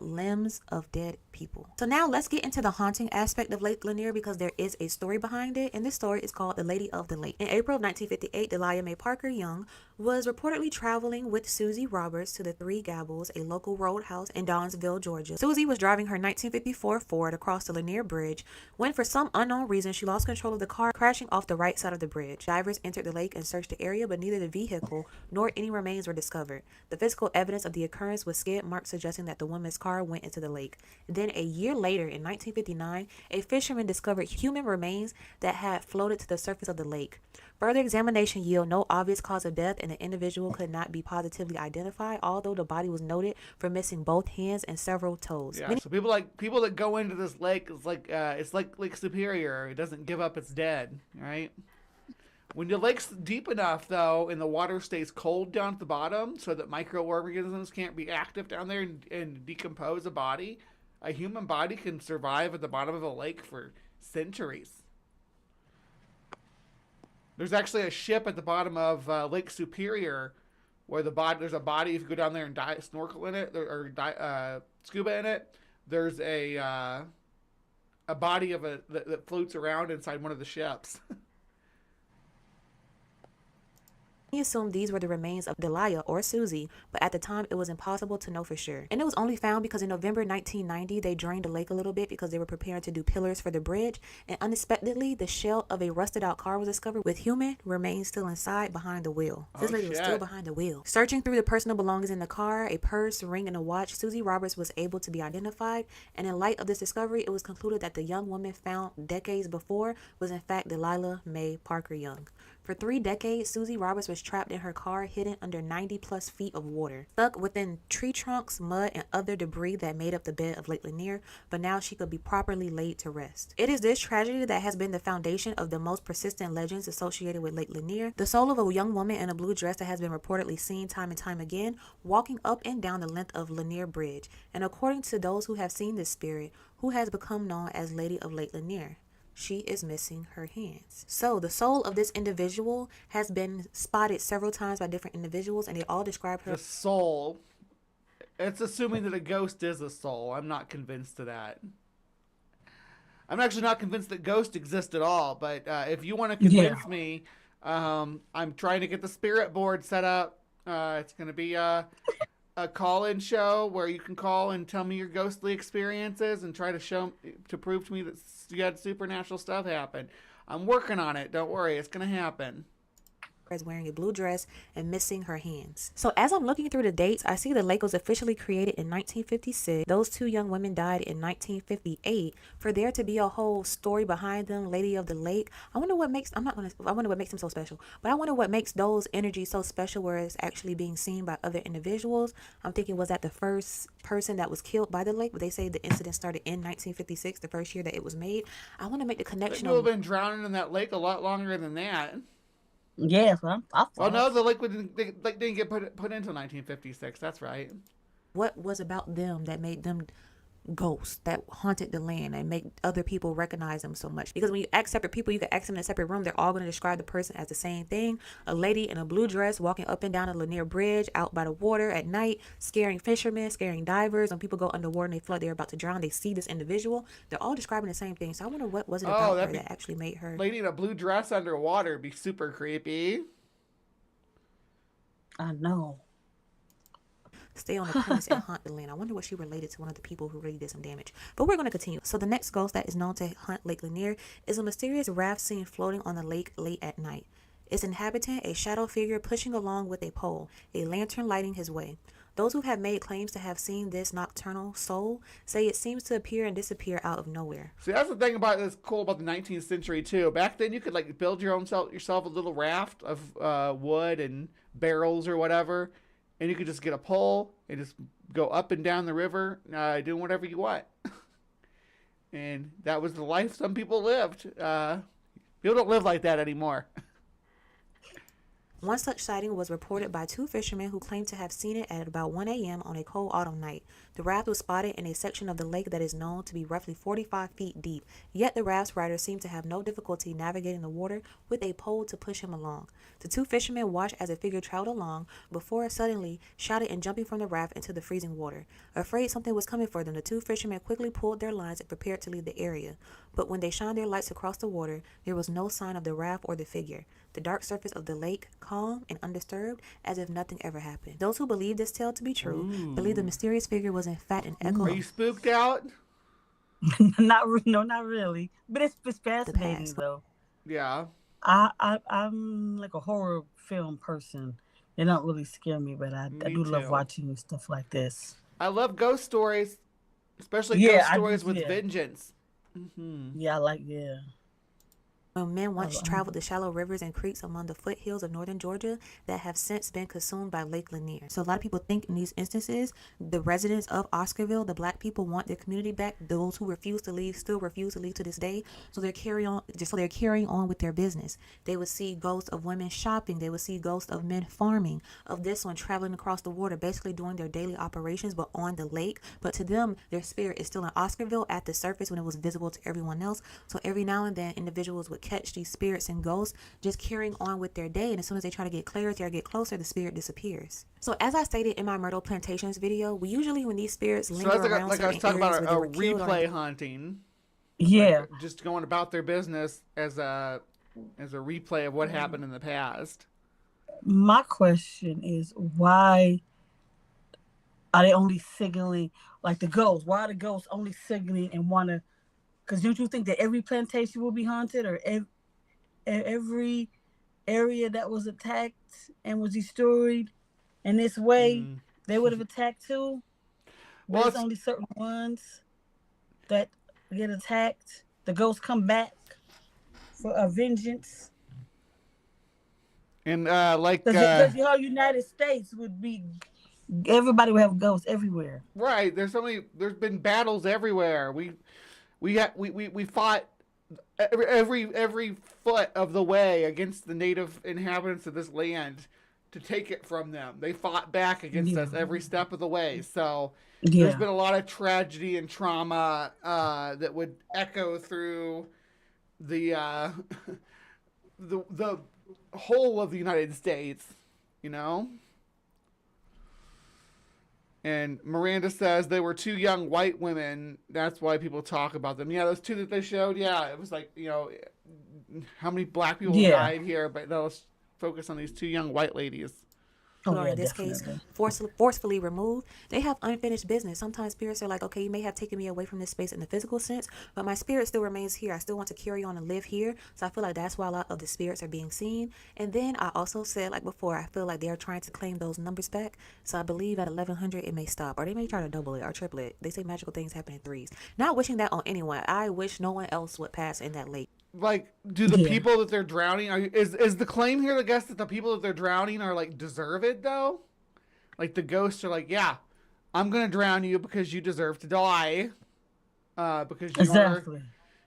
F: Limbs of dead people. So now let's get into the haunting aspect of Lake Lanier, because there is a story behind it, and this story is called The Lady of the Lake. In April of 1958, Delia Mae Parker Young was reportedly traveling with Susie Roberts to the Three Gables, a local roadhouse in Downsville, Georgia. Susie was driving her 1954 Ford across the Lanier Bridge when, for some unknown reason, she lost control of the car, crashing off the right side of the bridge. Divers entered the lake and searched the area, but neither the vehicle nor any remains were discovered. The physical evidence of the occurrence was skid marks suggesting that the woman's car went into the lake. Then a year later, in 1959, a fisherman discovered human remains that had floated to the surface of the lake. Further examination yielded no obvious cause of death, and the individual could not be positively identified, although the body was noted for missing both hands and several toes.
A: Yeah, so people that go into this lake, it's like Lake Superior. It doesn't give up its dead, right? When the lake's deep enough, though, and the water stays cold down at the bottom so that microorganisms can't be active down there and decompose a body, a human body can survive at the bottom of a lake for centuries. There's actually a ship at the bottom of Lake Superior where there's a body. If you go down there and snorkel in it or scuba in it, there's a body of that floats around inside one of the ships.
F: He assumed these were the remains of Delia or Susie, but at the time it was impossible to know for sure. And it was only found because in November 1990 they drained the lake a little bit because they were preparing to do pillars for the bridge, and unexpectedly the shell of a rusted out car was discovered with human remains still inside behind the wheel. This lady was still behind the wheel. Searching through the personal belongings in the car, a purse, ring, and a watch, Susie Roberts was able to be identified, and in light of this discovery it was concluded that the young woman found decades before was in fact Delia Mae Parker Young. For 3 decades, Susie Roberts was trapped in her car, hidden under 90 plus feet of water, stuck within tree trunks, mud, and other debris that made up the bed of Lake Lanier, but now she could be properly laid to rest. It is this tragedy that has been the foundation of the most persistent legends associated with Lake Lanier, the soul of a young woman in a blue dress that has been reportedly seen time and time again, walking up and down the length of Lanier Bridge, and according to those who have seen this spirit, who has become known as Lady of Lake Lanier, she is missing her hands. So the soul of this individual has been spotted several times by different individuals, and they all describe her.
A: The soul. It's assuming that a ghost is a soul. I'm not convinced of that. I'm actually not convinced that ghosts exist at all. But if you want to convince me, I'm trying to get the spirit board set up. It's going to be a call-in show where you can call and tell me your ghostly experiences and try to prove to me that you had supernatural stuff happen. I'm working on it. Don't worry. It's going to happen.
F: wearing a blue dress and missing her hands. So as I'm looking through the dates, I see the lake was officially created in 1956. Those two young women died in 1958. For there to be a whole story behind them, Lady of the Lake, I wonder what makes them so special, but I wonder what makes those energies so special where it's actually being seen by other individuals. I'm thinking, was that the first person that was killed by the lake? But they say the incident started in 1956, the first year that it was made. I want to make the connection.
A: People have been drowning in that lake a lot longer than that.
B: Yeah, I thought.
A: Well, no, the lake didn't get put into 1956. That's right.
F: What was about them that made them ghosts that haunted the land and make other people recognize them so much? Because when you ask separate people, you can ask them in a separate room, they're all going to describe the person as the same thing. A lady in a blue dress walking up and down a Lanier Bridge out by the water at night, scaring fishermen, scaring divers. When people go underwater and they flood, they're about to drown, they see this individual. They're all describing the same thing. So I wonder what was it about her that actually made her...
A: Lady in a blue dress underwater would be super creepy.
B: I know.
F: Stay on the premise and haunt the land. I wonder what she related to one of the people who really did some damage. But we're going to continue. So the next ghost that is known to haunt Lake Lanier is a mysterious raft seen floating on the lake late at night. Its inhabitant, a shadow figure pushing along with a pole, a lantern lighting his way. Those who have made claims to have seen this nocturnal soul say it seems to appear and disappear out of nowhere.
A: See, that's the thing about that's cool about the 19th century too. Back then, you could like build yourself a little raft of wood and barrels or whatever, and you could just get a pole and just go up and down the river, doing whatever you want. And that was the life some people lived. People don't live like that anymore.
F: One such sighting was reported by two fishermen who claimed to have seen it at about 1 a.m. on a cold autumn night. The raft was spotted in a section of the lake that is known to be roughly 45 feet deep, yet the raft's rider seemed to have no difficulty navigating the water with a pole to push him along. The two fishermen watched as a figure traveled along before suddenly shouting and jumping from the raft into the freezing water. Afraid something was coming for them, the two fishermen quickly pulled their lines and prepared to leave the area. But when they shined their lights across the water, there was no sign of the raft or the figure. The dark surface of the lake, calm and undisturbed, as if nothing ever happened. Those who believe this tale to be true believe the mysterious figure was in fact an echo.
A: Are you spooked out?
B: Not really. But it's fascinating though.
A: Yeah.
B: I'm like a horror film person. They don't really scare me, but I do love watching stuff like this.
A: I love ghost stories, especially ghost stories with vengeance. Mm-hmm.
B: Yeah,
F: When men once traveled the shallow rivers and creeks among the foothills of northern Georgia that have since been consumed by Lake Lanier. So a lot of people think in these instances, the residents of Oscarville, the black people, want their community back. Those who refuse to leave still refuse to leave to this day. So they're carrying on with their business. They would see ghosts of women shopping. They would see ghosts of men farming. Of this one traveling across the water, basically doing their daily operations, but on the lake. But to them, their spirit is still in Oscarville at the surface when it was visible to everyone else. So every now and then, individuals would catch these spirits and ghosts just carrying on with their day, and as soon as they try to get clarity or get closer, the spirit disappears. So as I stated in my Myrtle Plantations video, we usually, when these spirits linger around,
A: like I was talking about a replay hunting,
B: yeah,
A: like just going about their business as a replay of what happened in the past.
B: My question is, why are they only signaling like the ghosts? Why are the ghosts only signaling and want to? Because don't you think that every plantation will be haunted, or every area that was attacked and was destroyed in this way, they would have attacked too? Well, there's only certain ones that get attacked. The ghosts come back for a vengeance.
A: And
B: the whole United States would be, everybody would have ghosts everywhere.
A: Right. There's been battles everywhere. We fought every foot of the way against the native inhabitants of this land to take it from them. They fought back against us every step of the way. So there's been a lot of tragedy and trauma that would echo through the whole of the United States, you know? And Miranda says they were two young white women. That's why people talk about them. Yeah, those two that they showed, yeah, it was like, you know, how many black people died here, but let's focus on these two young white ladies.
B: Oh
F: or
B: yeah,
F: in this case,
B: definitely.
F: forcefully removed, they have unfinished business. Sometimes spirits are like, okay, you may have taken me away from this space in the physical sense, but my spirit still remains here. I still want to carry on and live here. So I feel like that's why a lot of the spirits are being seen. And then I also said, like before, I feel like they are trying to claim those numbers back. So I believe at 1100 it may stop, or they may try to double it or triple it. They say magical things happen in threes. Not wishing that on anyone. I wish no one else would pass in that lake.
A: Like, do the
B: Yeah,
A: people that they're drowning is the claim here, the guess that the people that they're drowning are like deserve it though? Like the ghosts are like, yeah, I'm gonna drown you because you deserve to die, because
B: exactly.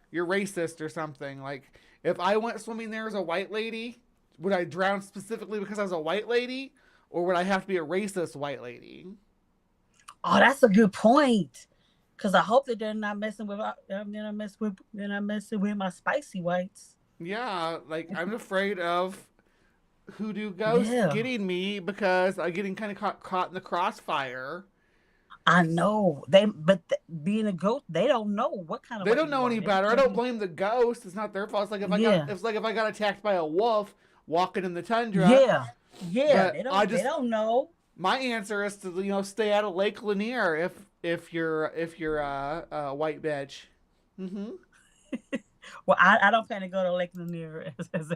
A: you're racist or something. Like, if I went swimming there as a white lady, would I drown specifically because I was a white lady, or would I have to be a racist white lady?
B: Oh, that's a good point. Cause I hope that they're not messing with they're not messing with my spicy whites.
A: Yeah, like I'm afraid of hoodoo ghosts
B: Yeah,
A: getting me because I'm getting kind of caught in the crossfire.
B: I know being a ghost, they don't know what kind of
A: They
B: white
A: don't
B: you
A: know
B: are.
A: any
B: They
A: better. I
B: could
A: don't
B: be,
A: blame the ghost. It's not their fault.
B: yeah,
A: It's like if I got attacked by a wolf walking in the tundra.
B: yeah, yeah.
A: But
B: They don't know.
A: my answer is to stay out of Lake Lanier if you're a white bitch. Mm-hmm.
B: Well, I don't plan to go to Lake Lanier as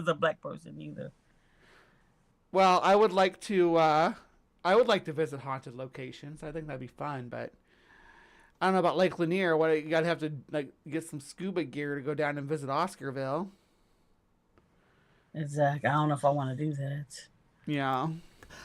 B: a black person either.
A: Well, I would like to visit haunted locations. I think that'd be fun, but I don't know about Lake Lanier. What you gotta have to like get some scuba gear to go down and visit Oscarville.
B: Exactly. I don't know if I want to do that.
A: Yeah.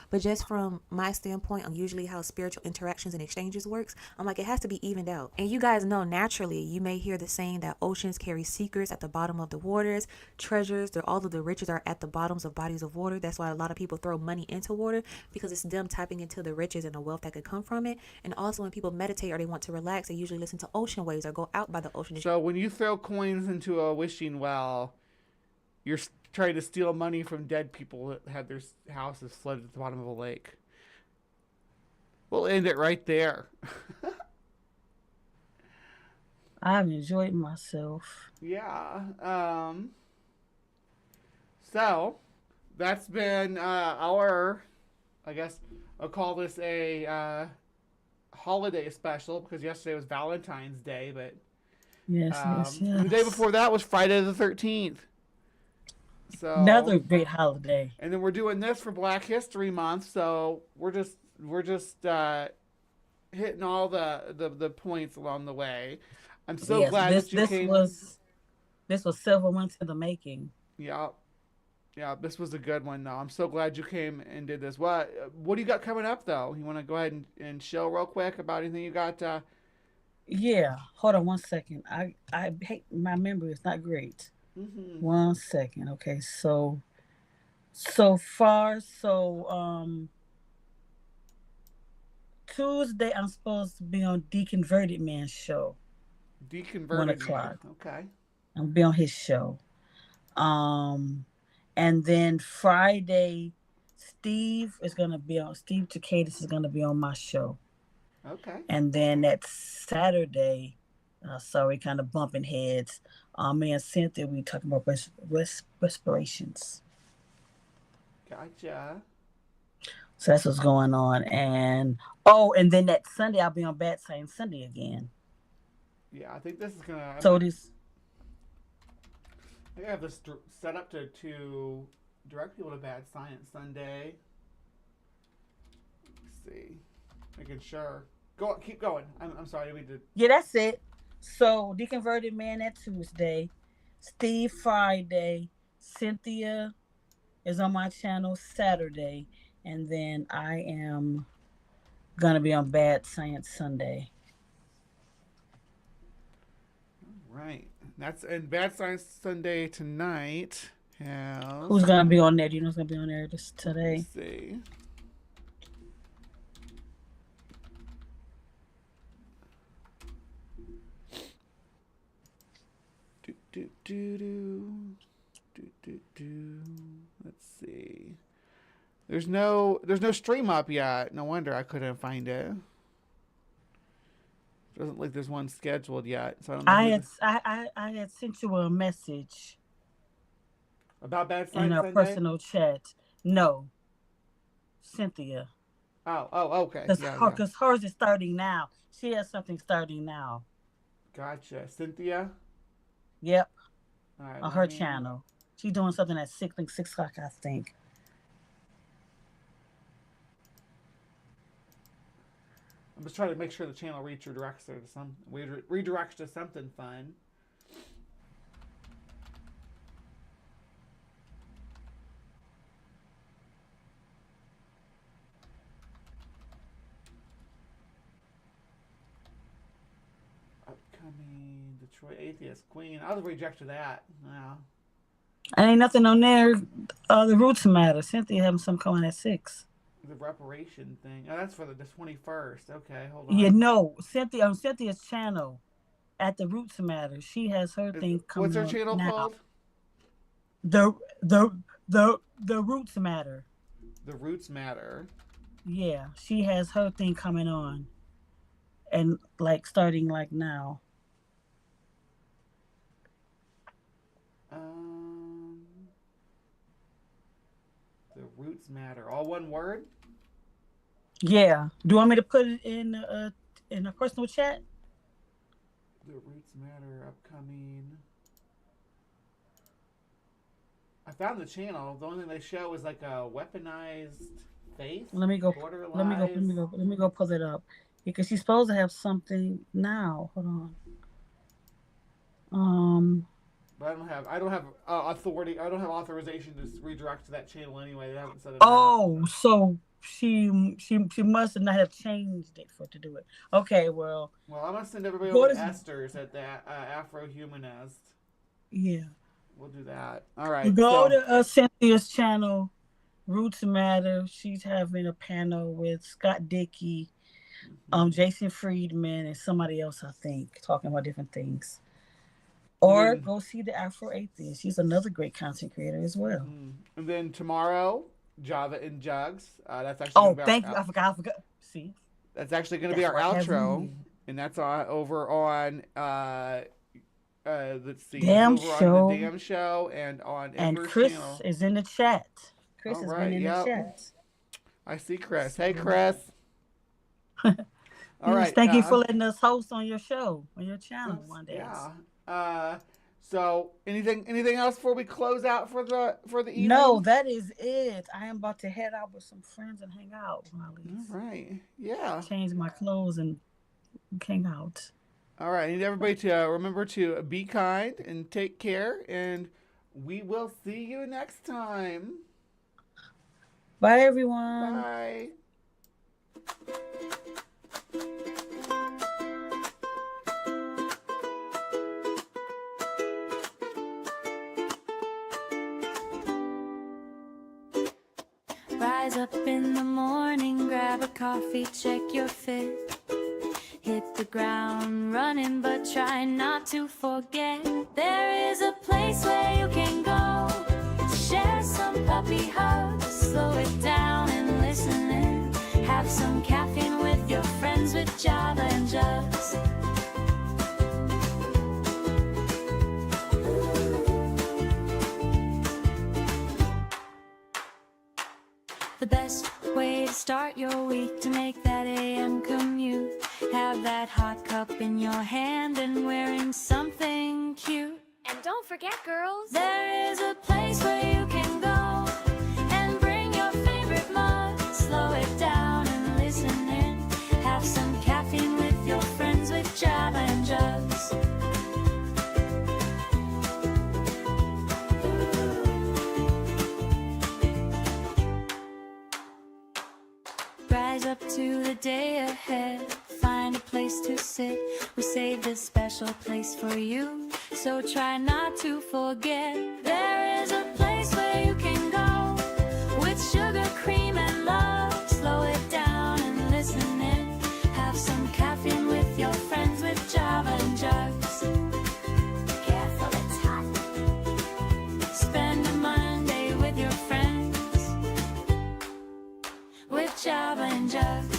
F: But just from my standpoint on usually how spiritual interactions and exchanges works, I'm like, it has to be evened out. And you guys know naturally, you may hear the saying that oceans carry secrets at the bottom of the waters, treasures, all of the riches are at the bottoms of bodies of water. That's why a lot of people throw money into water, because it's them tapping into the riches and the wealth that could come from it. And also when people meditate or they want to relax, they usually listen to ocean waves or go out by the ocean.
A: So when you throw coins into a wishing well, you're trying to steal money from dead people that had their houses flooded at the bottom of a lake. We'll end it right there.
B: I've enjoyed myself.
A: Yeah. So that's been our, I guess I'll call this a holiday special because yesterday was Valentine's Day, but
B: Yes,
A: the day before that was Friday the 13th. So
B: another great holiday.
A: And then we're doing this for Black History Month, so we're just hitting all the points along the way. I'm so glad that you came.
B: This was several months in the making.
A: Yeah, this was a good one though. I'm so glad you came and did this. What do you got coming up though? You want to go ahead and show real quick about anything you got?
B: Yeah, hold on one second. I hate my memory is not great.
A: Mm-hmm.
B: 1 second. Okay, so far, Tuesday I'm supposed to be on Deconverted Man's show.
A: Deconverted
B: 1 o'clock.
A: Man. Okay.
B: I'll be on his show. And then Friday, Steve Takaitis is gonna be on my show.
A: Okay.
B: And then that Saturday, sorry, kind of bumping heads. Me and Cynthia, we talking about respirations.
A: Gotcha.
B: So that's what's going on. And then that Sunday, I'll be on Bad Science Sunday again.
A: Yeah, I think this is gonna.
B: So
A: I have this set up to direct people to Bad Science Sunday. Let's see, making sure. Keep going. I'm sorry. We did.
B: Yeah, that's it. So Deconverted Man that Tuesday, Steve Friday, Cynthia is on my channel Saturday, and then I am gonna be on Bad Science Sunday.
A: All right. And Bad Science Sunday tonight.
B: Who's gonna be on there? Do you know who's gonna be on there today?
A: Let's see. Let's see. There's no stream up yet. No wonder I couldn't find it. Doesn't look like there's one scheduled yet. So I don't know.
B: I had sent you a message
A: about Bad Science
B: in our
A: Sunday?
B: personal chat. No. Cynthia.
A: Okay.
B: Because
A: Yeah.
B: hers is starting now. She has something starting now.
A: Gotcha. Cynthia?
B: Yep,
A: All right,
B: on
A: let
B: her
A: me...
B: channel. She's doing something at 6 o'clock, I think.
A: I'm just trying to make sure the channel redirects her to redirects to something fun. Upcoming Detroit Atheist Queen. I'll reject that. Wow.
B: Ain't nothing on there. The Roots Matter. Cynthia having some coming at 6.
A: The reparation thing. Oh, that's for the 21st. Okay, hold on.
B: Yeah, no. Cynthia on Cynthia's channel at the Roots Matter. She has her thing coming
A: What's her
B: on
A: channel
B: now.
A: called?
B: The Roots Matter.
A: The Roots Matter.
B: Yeah, she has her thing coming on. And like starting like now.
A: The Roots Matter. All one word?
B: Yeah. Do you want me to put it in a personal chat?
A: The Roots Matter upcoming. I found the channel. The only thing they show is like a weaponized face.
B: Let me go pull it up. Because she's supposed to have something now. Hold on.
A: But I don't have authority. I don't have authorization to redirect to that channel anyway. They haven't set it
B: up. So she must not have changed it to do it. Okay, well.
A: Well, I'm gonna send everybody over to Esther's at the Afro Humanist.
B: Yeah.
A: We'll do that. All right.
B: Go to Cynthia's channel, Roots Matter. She's having a panel with Scott Dickey, Jason Friedman, and somebody else, I think, talking about different things. Or go see the Afro Atheist. She's another great content creator as well.
A: And then tomorrow, Java and Jugs. That's actually.
B: Thank you. I forgot. See.
A: That's actually going to be our outro, and that's over on. Let's see.
B: Damn Show.
A: On the Damn Show and on Ember's
B: Chris
A: channel.
B: is in the chat. Chris has been in the chat.
A: I see Chris. Hey, Chris. All right.
B: Thank you for letting us host on your show, on your channel one day.
A: Yeah. So anything else before we close out for the evening?
B: No, that is it. I am about to head out with some friends and hang out.
A: All right. Yeah.
B: Change my clothes and hang out.
A: All right. I need everybody to remember to be kind and take care, and we will see you next time.
B: Bye, everyone.
A: Bye.
G: Rise up in the morning, grab a coffee, check your fit. Hit the ground running, but try not to forget. There is a place where you can go to share some puppy hugs. Slow it down and listen in. Have some caffeine with your friends with Java and Jugs. The best way to start your week to make that AM commute. Have that hot cup in your hand and wearing something cute.
H: And don't forget, girls,
G: there is a place where you can go and bring your favorite mug. Slow it down and listen in. Have some caffeine with your friends with Java and Jugs. Rise up to the day ahead. Find a place to sit. We saved a special place for you, so try not to forget. There is a place where you can go with sugar, cream, and love. Slow it down and listen in. Have some caffeine with your friends with Java and Jugs.
H: Careful, it's hot.
G: Spend a Monday with your friends with Java and Jugs.